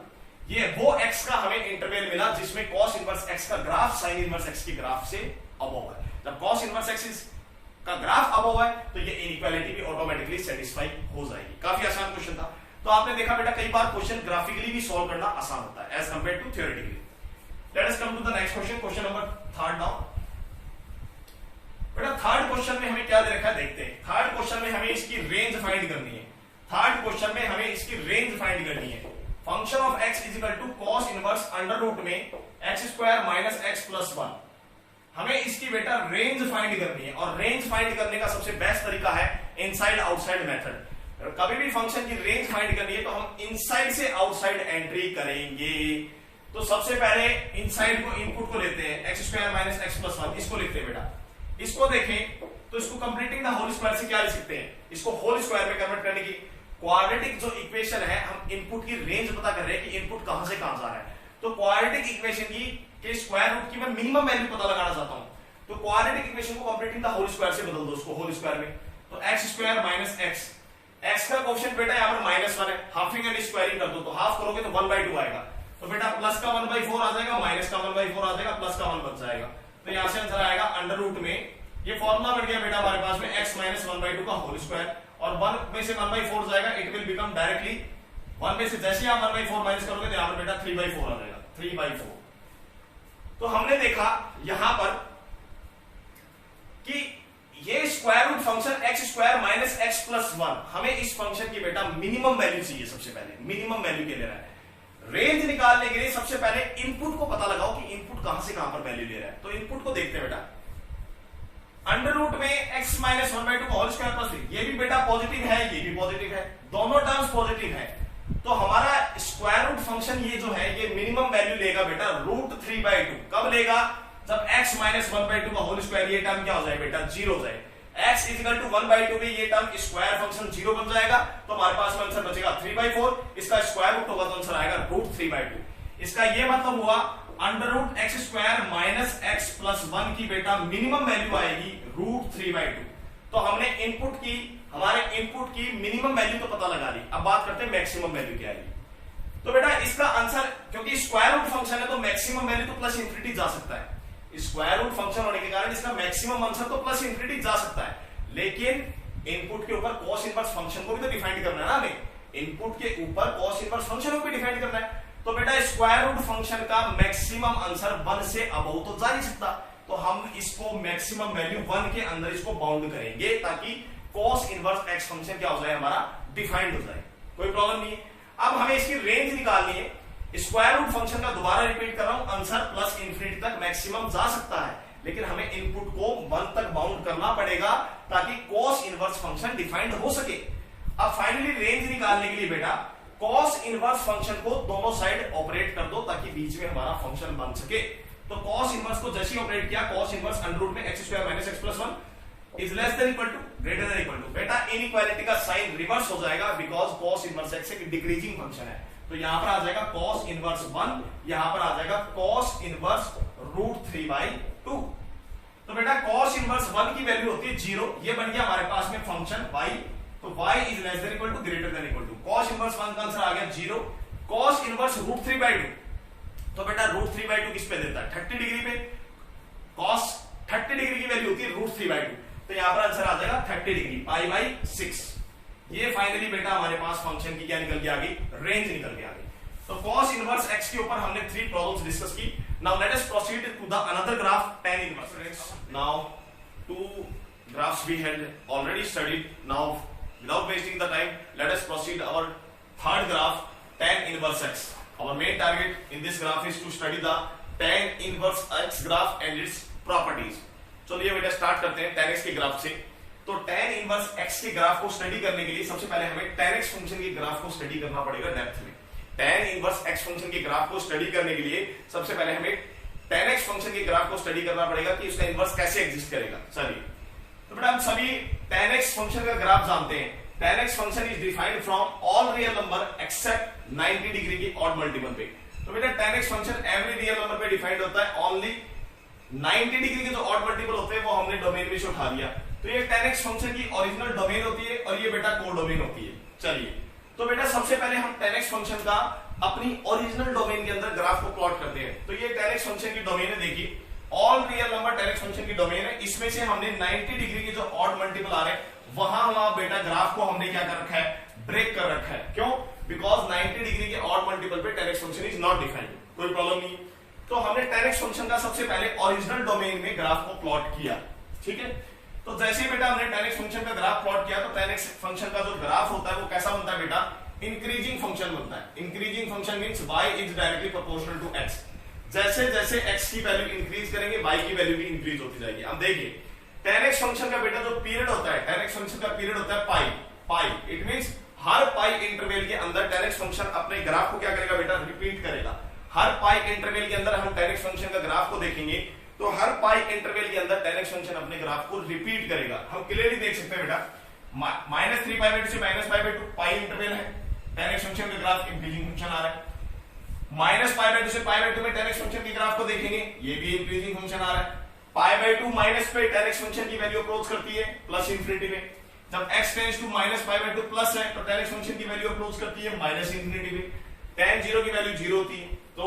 ये वो x का हमें इंटरवल मिला जिसमें cos इनवर्स x का ग्राफ sin इनवर्स x के ग्राफ से अबव है। जब cos इनवर्स x का ग्राफ अबव है तो ये इनइक्वालिटी भी ऑटोमेटिकली सेटिस्फाई हो जाएगी। काफी आसान क्वेश्चन था। तो आपने देखा बेटा कई बार क्वेश्चन ग्राफिकली भी सॉल्व करना आसान होता है as compare to theoretically. Let us come to the next question, question number 3 now. बेटा थर्ड क्वेश्चन में हमें क्या दे रखा है देखते हैं। थर्ड क्वेश्चन में हमें इसकी रेंज फाइंड करनी है। थर्ड क्वेश्चन में हमें इसकी रेंज फाइंड करनी है। Function of x is equal to cos inverse under root में x² माइनस x प्लस 1। हमें इसकी बेटा रेंज फाइंड करनी है, और रेंज फाइंड करने का सबसे बेस्ट तरीका है इनसाइड आउटसाइड मेथड। कभी भी फंक्शन की रेंज फाइंड करनी है तो हम इनसाइड से आउटसाइड एंट्री करेंगे। तो सबसे पहले इनसाइड को इनपुट को लेते हैं, x² माइनस x प्लस 1, इसको लिखते हैं बेटा। इसको देखें तो इसको कंप्लीटिंग द होल स्क्वायर से क्या लिख सकते हैं? इसको होल स्क्वायर में कन्वर्ट करने की क्वाड्रेटिक जो इक्वेशन है, हम इनपुट की रेंज पता कर रहे हैं कि इनपुट कहां से कहां जा रहा है। तो क्वाड्रेटिक इक्वेशन की के स्क्वायर रूट की मैं मिनिमम वैल्यू पता लगाना चाहता हूं। तो क्वाड्रेटिक इक्वेशन को कंप्लीटिंग द होल स्क्वायर से बदल दो, उसको होल स्क्वायर में। तो x² माइनस x का कोएफिशिएंट बेटा यहां पर -1 है, हाफिंग एंड स्क्वायरिंग कर दो तो हाफ करोगे तो 1/2 आएगा। तो बेटा प्लस का 1/4 आ जाएगा, माइनस का 1/4 आ जाएगा, प्लस का 1 बच जाएगा। तो यहां से आंसर आएगा अंडर रूट में, ये फॉर्मूला बन गया बेटा हमारे पास में x माइनस 1/2 का होल स्क्वायर, और 1 में से 1/4 जाएगा, इट विल बिकम डायरेक्टली 1 में से जैसे आप 1/4 माइनस करोगे तो यहां पर बेटा 3/4 आ जाएगा, 3/4। तो हमने देखा यहां पर कि ये square root function x² minus x plus 1, हमें इस फंक्शन की बेटा मिनिमम वैल्यू चाहिए। सबसे पहले मिनिमम वैल्यू के ले रहा है। रेंज निकालने के लिए सबसे पहले इनपुट को पता लगाओ कि इनपुट कहां से कहां पर वैल्यू ले रहा है। तो इनपुट को देखते हैं बेटा, अंडर रूट में x माइनस 1/2 का होल स्क्वायर प्लस 3, ये भी बेटा पॉजिटिव है, ये भी पॉजिटिव है, दोनों टर्म्स पॉजिटिव है। तो हमारा स्क्वायर रूट फंक्शन ये जो है ये मिनिमम वैल्यू लेगा बेटा √3/2। कब लेगा? जब x माइनस 1/2 का होल स्क्वायर, ये टर्म क्या हो जाए बेटा 0 हो जाए। x इज इक्वल टू 1/2 में ये टर्म स्क्वायर फंक्शन 0 बन जाएगा, तो हमारे पास में आंसर बचेगा 3/4। इसका स्क्वायर रूट होगा तो आंसर आएगा √3/2। इसका ये मतलब हुआ under root x² minus x plus 1 की बेटा मिनिमम वैल्यू आएगी √3/2। तो हमने इनपुट की, हमारे इनपुट की मिनिमम वैल्यू तो पता लगा ली। अब बात करते हैं मैक्सिमम वैल्यू क्या आएगी। तो बेटा इसका आंसर, क्योंकि स्क्वायर रूट फंक्शन है तो मैक्सिमम वैल्यू तो प्लस इंफिनिटी जा सकता है। स्क्वायर रूट फंक्शन होने के कारण इसका मैक्सिमम आंसर तो प्लस इंफिनिटी जा सकता है, लेकिन इनपुट के ऊपर कॉस इनवर्स फंक्शन को भी तो डिफाइन करना है ना हमें। इनपुट के ऊपर कॉस इनवर्स फंक्शन को भी डिफाइन करना है। तो बेटा स्क्वायर रूट फंक्शन का मैक्सिमम आंसर 1 से अबव तो जा नहीं सकता, तो हम इसको मैक्सिमम वैल्यू 1 के अंदर इसको बाउंड करेंगे ताकि cos इनवर्स x फंक्शन क्या हो जाए, हमारा डिफाइंड हो जाए, कोई प्रॉब्लम नहीं है। अब हमें इसकी रेंज निकालनी है। स्क्वायर रूट फंक्शन का दोबारा रिपीट कर रहा हूं, आंसर प्लस इंफिनिटी तक मैक्सिमम जा सकता है, लेकिन हमें इनपुट को 1 तक बाउंड करना पड़ेगा ताकि cos इनवर्स फंक्शन डिफाइंड हो सके। अब फाइनली रेंज निकालने के लिए बेटा cos इनवर्स फंक्शन को दोनों साइड ऑपरेट कर दो ताकि बीच में हमारा फंक्शन बन सके। तो cos इनवर्स को जैसे ही ऑपरेट किया, cos इनवर्स अंडर रूट में x square minus x plus 1 is less than equal to greater than equal to, बेटा इनइक्वालिटी का साइन रिवर्स हो जाएगा बिकॉज cos इनवर्स x एक डिक्रीजिंग फंक्शन है। तो यहां पर आ जाएगा cos इनवर्स 1, यहां पर आ जाएगा cos इनवर्स रूट 3/2। तो बेटा cos इनवर्स 1 की वैल्यू होती है 0, ये बन गया हमारे पास में फंक्शन y, तो y is less than equal to greater than equal to, cos inverse 1 का आंसर आ गया 0। cos इनवर्स रूट 3/2, तो बेटा रूट 3/2 किस पे देता है, 30 डिग्री पे, cos 30 डिग्री की वैल्यू होती है रूट 3/2, तो यहां पर आंसर आ जाएगा 30 डिग्री π/6। ये फाइनली बेटा हमारे पास फंक्शन की क्या निकल के आ गई, रेंज निकल के आ गई। तो cos इनवर्स x के ऊपर हमने 3 प्रॉब्लम्स डिस्कस की। Now let us proceed to the another graph tan inverse. Now 2 graphs we had already studied. Now without wasting the time, let us proceed our third graph, tan inverse x. Our main target in this graph is to study the tan inverse x graph and its properties. चलिए बेटा स्टार्ट करते हैं tan x के ग्राफ से। तो tan इनवर्स x के ग्राफ को स्टडी करने के लिए सबसे पहले हमें tan x फंक्शन के ग्राफ को स्टडी करना पड़ेगा डेप्थ में। tan इनवर्स x फंक्शन के ग्राफ को स्टडी करने के लिए सबसे पहले हमें tan x फंक्शन के ग्राफ को स्टडी करना पड़ेगा कि उसका इनवर्स कैसे एग्जिस्ट करेगा। चलिए तो बेटा हम सभी tan x फंक्शन का ग्राफ जानते हैं। tan x function is defined from all real number except 90 degree की ऑड मल्टीपल पे। तो बेटा tan x function every real number पे डिफाइंड होता है, ओनली 90 डिग्री के जो ऑड मल्टीपल होते हैं वो हमने डोमेन में से उठा लिया। तो ये tan x फंक्शन की ओरिजिनल डोमेन होती है और ये बेटा को डोमेन होती है। चलिए तो बेटा सबसे पहले हम tan x फंक्शन का अपनी ओरिजिनल डोमेन के अंदर ग्राफ को प्लॉट करते हैं। तो ये tan x फंक्शन की डोमेन है, देखिए all real number tan x function की डोमेन है। इसमें से हमने 90 डिग्री के जो ऑड मल्टीपल आ रहे हैं वहां बेटा ग्राफ को हमने क्या कर रखा है, ब्रेक कर रखा है। क्यों? बिकॉज 90 डिग्री के ऑड मल्टीपल पे tan x function is not defined, कोई प्रॉब्लम नहीं। तो हमने tan x फंक्शन का सबसे पहले ओरिजिनल डोमेन में ग्राफ को प्लॉट किया, ठीक है। तो जैसे ही बेटा हमने tan x फंक्शन का ग्राफ प्लॉट किया तो tan x फंक्शन का जो ग्राफ होता है वो कैसा बनता है बेटा, इंक्रीजिंग फंक्शन बनता है। Increasing function means y is directly proportional to x। जैसे जैसे x की वैल्यू इंक्रीज करेंगे y की वैल्यू भी इंक्रीज होती जाएगी। अब देखिए tan x फंक्शन का बेटा जो पीरियड होता है, tan x फंक्शन का पीरियड होता है पाई। इट मींस हर पाई इंटरवल के अंदर tan x फंक्शन अपने ग्राफ को क्या करेगा बेटा, रिपीट करेगा। हर पाई इंटरवल के अंदर हम tan x फंक्शन का ग्राफ को देखेंगे तो हर पाई इंटरवल के अंदर tan x फंक्शन अपने ग्राफ को रिपीट करेगा। हम क्लियरली देख सकते हैं बेटा -3π/2 से -π/2 पाई इंटरवल है, tan x फंक्शन का ग्राफ इंक्रीजिंग फंक्शन आ रहा है। -π/2 से π/2 में tan x फंक्शन के ग्राफ को देखेंगे, ये भी इंक्रीजिंग फंक्शन आ रहा है। π/2 माइनस पे tan x फंक्शन की वैल्यू अप्रोच करती है प्लस इंफिनिटी में। जब x टेंड्स टू -π/2 प्लस है तो tan x फंक्शन की वैल्यू अप्रोच करती है माइनस इंफिनिटी में। tan 0 की वैल्यू 0 होती है। तो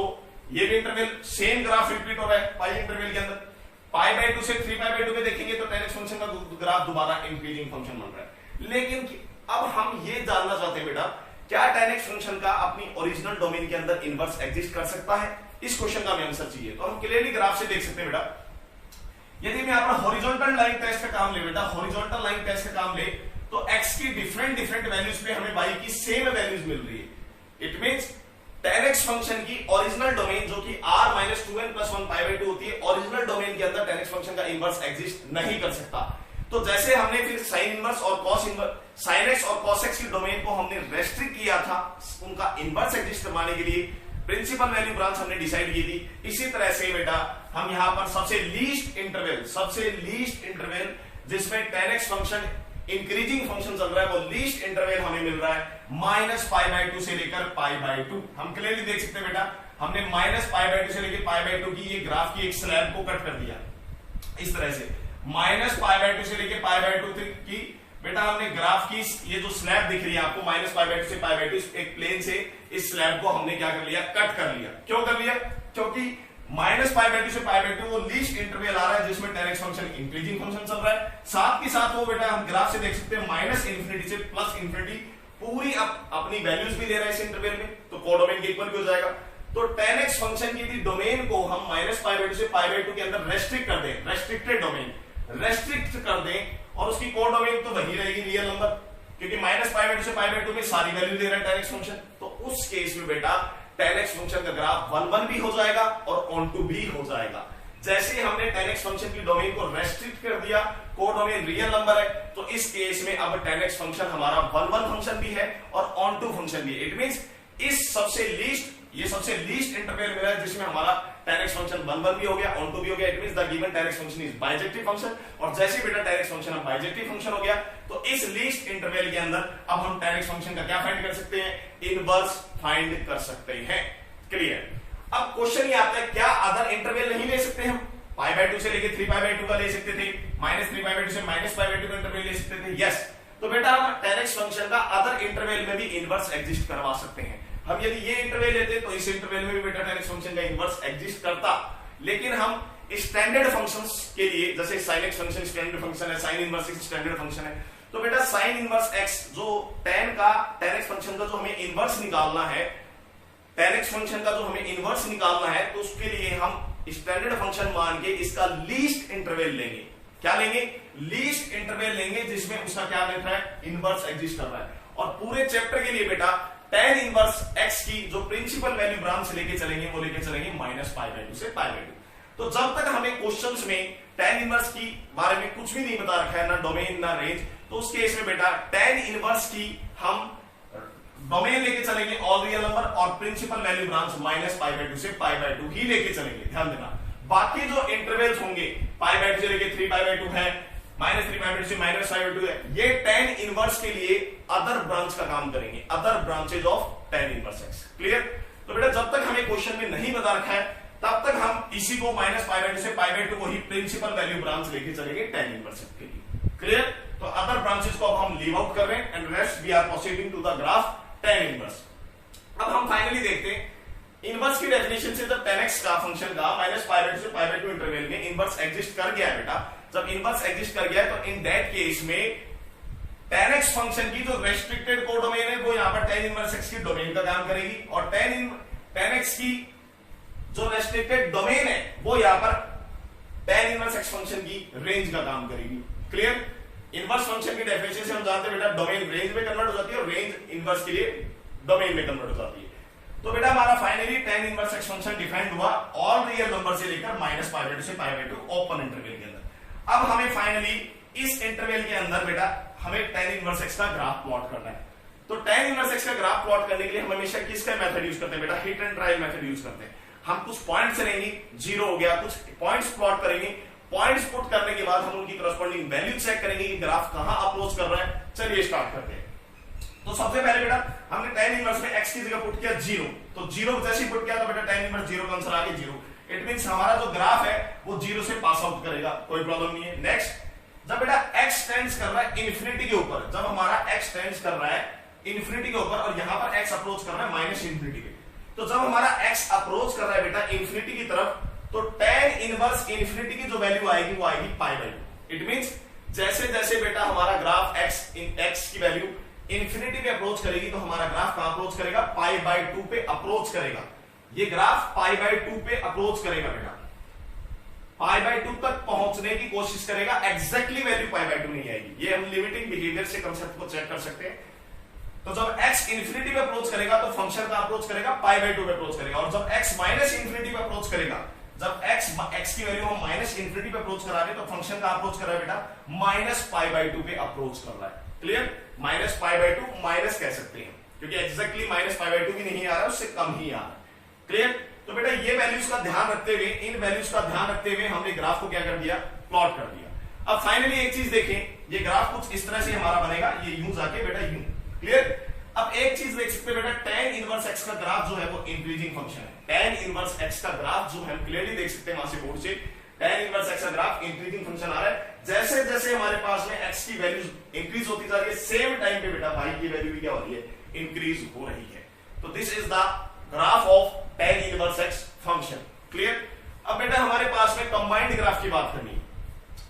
ये भी इंटरवल सेम ग्राफ रिपीट हो रहा है पाई इंटरवल के अंदर। π/2 से 3π/2 में देखेंगे तो tan x फंक्शन का ग्राफ दोबारा इंक्रीजिंग फंक्शन बन रहा है। लेकिन अब हम ये जानना चाहते हैं बेटा, क्या tan x फंक्शन का अपनी ओरिजिनल डोमेन के अंदर इनवर्स एग्जिस्ट कर सकता है? इस क्वेश्चन का हमें आंसर चाहिए। तो हम क्लियरली ग्राफ से देख सकते हैं बेटा, यदि मैं अपना हॉरिजॉन्टल लाइन टेस्ट का काम ले बेटा, हॉरिजॉन्टल लाइन टेस्ट का काम ले तो x की डिफरेंट वैल्यूज पे हमें y की सेम वैल्यूज मिल रही है। It means tan x function की ओरिजिनल डोमेन जो कि r-2n + 1 π/2 होती है, ओरिजिनल डोमेन के अंदर tan x फंक्शन का इनवर्स एग्जिस्ट नहीं कर सकता। तो जैसे हमने फिर sin इनवर्स और cos इनवर्स, sin x और cos x की डोमेन को हमने रेस्ट्रिक्ट किया था उनका इनवर्स एग्जिस्ट करवाने के लिए, प्रिंसिपल वैल्यू ब्रांच हमने डिसाइड की थी। इसी तरह से बेटा हम यहां पर सबसे लीस्ट इंटरवल जिसमें tan x function increasing function चल रहा है वो लीस्ट इंटरवल हमें मिल रहा है -π/2 से लेकर π/2। हम क्लियरली देख सकते हैं बेटा, हमने -π/2 से लेकर π/2 की ये ग्राफ की एक स्लैब को कट कर दिया इस तरह से। -π/2 से लेकर π/2 की बेटा हमने ग्राफ की ये जो स्लैब दिख रही है आपको -π/2 से π/2 एक प्लेन से इस स्लैब को हमने क्या कर लिया, कट कर लिया। क्यों कर लिया? क्योंकि -π/2 से π/2 वो लीस्ट इंटरवल आ रहा है जिसमें tan x function increasing function चल रहा है। साथ के साथ वो बेटा हम ग्राफ से देख सकते हैं -∞ से +∞ पूरी अपनी वैल्यूज भी ले रहा है इस इंटरवल में, तो कोडोमेन के इक्वल भी हो जाएगा। तो tan x फंक्शन की डोमेन को हम -π/2 से π/2 के अंदर रेस्ट्रिक्ट कर दें, रेस्ट्रिक्टेड डोमेन रेस्ट्रिक्ट कर दें, और उसकी कोड डोमेन तो वही रहेगी रियल नंबर, क्योंकि -π/2 से π/2 में सारी वैल्यू दे रहा है tan x फंक्शन। तो उस केस में बेटा tan x फंक्शन का ग्राफ 1 भी हो जाएगा और ऑन2 भी हो जाएगा। जैसे ही हमने tan x फंक्शन की डोमेन को रेस्ट्रिक्ट कर दिया, कोड डोमेन रियल नंबर है, तो इस केस में अब tan x फंक्शन हमारा 1 फंक्शन भी है और ऑन2 फंक्शन भी है। इट मींस इस सबसे लीस्ट इंटरवल मिला है जिसमें हमारा tan x फंक्शन 1 भी हो गया, ऑन2 भी हो गया। It means the given tan x function is bijective function, और जैसे ही बेटा tan x फंक्शन अब बाइजेक्टिव फंक्शन हो गया, तो इस लीस्ट इंटरवल के अंदर अब हम tan x फंक्शन का क्या फाइंड कर सकते हैं, इनवर्स फाइंड कर सकते हैं। क्लियर। अब क्वेश्चन ये आता है, क्या अदर इंटरवल नहीं ले सकते हम? π/2 से लेके 3π/2 का ले सकते थे, -3π/2 से -π/2 का इंटरवल ले सकते थे। यस, तो बेटा हम tan x फंक्शन का अदर इंटरवल में भी इनवर्स एग्जिस्ट करवा सकते हैं। हम यदि ये इंटरवल लेते तो इस इंटरवल में भी बेटा tan x फंक्शन का इनवर्स एग्जिस्ट करता, लेकिन हम स्टैंडर्ड फंक्शंस के लिए, जैसे sin x function standard function है, sin inverse x standard function है, तो बेटा sin इनवर्स x जो tan x फंक्शन का जो हमें इनवर्स निकालना है, tan x फंक्शन का जो हमें इनवर्स निकालना है, तो उसके लिए हम स्टैंडर्ड फंक्शन मान के इसका लीस्ट इंटरवल लेंगे। क्या लेंगे? लीस्ट इंटरवल लेंगे जिसमें उसका क्या लिख रहा है, इनवर्स एग्जिस्ट कर रहा है। और पूरे चैप्टर के लिए बेटा tan इनवर्स x की जो प्रिंसिपल वैल्यू ब्रांच लेके चलेंगे वो लेके चलेंगे -π/2 से π/2। तो जब तक हमें क्वेश्चंस में tan इनवर्स की बारे में कुछ भी नहीं बता रखा है, ना डोमेन ना रेंज, तो उस केस में बेटा tan इनवर्स की हम डोमेन लेके चलेंगे ऑल रियल नंबर, और प्रिंसिपल वैल्यू ब्रांच -π/2 से π/2 ही लेके चलेंगे। ध्यान देना, बाकी जो इंटरवल्स होंगे π/2 से लेके 3π/2 है, -3π/2 से -π/2 है, ये tan इनवर्स के लिए अदर ब्रांच का काम करेंगे, other branches of tan inverse x। Clear. तो बेटा जब तक हमें क्वेश्चन में नहीं बता रखा है तब तक हम इसी को -π/2 से π/2 को ही प्रिंसिपल वैल्यू ब्रांच लेके चलेंगे tan इनवर्स x के लिए। क्लियर। तो अदर ब्रांचेस को अब हम लीव आउट कर रहे हैं, and rest we are proceeding to the graph tan inverse. अब हम फाइनली देखते हैं इनवर्स की डेफिनेशन से, जब tan x का फंक्शन का -π/2 से π/2 इंटरवल में इनवर्स एग्जिस्ट कर गया है बेटा, जब इनवर्स एग्जिस्ट कर गया है तो इन दैट केस में tan x फंक्शन की जो रेस्ट्रिक्टेड कोडोमेन है वो यहां पर tan इनवर्स x की डोमेन का काम करेगी, और tan x की जो रेस्ट्रिक्टेड डोमेन है वो यहां पर tan इनवर्स x फंक्शन की रेंज का काम करेगी। क्लियर। इनवर्स फंक्शन की डेफिनेशन से हम जानते हैं बेटा डोमेन रेंज में कन्वर्ट हो जाती है और रेंज इनवर्स के लिए डोमेन में कन्वर्ट हो जाती है। तो बेटा हमारा finally tan inverse x function defined हुआ ऑल रियल नंबर से लेकर -π/2 से π/2 ओपन इंटरवल के अंदर। अब हमें फाइनली इस इंटरवल के अंदर बेटा हमें tan इनवर्स x का ग्राफ प्लॉट करना है। तो tan इनवर्स x का ग्राफ प्लॉट करने के लिए हम हमेशा किसका मेथड यूज करते हैं बेटा, hit and trial method use करते हैं। हम कुछ पॉइंट्स लेंगे, 0 हो गया, कुछ पॉइंट्स प्लॉट करेंगे, पॉइंट्स पुट करने के बाद हम उनकी करस्पॉन्डिंग वैल्यू चेक करेंगे कि ग्राफ कहां अप्रोच कर रहा है। चलिए स्टार्ट करते हैं। तो सबसे पहले बेटा हमने tan इनवर्स में x की जगह पुट किया 0, तो 0 जैसे ही पुट किया तो बेटा tan इनवर्स 0 का आंसर आ गया 0। इट मींस हमारा जो ग्राफ है वो 0 से पास आउट करेगा, कोई प्रॉब्लम नहीं है। नेक्स्ट, जब बेटा x टेंड्स कर रहा है इंफिनिटी के ऊपर, जब हमारा x टेंड्स कर रहा है इंफिनिटी के ऊपर और यहां पर x अप्रोच कर रहा है माइनस इंफिनिटी पे, तो जब हमारा x अप्रोच कर रहा है बेटा इंफिनिटी की तरफ, तो tan इनवर्स इंफिनिटी की जो वैल्यू आएगी वो आएगी π/2। इट मींस जैसे जैसे बेटा हमारा ग्राफ x की वैल्यू इंफिनिटी पे अप्रोच करेगी तो हमारा ग्राफ कहां अप्रोच करेगा, π/2 पे अप्रोच करेगा। ये ग्राफ π/2 पे अप्रोच करेगा बेटा, π/2 तक पहुंचने की कोशिश करेगा, एग्जैक्टली वैल्यू π/2 नहीं आएगी। ये हम लिमिटिंग बिहेवियर से कंसेप्ट को चेक कर सकते हैं। तो जब x इंफिनिटी पे अप्रोच करेगा तो फंक्शन का अप्रोच करेगा π/2 पे अप्रोच करेगा, और जब x माइनस इंफिनिटी पे अप्रोच करेगा, जब x की वैल्यू हम माइनस इंफिनिटी पे अप्रोच करा रहे हैं तो फंक्शन का अप्रोच कर रहा है बेटा -π/2 पे अप्रोच कर रहा है। क्लियर। -π/2 माइनस कह सकते हैं क्योंकि एग्जैक्टली -π/2 भी नहीं आ रहा है, उससे कम ही आ रहा है। क्लियर। तो बेटा ये वैल्यूज का ध्यान रखते हुए, इन वैल्यूज का ध्यान रखते हुए हमने ग्राफ को क्या कर दिया, प्लॉट कर दिया। अब फाइनली एक चीज देखें, ये ग्राफ कुछ इस तरह से हमारा बनेगा, ये यूं जाके बेटा यूं। क्लियर। अब एक चीज देख सकते हैं बेटा, tan इनवर्स x का ग्राफ जो है वो इंक्रीजिंग फंक्शन है। tan इनवर्स x का ग्राफ जो है हम क्लियरली देख सकते हैं वहां से बोर्ड से, tan इनवर्स x का ग्राफ इंक्रीजिंग फंक्शन आ रहा है। जैसे जैसे हमारे पास में x की वैल्यू इंक्रीज होती जा रही है, सेम टाइम पे बेटा y की वैल्यू भी क्या हो रही है, इंक्रीज हो रही है। तो this is the graph of tan inverse x function. Clear. अब बेटा हमारे पास में कंबाइंड ग्राफ की बात करनी है,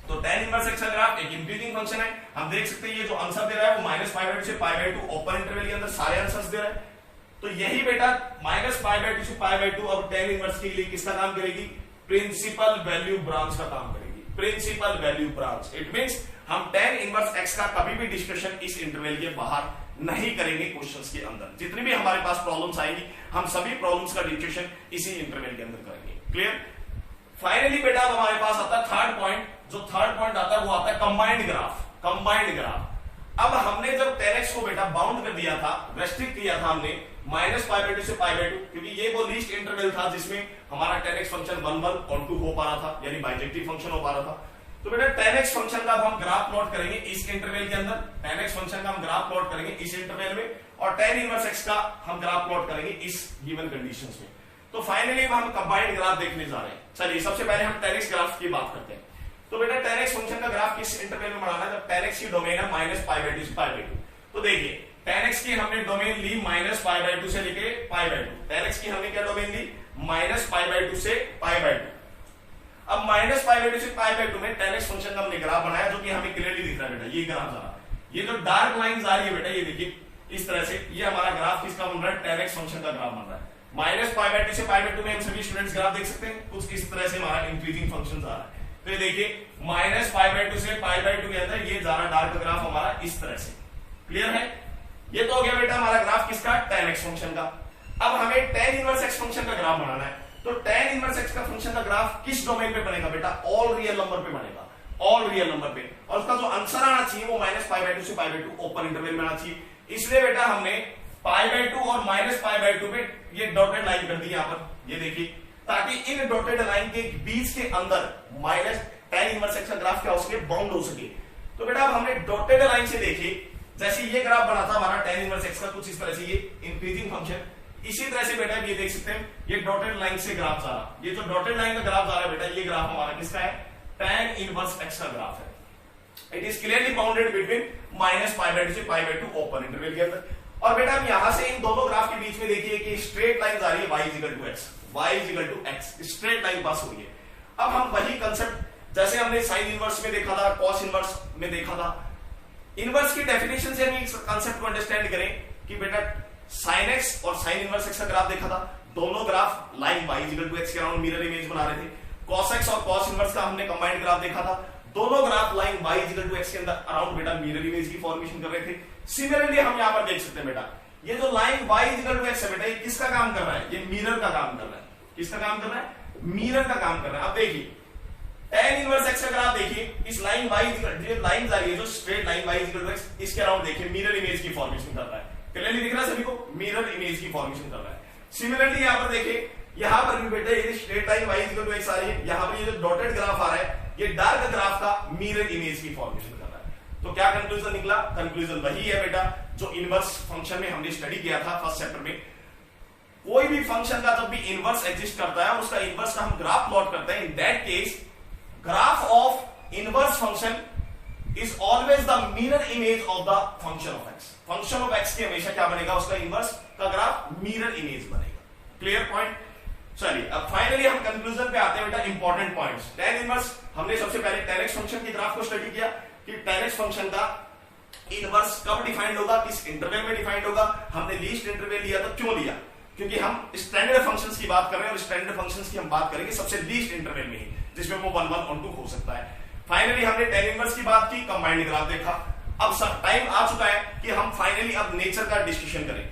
तो tan इनवर्स x का ग्राफ एक इंक्रीजिंग फंक्शन है। हम देख सकते हैं ये जो आंसर दे रहा है वो -π/2 से π/2 ओपन इंटरवल के अंदर सारे आंसर्स दे रहा है। तो यही बेटा -π/2 से π/2 अब tan इनवर्स के लिए किसका काम करेगी? प्रिंसिपल वैल्यू ब्रांच का काम करेगी, principal value branch. It means हम tan इनवर्स x का कभी भी डिस्कशन इस इंटरवल के बाहर नहीं करेंगे क्वेश्चंस के अंदर। जितनी भी हमारे पास प्रॉब्लम्स आएंगी हम सभी प्रॉब्लम्स का डिस्कशन इसी इंटरवल के अंदर करेंगे। क्लियर? फाइनली बेटा अब हमारे पास आता है थर्ड पॉइंट। जो थर्ड पॉइंट आता है वो आता है कंबाइंड ग्राफ। कंबाइंड ग्राफ अब हमने जब tan x को बेटा बाउंड कर दिया था, रेस्ट्रिक्ट किया था हमने -π/2 से π/2, क्योंकि ये वो लीस्ट इंटरवल था जिसमें हमारा tan x फंक्शन 1 1 और 2 हो पा रहा था, यानी बाइजेक्टिव फंक्शन हो पा रहा था। तो बेटा tan x फंक्शन का हम ग्राफ प्लॉट करेंगे इस इंटरवल के अंदर, tan x फंक्शन का हम ग्राफ प्लॉट करेंगे इस इंटरवल में, और tan इनवर्स x का हम ग्राफ प्लॉट करेंगे इस गिवन कंडीशंस में। तो फाइनली हम कंबाइंड ग्राफ देखने जा रहे हैं। चलिए सबसे पहले हम tan x ग्राफ की बात करते हैं। तो बेटा tan x फंक्शन का ग्राफ किस इंटरवल में बनाना है? जब tan x की डोमेन है -π/2 से π/2। तो देखिए tan x की हमने डोमेन ली -π/2 से लेके π/2। tan x की हमने क्या डोमेन ली? -π/2 से π/2। अब -π/2 से π/2 में tan x फंक्शन का हमने ग्राफ बनाया, जो कि हमें क्लियरली दिख रहा है बेटा। ये ग्राफ जरा, ये जो डार्क लाइंस आ रही है बेटा, ये देखिए इस तरह से, ये हमारा ग्राफ किसका बन रहा है? tan x फंक्शन का ग्राफ बन रहा है। -π/2 से π/2 में हम सभी स्टूडेंट्स ग्राफ देख सकते हैं, कुछ इस तरह से हमारा इंक्रीजिंग फंक्शन आ रहा है। तो ये देखिए -π/2 से π/2 के अंदर ये ज्यादा डार्क ग्राफ हमारा इस तरह से। क्लियर है? ये तो हो गया बेटा हमारा ग्राफ किसका? tan x फंक्शन का। अब हमें tan इनवर्स x फंक्शन का ग्राफ बनाना है। तो tan इनवर्स x का फंक्शन का ग्राफ किस डोमेन पे बनेगा बेटा? ऑल रियल नंबर पे बनेगा, ऑल रियल नंबर पे। और उसका जो आंसर आना चाहिए वो -π/2 से π/2 ओपन इंटरवल में आना चाहिए। इसलिए बेटा हमने π/2 और -π/2 पे ये डॉटेड लाइन कर दी यहां पर, ये देखिए, ताकि इन डॉटेड लाइन के बीच के अंदर tan इनवर्स x का ग्राफ क्या हो सके? बाउंड हो सके। तो बेटा अब हमने डॉटेड लाइन से देखिए, जैसे ये ग्राफ बना था हमारा tan इनवर्स x का कुछ इस तरह से, ये इंक्रीजिंग फंक्शन, इसी तरह से बेटा ये देख सकते हैं ये डॉटेड लाइन से ग्राफ जा रहा, ये जो डॉटेड लाइन का ग्राफ जा रहा है बेटा, ये ग्राफ हमारा किसका है? tan इनवर्स x का ग्राफ है। It is clearly bounded between -π/2 से π/2 ओपन इंटरवल के अंदर। और बेटा अब यहां से इन दोनों ग्राफ के बीच में देखिए कि स्ट्रेट लाइन जा रही है y x, स्ट्रेट लाइन पास हो रही है। अब हम वही कंसेप्ट जैसे हमने साइन इनवर्स में देखा था, कॉस इनवर्स में देखा था, इनवर्स की डेफिनेशन से हम इस कांसेप्ट को अंडरस्टैंड करें कि बेटा साइन एक्स और साइन इनवर्स एक्स का ग्राफ देखा था, दोनों ग्राफ लाइन y x के अराउंड मिरर इमेज बना रहे थे। कॉस एक्स और कॉस इनवर्स का हमने कंबाइंड ग्राफ देखा था, दोनों ग्राफ लाइन y x के अंदर अराउंड बेटा मिरर इमेज की फॉर्मेशन कर रहे थे। सिमिलरली हम यहां पर देख सकते हैं बेटा, ये जो लाइन y x है बेटा, ये किसका काम कर रहा है? ये मिरर का काम कर रहा है। किसका काम कर रहा है? मिरर का काम कर रहा है। अब देखिए tan इनवर्स x का ग्राफ देखिए, इस लाइन लाइन जा रही है जो स्ट्रेट लाइन y x, इसके अराउंड देखिए मिरर इमेज की फॉर्मेशन कर रहा है। क्लियरली दिख रहा है सभी को? मिरर इमेज की फॉर्मेशन कर रहा है। सिमिलरली यहां पर देखिए, यहां पर भी बेटा ये स्ट्रेट लाइन y x आ रही है, यहां पर ये जो डॉटेड ग्राफ आ रहा है, ये डार्क ग्राफ का मिरर इमेज की फॉर्मेशन कर रहा है। तो क्या कंक्लूजन निकला? कंक्लूजन वही है बेटा जो इनवर्स फंक्शन में हमने स्टडी किया था फर्स्ट चैप्टर में। कोई भी फंक्शन का जब भी इनवर्स एग्जिस्ट करता है, उसका इनवर्स का हम ग्राफ प्लॉट करते हैं। इन that case graph of inverse function is always the mirror image of the function of x. Function of x की हमेशा क्या बनेगा? उसका इनवर्स का ग्राफ मिरर इमेज बनेगा। Clear point? चलिए अब फाइनली हम कंक्लूजन पे आते हैं बेटा, इंपॉर्टेंट पॉइंट्स। tan इनवर्स हमने सबसे पहले tan x फंक्शन के ग्राफ को स्टडी किया कि tan x फंक्शन का इनवर्स कब डिफाइंड होगा, किस इंटरवल में डिफाइंड होगा। हमने लीस्ट इंटरवल लिया था, क्यों लिया? क्योंकि हम स्टैंडर्ड फंक्शंस की बात कर रहे हैं, और स्टैंडर्ड फंक्शंस की हम बात करेंगे सबसे लीस्ट इंटरवल में ही, जिसमें वो 1 1 और 2 हो सकता है। फाइनली हमने tan इनवर्स की बात की, कंबाइंड ग्राफ देखा। अब सब टाइम आ चुका है कि हम फाइनली अब नेचर का डिस्कशन करें।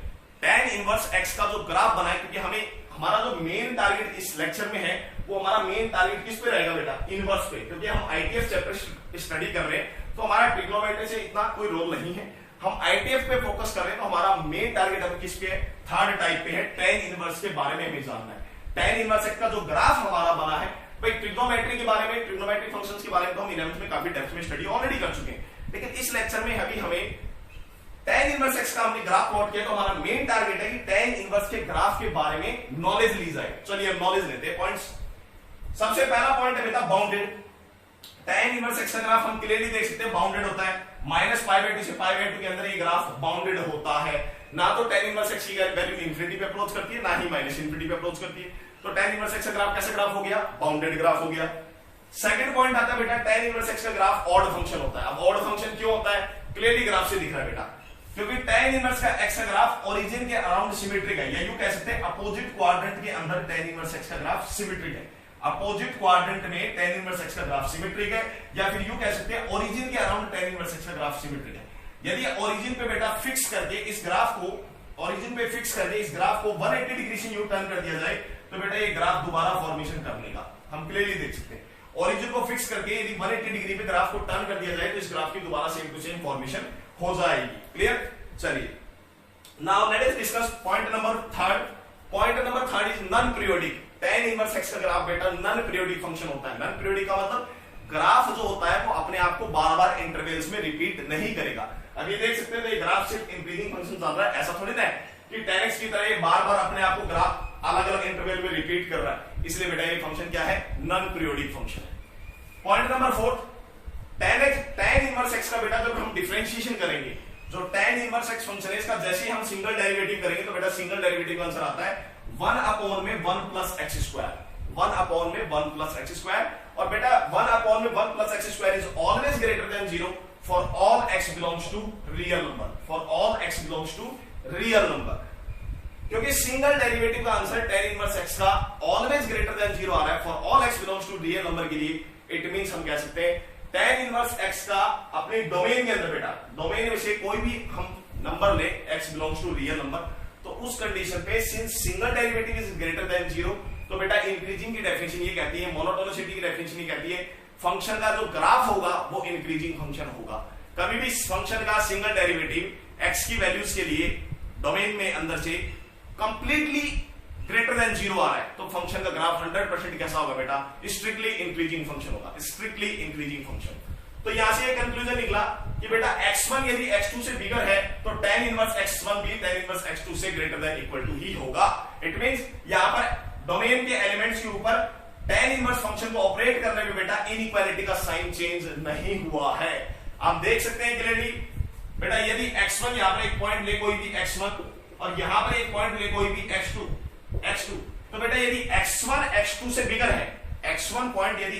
tan इनवर्स x का जो ग्राफ बनाए, क्योंकि हमें हमारा जो मेन टारगेट इस लेक्चर में है, वो हमारा मेन टारगेट किस पे रहेगा बेटा? इनवर्स पे। क्योंकि हम आईटीएफ चैप्टर स्टडी कर रहे हैं, तो हमारा ट्रिग्नोमेट्री से इतना कोई रोल नहीं है। हम आईटीएफ पे फोकस कर रहे हैं, तो हमारा मेन टारगेट अब किस पे है? थर्ड टाइप पे है, tan इनवर्स के बारे में हमें जानना है। tan इनवर्स x का जो ग्राफ हमारा बना है, भाई ट्रिग्नोमेट्री के बारे में, ट्रिग्नोमेट्रिक फंक्शंस के बारे में तो हम 11th में काफी डेप्थ में स्टडी ऑलरेडी कर चुके हैं, लेकिन इस लेक्चर में अभी हमें tan इनवर्स x का हमने ग्राफ प्लॉट किया, तो हमारा मेन टारगेट है कि tan इनवर्स के ग्राफ के बारे में नॉलेज ली जाए। चलिए हम नॉलेज लेते हैं पॉइंट्स। सबसे पहला पॉइंट है बेटा बाउंडेड। tan इनवर्स x का ग्राफ हम क्लियरली देख सकते हैं बाउंडेड होता है। -π/2 से π/2 के अंदर ये ग्राफ बाउंडेड होता है। ना तो tan इनवर्स x की वैल्यू इंफिनिटी पे अप्रोच करती है, ना ही -इंफिनिटी पे अप्रोच करती है। तो tan इनवर्स x का ग्राफ कैसा ग्राफ हो गया? बाउंडेड ग्राफ हो गया। सेकंड पॉइंट आता है बेटा tan इनवर्स x का ग्राफ ऑड फंक्शन होता है। अब ऑड फंक्शन क्यों होता है? क्लियरली ग्राफ से दिख रहा है बेटा। क्योंकि tan इनवर्स का x का ग्राफ ओरिजिन के अराउंड सिमेट्रिक है, या यूं कह सकते हैं अपोजिट क्वाड्रेंट के अंदर tan इनवर्स x का ग्राफ सिमेट्रिक है। अपोजिट क्वाड्रेंट में tan इनवर्स x का ग्राफ सिमेट्रिक है, या फिर यूं कह सकते हैं ओरिजिन के अराउंड tan इनवर्स x का ग्राफ सिमेट्रिक है। यदि ओरिजिन पे बेटा फिक्स करके इस ग्राफ को, ओरिजिन पे फिक्स करके इस ग्राफ को 180 डिग्री से यूं टर्न कर दिया जाए तो बेटा ये ग्राफ दोबारा फॉर्मेशन कर लेगा, हम क्लियरली देख सकते हैं। ओरिजिन को फिक्स करके यदि 180 डिग्री पे ग्राफ को टर्न कर दिया जाए तो इस ग्राफ की दोबारा सेम टू सेम फॉर्मेशन हो जाएगी। क्लियर? चलिए, now let us discuss point number third. Point number third is non periodic. tan inverse x का ग्राफ बेटा नॉन पीरियोडिक फंक्शन होता है। नॉन पीरियोडिक का मतलब ग्राफ जो होता है वो अपने आप को बार-बार इंटरवल्स में रिपीट नहीं करेगा। अब ये देख सकते हैं तो ये ग्राफ सिर्फ इंक्रीजिंग फंक्शन चल रहा है, ऐसा थोड़ी ना है कि tan x की तरह ये बार-बार अपने आप को ग्राफ अलग-अलग इंटरवल में रिपीट कर रहा है, इसलिए बेटा ये फंक्शन क्या है? नॉन पीरियोडिक फंक्शन है। Point number fourth, tan inverse x का बेटा जब हम डिफरेंशिएशन करेंगे, जो tan इनवर्स x फंक्शन है इसका जैसे ही हम सिंगल डेरिवेटिव करेंगे तो बेटा सिंगल डेरिवेटिव का आंसर आता है 1 अपॉन में 1 प्लस एक्स स्क्वायर, 1 अपॉन में 1 प्लस एक्स स्क्वायर। और बेटा 1 अपॉन में 1 plus x square is always greater than 0 for all x belongs to real number, for all x belongs to real number. क्योंकि सिंगल डेरिवेटिव का आंसर tan इनवर्स x का ऑलवेज ग्रेटर देन 0 आ रहा है for all x belongs to real number के लिए, इट मींस हम कह सकते हैं tan इनवर्स x का अपने डोमेन के अंदर बेटा, डोमेन में से कोई भी हम नंबर ले x belongs to real number, तो उस कंडीशन पे since single derivative is greater than 0 तो बेटा इंक्रीजिंग की डेफिनेशन ये कहती है, मोनोटोनिसिटी की डेफिनेशन ये कहती है फंक्शन का जो ग्राफ होगा वो इंक्रीजिंग फंक्शन होगा। कभी भी फंक्शन का सिंगल डेरिवेटिव x की वैल्यूज के लिए डोमेन में अंदर से कंप्लीटली ग्रेटर देन 0 आ रहा है तो फंक्शन का ग्राफ 100% कैसा होगा बेटा? स्ट्रिक्टली इंक्रीजिंग फंक्शन होगा, स्ट्रिक्टली इंक्रीजिंग फंक्शन। तो यहां से एक कंक्लूजन निकला कि बेटा x1 यदि x2 से बिगर है तो tan इनवर्स x1 भी tan इनवर्स x2 से ग्रेटर देन इक्वल टू ही होगा। इट मींस यहां पर डोमेन के एलिमेंट्स के ऊपर tan इनवर्स फंक्शन को ऑपरेट करने में बेटा इनइक्वालिटी का साइन चेंज नहीं हुआ है। आप देख सकते हैं क्लियरली बेटा यदि x1 यहां पर एक पॉइंट ले कोई भी x1 और यहां पर एक पॉइंट ले कोई भी x2 तो बेटा यदि x1 x2 से बिगर है, x1 पॉइंट यदि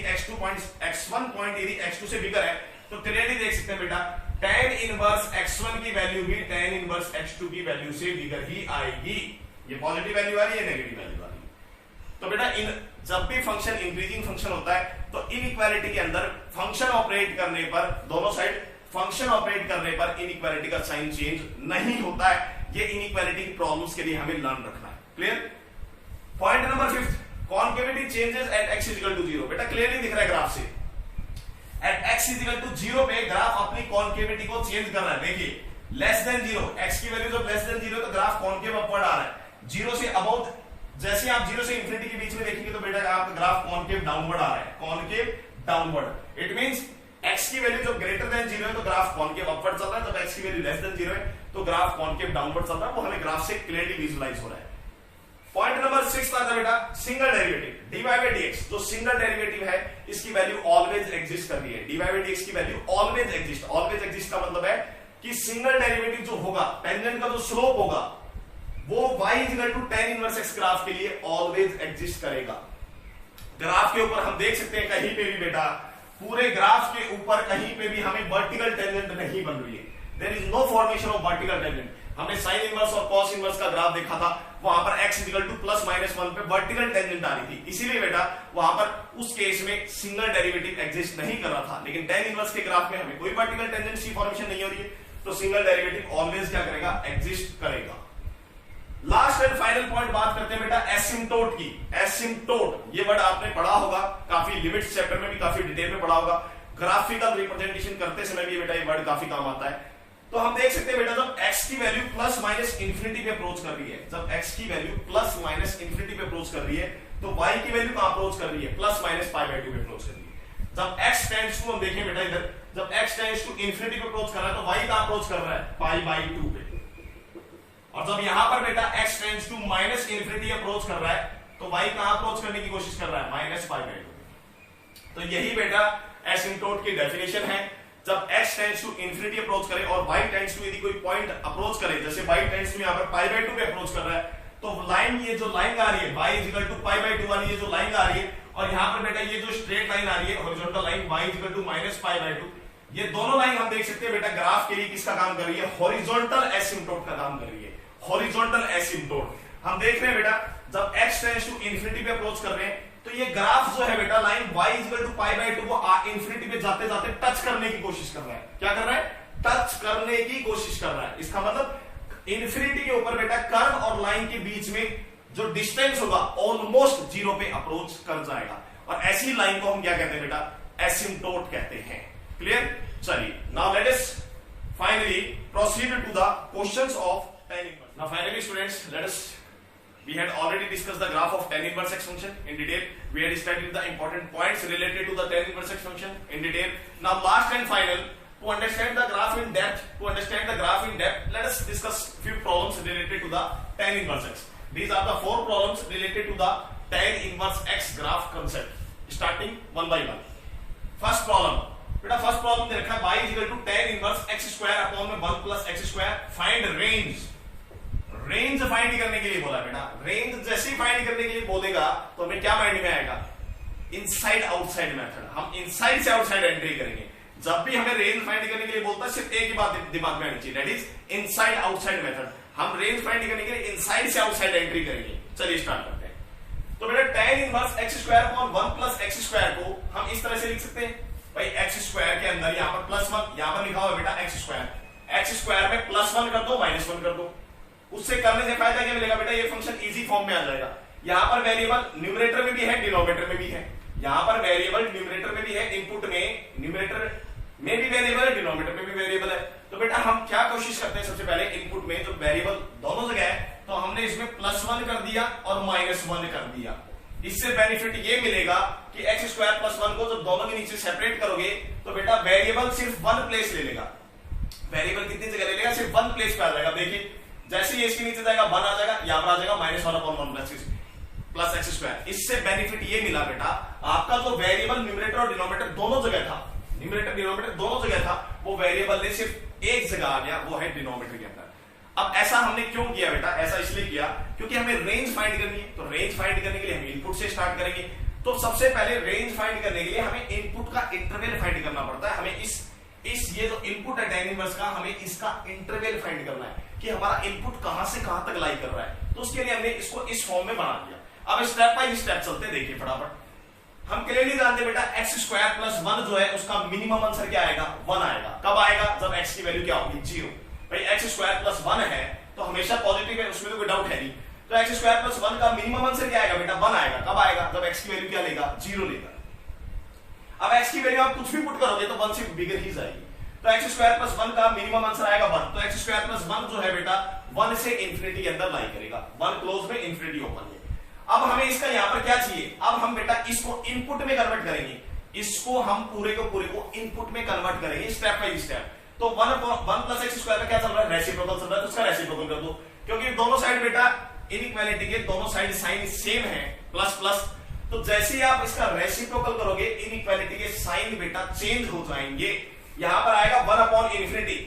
x2 से बिगर है तो क्लियरली देख सकते हैं बेटा tan इनवर्स x1 की वैल्यू भी tan इनवर्स x2 की वैल्यू से बिगर ही आएगी। ये पॉजिटिव वैल्यू आ रही है, नेगेटिव वैल्यू आ रही है। तो बेटा जब भी फंक्शन इंक्रीजिंग फंक्शन होता है तो इनइक्वालिटी के अंदर फंक्शन ऑपरेट करने पर, दोनों साइड फंक्शन ऑपरेट करने पर इनइक्वालिटी का साइन चेंज नहीं होता है। ये इनइक्वालिटी की प्रॉब्लम्स के लिए हमें लर्न रखना है। Clear? Point number 5, concavity changes at x equal to 0। बेटा क्लियरली दिख रहा है ग्राफ से एट x इक्वल टू 0 पे ग्राफ अपनी कॉन्केविटी को चेंज कर रहा है। देखिए लेस देन 0, x की वैल्यू जब लेस देन 0 तो ग्राफ कॉन्केव अपवर्ड आ रहा है। 0 से अबाउट, जैसे आप 0 से इंफिनिटी के बीच में देखेंगे तो बेटा आपका ग्राफ कॉन्केव डाउनवर्ड आ रहा है, concave downward. It means x की वैल्यू जब ग्रेटर देन 0 है तो ग्राफ कॉन्केव अपवर्ड चल रहा है, जब x की वैल्यू लेस देन 0 है तो ग्राफ कॉन्केव डाउनवर्ड चल रहा है। वो हमें ग्राफ से क्लियरली विजुअलाइज हो रहा है। पॉइंट नंबर 6 आता है बेटा single derivative dy by dx। जो सिंगल डेरिवेटिव है इसकी वैल्यू ऑलवेज एग्जिस्ट कर रही है, dy by dx की value always exist. Always exist का मतलब है कि सिंगल डेरिवेटिव जो होगा, टेंजेंट का जो स्लोप होगा वो y equal to tan inverse x graph के लिए ऑलवेज एग्जिस्ट करेगा। ग्राफ के ऊपर हम देख सकते हैं कहीं पे भी बेटा, पूरे ग्राफ के ऊपर कहीं पे भी हमें वर्टिकल टेंजेंट नहीं बन रही है। There is no formation of vertical tangent. हमने साइन इनवर्स और कॉस इनवर्स का ग्राफ देखा था, वहां पर x equal to plus minus 1 पे वर्टिकल टेंजेंट आ रही थी, इसीलिए बेटा वहां पर उस केस में सिंगल डेरिवेटिव एग्जिस्ट नहीं कर रहा था। लेकिन tan इनवर्स के ग्राफ में हमें कोई वर्टिकल टेंजेंट की फॉर्मेशन नहीं हो रही है तो सिंगल डेरिवेटिव ऑलवेज क्या करेगा? एग्जिस्ट करेगा। लास्ट एंड फाइनल पॉइंट बात करते हैं बेटा एसिम्प्टोट की। एसिम्प्टोट ये वर्ड आपने पढ़ा होगा, काफी लिमिट्स चैप्टर में भी काफी डिटेल में पढ़ा होगा। ग्राफिकल रिप्रेजेंटेशन करते समय भी बेटा ये वर्ड काफी काम आता है। तो हम देख सकते हैं बेटा जब x की वैल्यू प्लस माइनस इंफिनिटी पे अप्रोच कर रही है, जब x की वैल्यू प्लस माइनस इंफिनिटी पे अप्रोच कर रही है तो y की वैल्यू कहां अप्रोच कर रही है? प्लस माइनस पाई बाय 2 पे अप्रोच कर रही है। जब x टेंड्स टू, हम देखें बेटा इधर, जब x टेंड्स टू इंफिनिटी पे अप्रोच कर रहा है तो y कहां अप्रोच कर रहा है? पाई बाय 2 पे। और जब यहां पर बेटा x tends to minus infinity approach कर रहा है तो y कहां अप्रोच करने की कोशिश कर रहा है? Minus pi by 2। तो यही बेटा एसिम्प्टोट की डेफिनेशन है। जब x tends to infinity approach करे और y टेंड्स टू यदि कोई पॉइंट अप्रोच करे, जैसे y टेंड्स टू यहां पर पाई बाय 2 पे अप्रोच कर रहा है तो लाइन, ये जो लाइन आ रही है y equal to pi by 2 वाली ये जो लाइन आ रही है, और यहां पर बेटा ये जो स्ट्रेट लाइन आ रही है horizontal line y equal to minus pi by 2, ये दोनों लाइन हम देख सकते हैं बेटा ग्राफ के लिए किसका काम कर रही है, हॉरिजॉन्टल एसिम्पटोट का काम कर रही है, हॉरिजॉन्टल एसिम्पटोट। हम देख रहे हैं बेटा जब x टेंड्स टू इंफिनिटी पे अप्रोच कर रहे हैं तो ये ग्राफ जो है बेटा line y equal to pi by 2 को इंफिनिटी पे जाते जाते टच करने की कोशिश कर रहा है। क्या कर रहा है, टच करने की कोशिश कर रहा है। इसका मतलब इंफिनिटी के ऊपर बेटा कर्व और लाइन के बीच में जो डिस्टेंस होगा ऑलमोस्ट जीरो पे अप्रोच कर जाएगा, और ऐसी लाइन को हम क्या कहते हैं बेटा, एसिम्पटोट कहते हैं। क्लियर? चलिए now let us finally proceed to the questions of tan inverse. Now finally students, let us, we had already discussed the graph of tan inverse x function in detail. We had studied the important points related to the tan inverse x function in detail. Now last and final, to understand the graph in depth, let us discuss few problems related to the tan inverse x. These are the 4 problems related to the tan inverse x graph concept, starting one by one. First problem, बेटा फर्स्ट प्रॉब्लम दे रखा है y equal to tan inverse x square upon में 1 plus x square, find range. Range find करने के लिए बोला बेटा, रेंज जैसे ही फाइंड करने के लिए बोलेगा तो हमें क्या माइंड में आएगा, इनसाइड आउटसाइड मेथड। हम इनसाइड से आउटसाइड एंट्री करेंगे। जब भी हमें रेंज फाइंड करने के लिए बोलता है सिर्फ एक ही बात दिमाग में आनी चाहिए, that is inside outside method. हम रेंज फाइंड करने के लिए इनसाइड से आउटसाइड एंट्री करेंगे। चलिए स्टार्ट करते हैं। तो बेटा tan inverse x square upon 1 plus x square को हम इस तरह से लिख सकते हैं भाई, x स्क्वायर के अंदर यहाँ पर +1, यहाँ पर लिखा हुआ बेटा x स्क्वायर में +1 कर दो -1 कर दो। उससे करने से फायदा क्या मिलेगा बेटा, ये फंक्शन इजी फॉर्म में आ जाएगा। यहाँ पर वेरिएबल न्यूमरेटर में भी है, डिनोमिनेटर में भी है। यहाँ पर वेरिएबल न्यूमरेटर में भी है, इनपुट में न्यूमरेटर में भी वेरिएबल है, डिनोमिनेटर में भी वेरिएबल है। तो बेटा हम क्या कोशिश करते हैं, सबसे पहले इनपुट में जो वेरिएबल दोनों जगह है तो हमने इसमें +1 कर दिया और -1 कर दिया। इससे बेनिफिट ये मिलेगा कि x स्क्वायर +1 को जब दोनों के नीचे सेपरेट करोगे तो बेटा वेरिएबल सिर्फ 1 प्लेस ले लेगा। वेरिएबल कितनी जगह ले लेगा, सिर्फ 1 प्लेस पे आ जाएगा। देखिए जैसे ही इसके नीचे जाएगा 1 आ जाएगा, यहां पर आ जाएगा -1/1 प्लस x स्क्वायर। इससे बेनिफिट ये मिला बेटा, आपका जो वेरिएबल न्यूमरेटर और डिनोमिनेटर दोनों जगह था, न्यूमरेटर डिनोमिनेटर दोनों जगह था, वो वेरिएबल ने सिर्फ एक जगह आ गया, वो है डिनोमिनेटर के अंदर। अब ऐसा हमने क्यों किया बेटा, ऐसा इसलिए किया क्योंकि हमें रेंज फाइंड करनी है। तो रेंज फाइंड करने के लिए हम इनपुट से स्टार्ट करेंगे। तो सबसे पहले रेंज फाइंड करने के लिए हमें इनपुट का इंटरवल फाइंड करना पड़ता है। हमें इस ये जो इनपुट है tan इनवर्स का, हमें इसका इंटरवल फाइंड करना है कि हमारा इनपुट कहां से कहां तक लाई कर रहा है। तो उसके लिए हमने इसको इस फॉर्म में बना दिया। अब स्टेप बाय स्टेप चलते हैं, देखिए फटाफट। हम क्लियरली जानते बेटा x स्क्वायर प्लस 1 जो है उसका मिनिमम आंसर क्या आएगा, 1 आएगा। कब आएगा, जब x की वैल्यू क्या होगी, 0। भाई x स्क्वायर प्लस 1 है तो हमेशा पॉजिटिव है, उसमें तो कोई डाउट है नहीं। तो x स्क्वायर प्लस 1 का मिनिमम आंसर क्या आएगा बेटा, 1 आएगा। कब आएगा, जब x की वैल्यू क्या लेगा, 0 लेगा। अब x की वैल्यू आप कुछ भी पुट करोगे तो 1 से बिगर ही जाएगी। तो x स्क्वायर प्लस 1 का मिनिमम आंसर आएगा 1। तो x स्क्वायर प्लस 1 जो है बेटा 1 से इंफिनिटी के अंदर लाई करेगा, 1 क्लोज में इंफिनिटी ओपन में। अब हमें इसका यहां पर क्या चाहिए, अब हम बेटा इसको इनपुट में कन्वर्ट करेंगे। इसको हम पूरे को इनपुट में कन्वर्ट करेंगे स्टेप बाय स्टेप। तो 1 प्लस x स्क्वायर का क्या चल रहा है, रेसिप्रोकल चल रहा है, तो उसका रेसिप्रोकल कर दो। क्योंकि दोनों साइड बेटा इनइक्वालिटी के दोनों साइड साइन सेम है, प्लस प्लस। तो जैसे ही आप इसका रेसिप्रोकल करोगे इनइक्वालिटी के साइन बेटा चेंज हो जाएंगे। यहां पर आएगा 1/इंफिनिटी,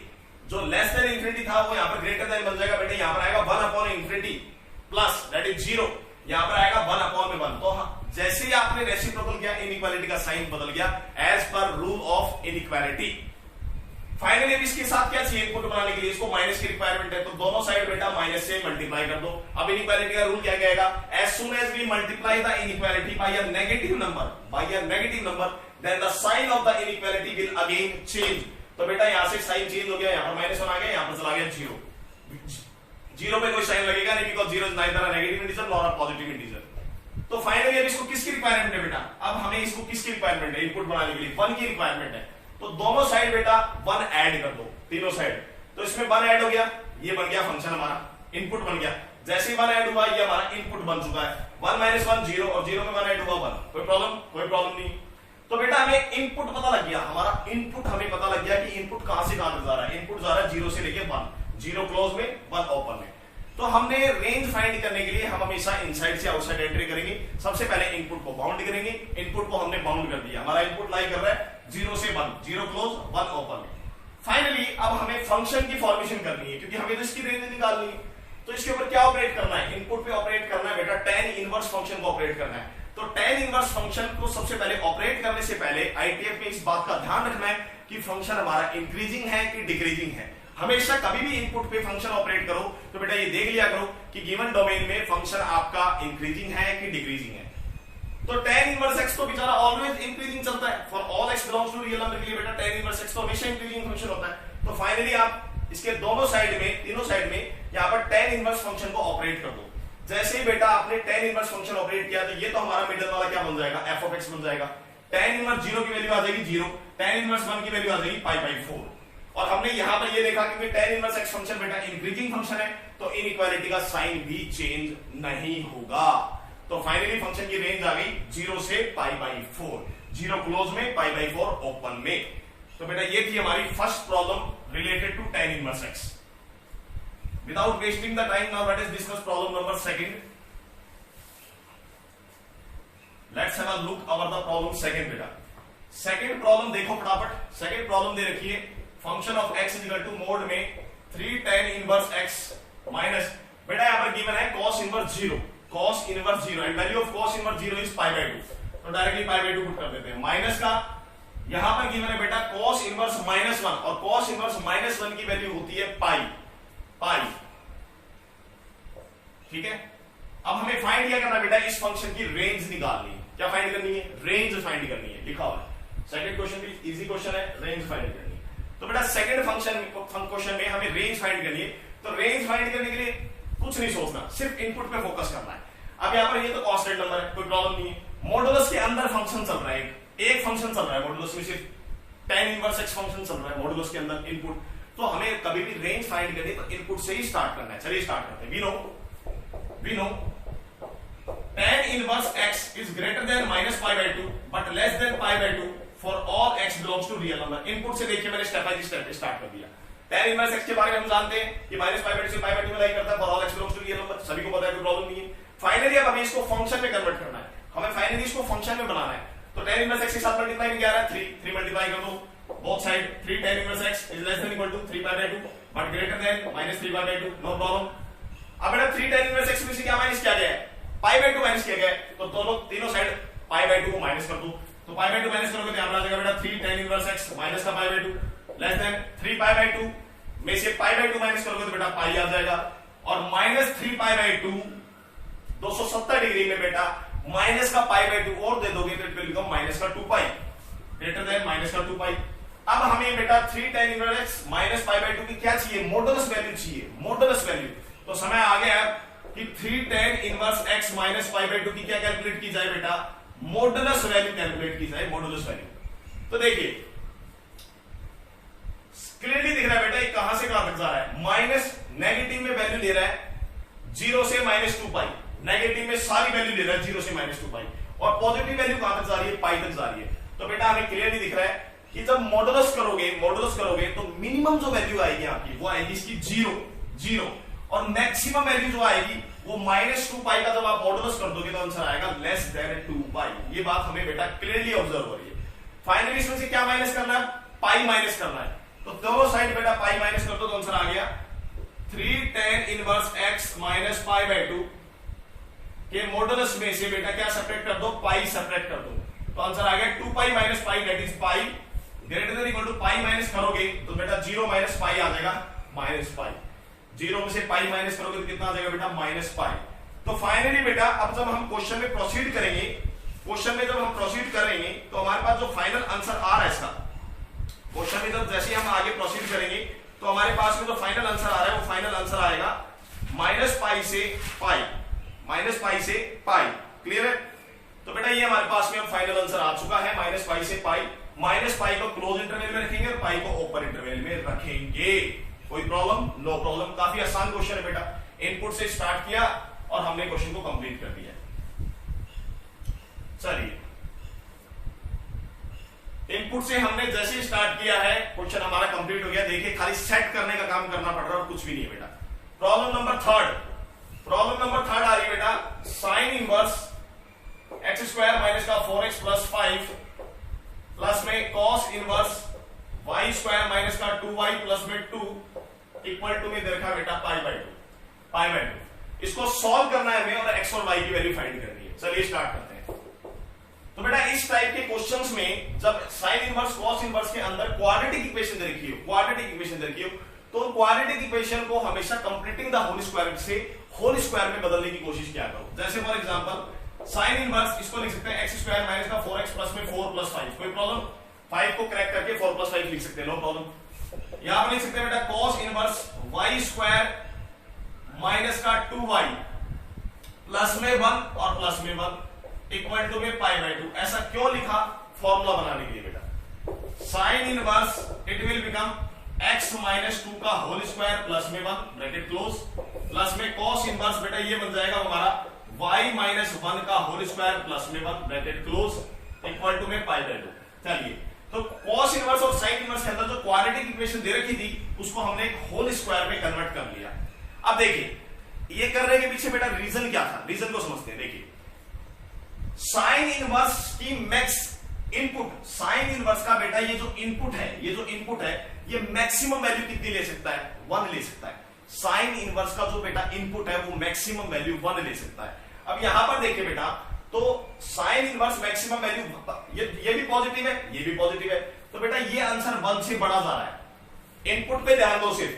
जो लेस देन इंफिनिटी था वो यहां पर ग्रेटर देन बन जाएगा बेटा। यहां पर आएगा 1/इंफिनिटी प्लस दैट इज 0, यहां पर आएगा 1/1। तो जैसे ही आपने रेसिप्रोकल किया इनइक्वालिटी का साइन बदल गया as per rule of inequality. Finally अब इसके साथ क्या चाहिए इनपुट बनाने के लिए, इसको माइनस की रिक्वायरमेंट है, तो दोनों साइड बेटा माइनस से मल्टीप्लाई कर दो। अब इनइक्वालिटी का रूल क्या कहेगा, as soon as we multiply the inequality by a negative number then the sign of the inequality will again change. तो बेटा यहां से साइन चेंज हो गया, यहां पर -1 आ गया, यहां पर चला गया 0 पे कोई साइन लगेगा नहीं, because 0 is neither a negative integer nor a positive integer. तो फाइनली अब इसको किसकी रिक्वायरमेंट है बेटा, अब हमें इसको किसकी रिक्वायरमेंट है, इनपुट बनाने के लिए 1 की रिक्वायरमेंट है। तो दोनों साइड बेटा 1 ऐड कर दो, तीनों साइड। तो इसमें 1 ऐड हो गया, ये बन गया फंक्शन हमारा, इनपुट बन गया। जैसे ही 1 ऐड हुआ ये हमारा इनपुट बन चुका है। 1 - 1 0 और 0 में 1 ऐड हुआ 1। कोई प्रॉब्लम नहीं। तो बेटा हमें इनपुट पता लग गया, हमारा इनपुट हमें पता लग गया कि इनपुट कहां से कहां तक जा रहा है। इनपुट जा रहा है 0 से लेके 1, 0 क्लोज में 1 ओपन में। तो हमने रेंज फाइंड करने के लिए हम हमेशा इनसाइड से आउटसाइड एंट्री करेंगे। सबसे पहले इनपुट को बाउंड करेंगे, इनपुट को हमने बाउंड कर दिया, हमारा इनपुट लाई कर रहा है 0 से 1, 0 क्लोज 1 ओपन में। फाइनली अब हमें फंक्शन की फॉर्मेशन करनी है, क्योंकि हमें तो इसकी रेंज निकालनी है। तो इसके ऊपर क्या ऑपरेट करना है, इनपुट पे ऑपरेट करना है बेटा, tan इनवर्स फंक्शन को ऑपरेट करना है। तो tan इनवर्स फंक्शन को सबसे पहले ऑपरेट करने से पहले आईटीएफ में इस बात का ध्यान रखना है कि फंक्शन हमारा इंक्रीजिंग है कि डिक्रीजिंग है। हमेशा कभी भी इनपुट पे फंक्शन ऑपरेट करो तो बेटा ये देख लिया करो कि गिवन डोमेन में फंक्शन आपका इंक्रीजिंग है कि डिक्रीजिंग है। तो tan इनवर्स x तो बेचारा ऑलवेज इंक्रीजिंग चलता है, for all x belongs to real number के लिए बेटा tan इनवर्स x तो हमेशा इंक्रीजिंग फंक्शन होता है। तो फाइनली आप इसके दोनों साइड में, तीनों साइड में यहाँ पर tan इनवर्स फंक्शन को ऑपरेट कर दो। जैसे ही बेटा आपने tan इनवर्स फंक्शन ऑपरेट किया तो ये तो हमारा मिडिल वाला क्या बन जाएगा, f ऑफ x बन जाएगा। tan इनवर्स 0 की वैल्यू आ जाएगी 0, tan इनवर्स 1 की वैल्यू आ जाएगी π/4। और हमने यहां पर ये देखा कि tan इनवर्स x फंक्शन बेटा इंक्रीजिंग फंक्शन है तो इनइक्वालिटी का साइन भी चेंज नहीं होगा। तो फाइनली फंक्शन की रेंज आ गई 0 से π/4, 0 क्लोज में π/4 ओपन में। तो बेटा ये थी हमारी first problem related to tan inverse x। Without wasting the time, now let us discuss problem number 2. Let's have a look over the problem 2 बेटा। सेकंड प्रॉब्लम देखो फटाफट। सेकंड प्रॉब्लम दे रखी है function of x is equal to mod में 3 tan इनवर्स x माइनस, बेटा यहां पर गिवन है cos inverse 0, cos inverse 0 and value of cos inverse 0 is π/2, तो डायरेक्टली π/2 पुट कर देते हैं। माइनस का यहां पर गिवन है बेटा cos इनवर्स -1 और cos इनवर्स -1 की वैल्यू होती है पाई। ठीक है, अब हमें फाइंड क्या करना है बेटा, इस फंक्शन की रेंज निकालनी है। क्या फाइंड करनी है, रेंज फाइंड करनी है, लिखा हुआ है। सेकंड क्वेश्चन भी इजी क्वेश्चन है, रेंज फाइंड करनी है। तो बेटा सेकंड क्वेश्चन में हमें रेंज फाइंड करनी है। तो रेंज फाइंड करने के लिए कुछ नहीं सोचना, सिर्फ इनपुट पे फोकस करना है। अब यहाँ पर ये तो कांस्टेंट नंबर है, कोई प्रॉब्लम नहीं है। मॉडुलस के अंदर फंक्शन चल रहा है, एक फंक्शन चल रहा है मॉडुलस में, सिर्फ tan इनवर्स x फंक्शन चल रहा है मॉडुलस के अंदर इनपुट। तो हमें कभी भी रेंज फाइंड करनी तो इनपुट से ही स्टार्ट करना है। चलिए स्टार्ट करते हैं। we know tan inverse x is greater than -π/2 but less than π/2 for all x belongs to real number। Input से देखिए मैंने स्टेप बाय स्टेप स्टार्ट कर दिया। tan इनवर्स x के बारे में हम जानते हैं कि -π/2 से π/2 में लाई करता है for all x belongs to real number, सभी को पता है, कोई प्रॉब्लम नहीं है। फाइनली अब हमें इसको फंक्शन में कन्वर्ट करना है, हमें फाइनली इसको फंक्शन में बनाना है। तो tan इनवर्स x के साथ मल्टीप्लाई में क्या आ रहा है 3 मल्टीप्लाई कर दो both side. 3 tan inverse x is less than equal to 3π/2 but greater than -3π/2, no problem. अब बेटा 3 tan इनवर्स x में से क्या माइनस किया गया है, π/2 माइनस किया गया है। तो दोनों तीनों साइड π/2 को माइनस कर दो। तो π/2 माइनस करोगे तो यहां पर आ जाएगा बेटा 3 tan इनवर्स x माइनस का π/2 लेस देन 3π/2 में से π/2 माइनस करोगे तो बेटा पाई आ जाएगा। और -3π/2 270 डिग्री में बेटा माइनस का π/2 और दे दोगे तो इट विल बिकम माइनस का 2π ग्रेटर देन माइनस का 2π। अब हमें बेटा 3 tan इनवर्स x माइनस π/2 की क्या चाहिए, मॉडुलस वैल्यू चाहिए, मॉडुलस वैल्यू। तो समय आ गया कि 3 tan इनवर्स x माइनस π/2 की क्या कैलकुलेट की जाए बेटा, मॉडुलस वैल्यू कैलकुलेट की जाए, मॉडुलस वैल्यू। तो देखिए क्लियरली दिख रहा है बेटा ये कहां से कहां तक जा रहा है। माइनस नेगेटिव में वैल्यू ले रहा है 0 से -2π, नेगेटिव में सारी वैल्यू ले रहा है 0 से -2π, और पॉजिटिव वैल्यू कहां तक जा रही है, पाई तक जा रही है। तो बेटा हमें क्लियरली दिख रहा है कि जब मॉडुलस करोगे तो मिनिमम जो वैल्यू आएगी आपकी वो आएगी इसकी 0 और मैक्सिमम वैल्यू जो आएगी वो -2π का जब आप मॉडुलस कर दोगे तो आंसर आएगा लेस देन 2π। ये बात हमें बेटा क्लियरली ऑब्जर्व हो रही है। फाइनली इसमें से क्या माइनस करना है, पाई माइनस करना है। तो दोनों साइड बेटा पाई माइनस कर दो तो आंसर आ गया 3 tan इनवर्स x माइनस π/2 के मॉडुलस में से बेटा क्या सेपरेट कर दो, पाई सेपरेट कर दो। तो आंसर आ गया 2π minus pi that is pi greater than equal to pi minus करोगे तो बेटा 0 माइनस पाई आ जाएगा -पाई। 0 में से पाई माइनस करोगे तो कितना आ जाएगा बेटा -पाई। तो फाइनली बेटा अब जब हम क्वेश्चन में प्रोसीड करेंगे, क्वेश्चन में जब हम प्रोसीड करेंगे तो हमारे पास जो फाइनल आंसर आ रहा है इसका, क्वेश्चन में जब जैसे हम आगे प्रोसीड करेंगे तो हमारे पास में जो फाइनल आंसर आ रहा है वो फाइनल आंसर आएगा -पाई से पाई, -पाई से पाई। क्लियर है। तो बेटा ये हमारे पास में अब फाइनल आंसर आ चुका है -पाई से पाई। -पाई को क्लोज इंटरवल में रखेंगे और पाई को ओपन इंटरवल में रखेंगे। कोई प्रॉब्लम, नो प्रॉब्लम। काफी आसान क्वेश्चन है बेटा, इनपुट से स्टार्ट किया और हमने क्वेश्चन को कंप्लीट कर दिया। चलिए इनपुट से हमने जैसे स्टार्ट किया है क्वेश्चन हमारा कंप्लीट हो गया। देखिए खाली सेट करने का काम करना पड़ रहा है और कुछ भी नहीं है बेटा। प्रॉब्लम नंबर थर्ड आ रही है बेटा, साइन इनवर्स x² माइनस का 4x प्लस 5 प्लस में cos इनवर्स y² माइनस का 2y प्लस में 2 इक्वल टू में देखा बेटा π/2। इसको सॉल्व करना है हमें और x और y की वैल्यू फाइंड करनी है। चलिए स्टार्ट करते हैं। तो बेटा इस टाइप के क्वेश्चंस में जब साइन इनवर्स कॉस इनवर्स के अंदर क्वाड्रेटिक इक्वेशन दे रखी हो तो क्वाड्रेटिक इक्वेशन को हमेशा कंप्लीटिंग द होल स्क्वायर से होल स्क्वायर में बदलने की कोशिश किया करो। जैसे फॉर एग्जांपल साइन इनवर्स इसको लिख सकते हैं x स्क्वायर माइनस का 4x प्लस में 4 प्लस 5, कोई प्रॉब्लम? 5 को क्रैक करके 4 प्लस 5 लिख सकते हैं, नो प्रॉब्लम। यहां पर लिख सकते हैं बेटा cos inverse y square minus का 2y प्लस में 1 और प्लस में 1 इक्वल टू में पाई बाय 2। ऐसा क्यों लिखा? फॉर्मूला बनाने के लिए बेटा। Sine inverse it will become x minus 2 का होल स्क्वायर प्लस में 1 ब्रैकेट क्लोज प्लस में cos इनवर्स बेटा ये बन जाएगा हमारा y माइनस 1 का होल स्क्वायर प्लस में 1 ब्रैकेट क्लोज इक्वल टू में पाई बाय 2। चलिए तो cos इनवर्स और sin इनवर्स के अंदर जो क्वाड्रेटिक इक्वेशन दे रखी थी उसको हमने एक होल स्क्वायर में कन्वर्ट कर लिया। अब देखिए ये करने के पीछे बेटा रीजन क्या था, रीजन को समझते हैं। देखिए साइन इनवर्स की मैक्स इनपुट, साइन इनवर्स का बेटा ये जो इनपुट है ये मैक्सिमम वैल्यू कितनी ले सकता है? 1 ले सकता है। साइन इनवर्स का जो बेटा इनपुट है वो मैक्सिमम वैल्यू 1 ले सकता है। अब यहां पर देखिए बेटा तो साइन इनवर्स मैक्सिमम वैल्यू ये भी पॉजिटिव है, ये भी पॉजिटिव है, तो बेटा ये आंसर 1 से बड़ा जा रहा है। इनपुट पे ध्यान दो सिर्फ,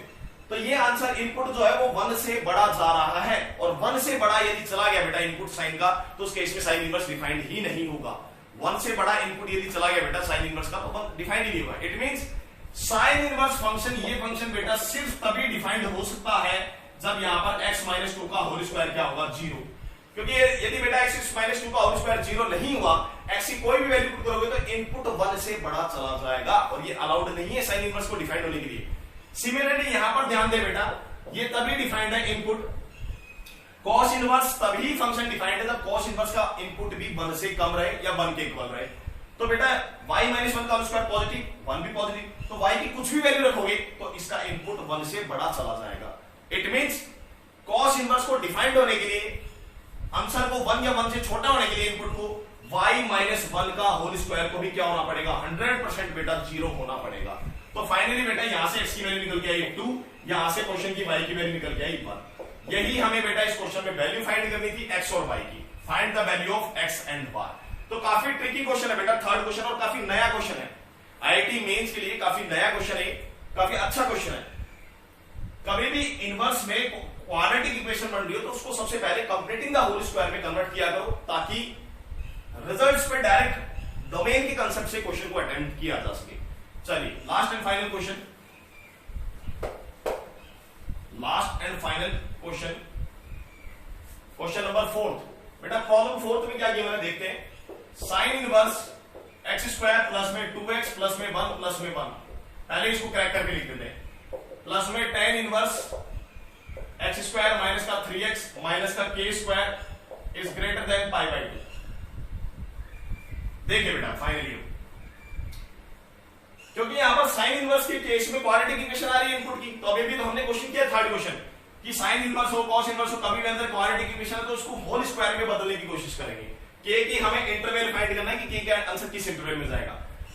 तो ये आंसर इनपुट जो है वो 1 से बड़ा जा रहा है और 1 से बड़ा यदि चला गया बेटा इनपुट साइन का तो उस केस में साइन इनवर्स डिफाइंड ही नहीं होगा। 1 से बड़ा इनपुट यदि चला गया बेटा साइन इनवर्स का तो डिफाइंड ही नहीं होगा। It means sine inverse function, ये फंक्शन बेटा सिर्फ तभी डिफाइंड हो सकता है जब यहां पर x माइनस 2 का होल स्क्वायर क्या होगा? 0। क्योंकि यदि बेटा x माइनस 2 का होल स्क्वायर 0 नहीं हुआ, x की कोई भी वैल्यू पुट करोगे तो इनपुट 1 से बड़ा चला जाएगा और ये अलाउड नहीं है साइन इनवर्स को डिफाइंड होने के लिए। सिमिलरली यहां पर ध्यान दे बेटा ये तभी डिफाइंड है इनपुट, cos इनवर्स तभी फंक्शन डिफाइंड है जब cos इनवर्स का इनपुट भी 1 से कम रहे या 1 के इक्वल रहे। तो बेटा y माइनस 1 का होल स्क्वायर पॉजिटिव, 1 भी पॉजिटिव, तो y की कुछ भी वैल्यू रखोगे तो इसका इनपुट 1 से बड़ा चला जाएगा। इट मींस cos इनवर्स को डिफाइंड होने के लिए, आंसर को 1 या 1 से छोटा होने के लिए इनपुट को y माइनस 1 का होल स्क्वायर को भी क्या होना पड़ेगा? 100% बेटा 0 होना पड़ेगा। तो फाइनली बेटा यहां से x की वैल्यू निकल के आई 2, यहां से क्वेश्चन की y की वैल्यू निकल के आई 1। यही हमें बेटा इस क्वेश्चन में वैल्यू फाइंड करनी थी x और y की। Find the value of x and y। तो काफी ट्रिकी क्वेश्चन है बेटा, थर्ड क्वेश्चन और काफी नया क्वेश्चन है। आईआईटी मेंस के लिए काफी नया क्वेश्चन है, काफी अच्छा क्वेश्चन है। कभी भी इनवर्स में क्वाड्रेटिक इक्वेशन बन रही हो तो उसको सबसे पहले कंप्लीटिंग द होल स्क्वायर में कन्वर्ट किया करो ताकि रिजल्ट्स पे डायरेक्ट डोमेन के कांसेप्ट से क्वेश्चन को अटेम्प्ट किया जा सके। चलिए last and final question, question number 4। बेटा प्रॉब्लम 4 में क्या गिवन है देखते हैं। Sign inverse x square plus में 2x प्लस में 1 प्लस में 1, पहले इसको क्रैक करके लिख देते हैं, प्लस में tan inverse x square minus का 3x माइनस का k square is greater than pi by 2। देखिए बेटा फाइनली क्योंकि यहां पर साइन इनवर्स के केस में क्वाड्रेटिक इक्वेशन आ रही है इनपुट की, तो अभी भी तो हमने क्वेश्चन किया थर्ड क्वेश्चन कि साइन इनवर्स हो कॉस इनवर्स हो कभी भी अंदर क्वाड्रेटिक इक्वेशन है तो उसको होल स्क्वायर में बदलने की कोशिश करेंगे। के की हमें इंटरवल फाइंड करना है कि के का आंसर किस इंटरवल में जाएगा।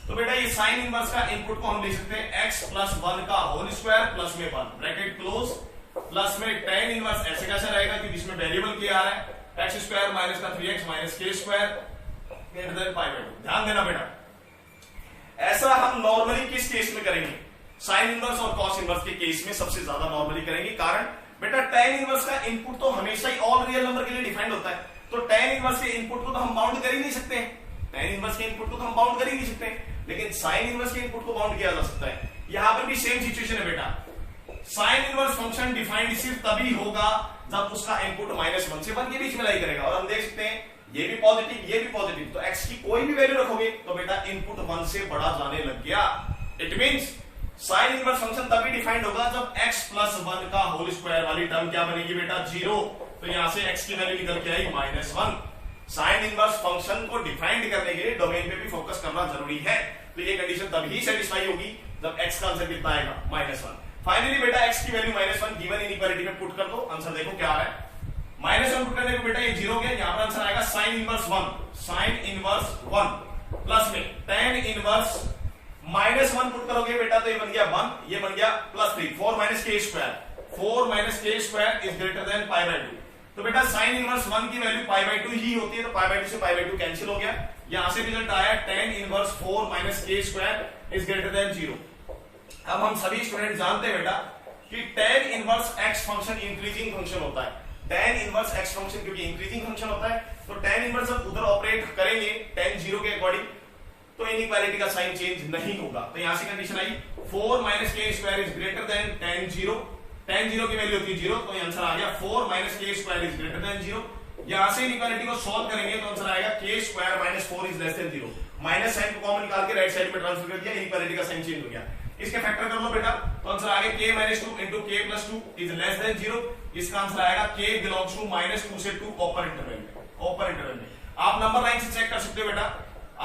तो बेटा ये साइन इनवर्स का इनपुट को हम लिख सकते हैं x प्लस 1 का होल स्क्वायर प्लस में 1 ब्रैकेट क्लोज प्लस में tan इनवर्स ऐसे कैसे रहेगा कि जिसमें वेरिएबल के आ रहा है x स्क्वायर माइनस का 3x minus k square greater than pi by 2। ध्यान देना बेटा ऐसा हम नॉर्मली किस केस में करेंगे? साइन इनवर्स और कॉस इनवर्स के केस में सबसे ज्यादा नॉर्मली करेंगे, कारण बेटा tan इनवर्स का इनपुट तो हमेशा ही ऑल रियल नंबर के लिए डिफाइंड होता है, तो tan इनवर्स के इनपुट को तो हम बाउंड कर ही नहीं सकते। tan इनवर्स के इनपुट को तो हम बाउंड कर ही नहीं सकते, लेकिन साइन इनवर्स के इनपुट को बाउंड किया जा सकता है। यहां पर भी सेम सिचुएशन है बेटा, साइन इनवर्स फंक्शन डिफाइंड सिर्फ तभी होगा जब उसका इनपुट -1 से 1 के बीच में लाई करेगा, और हम देख सकते हैं ये भी पॉजिटिव ये भी पॉजिटिव, तो x की कोई भी वैल्यू रखोगे तो बेटा इनपुट 1 से बड़ा जाने लग गया। It means sine inverse function तभी डिफाइंड होगा जब x प्लस 1 का होल स्क्वायर वाली टर्म क्या बनेगी बेटा 0, तो यहां से x की वैल्यू निकल के आई -1। साइन इनवर्स फंक्शन को डिफाइंड करने के लिए डोमेन पे भी फोकस करना जरूरी है, तो ये कंडीशन तभी सेटिस्फाई होगी जब x का आंसर कितना आएगा -1। फाइनली बेटा x की वैल्यू -1 गिवन इनइक्वालिटी में पुट कर दो, आंसर देखो क्या आ रहा है। -1 पुट करने पे बेटा ये 0 गया, यहां पर आंसर आएगा साइन इनवर्स 1 प्लस में tan इनवर्स -1 पुट करोगे बेटा तो ये बन गया 1, ये बन गया +3 4 - k² 4 - k² is greater than pi by 2। तो बेटा साइन इनवर्स 1 की वैल्यू पाई बाई 2 ही होती है, तो पाई बाई 2 से पाई बाई 2 कैंसिल हो गया। यहां से रिजल्ट आया tan इनवर्स 4 माइनस के स्क्वायर इज ग्रेटर देन 0। अब हम सभी स्टूडेंट जानते हैं बेटा कि tan inverse x function increasing function होता है। tan इनवर्स x फंक्शन क्योंकि इंक्रीजिंग फंक्शन होता है, तो tan इनवर्स अब उधर ऑपरेट करेंगे tan 0 के अकॉर्डिंग, तो इनइक्वालिटी का साइन चेंज नहीं होगा। तो यहां से कंडीशन आई 4 माइनस के square is greater then tan 0। tan 0 की वैल्यू होती है 0, तो ये आंसर आ गया 4 माइनस के स्क्वायर इज ग्रेटर देन 0। यहां से इनइक्वालिटी को सॉल्व करेंगे तो आंसर आएगा के square minus 4 is less than 0। Minus sign को कॉमन निकाल के राइट साइड में ट्रांसफर कर दिया, इनइक्वालिटी का साइन चेंज हो गया। इसके फैक्टर कर लो बेटा, तो आंसर आ गया k minus 2 into k plus 2 is less than 0। इसका आंसर आएगा k बिलोंग्स टू माइनस 2 से 2 ओपन इंटरवल में। ओपन इंटरवल में आप नंबर लाइन से चेक कर सकते हो बेटा,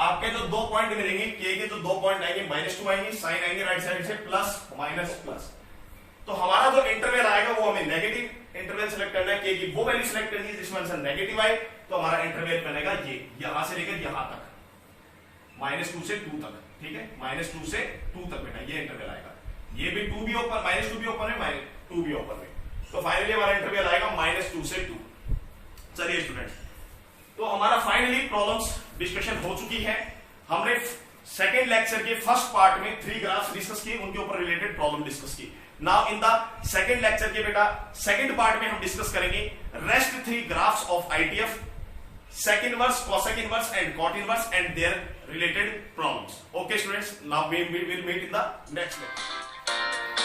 आपके जो 2 पॉइंट मिलेंगे k के जो 2 पॉइंट आएंगे -2 आएंगे, साइन आएंगे राइट साइड से प्लस माइनस प्लस। तो हमारा जो इंटरवल आएगा वो हमें नेगेटिव इंटरवल सेलेक्ट करना है, k की वो वैल्यू सेलेक्ट करनी है जिसमें आंसर नेगेटिव आए, तो हमारा इंटरवल बनेगा ये, यहां से लेकर यहां तक -2 से 2 तक। ठीक है, -2 से 2 तक बेटा ये इंटरवल आएगा। ये भी 2 भी ओपन, -2 भी ओपन है, -2 भी ओपन है, तो फाइनली हमारा इंटरवल आएगा -2 से 2। चलिए स्टूडेंट, तो हमारा फाइनली प्रॉब्लम्स डिस्कशन हो चुकी है। हमने सेकेंड लेक्चर के फर्स्ट पार्ट में 3 ग्राफ्स डिस्कस किए, उनके ऊपर रिलेटेड प्रॉब्लम डिस्कस की। Now in the second lecture के बेटा सेकेंड पार्ट में हम डिस्कस करेंगे rest 3 graphs of ITF, sec inverse, cosec inverse and cot inverse and their related problems. Okay students, now we will meet in the next lecture.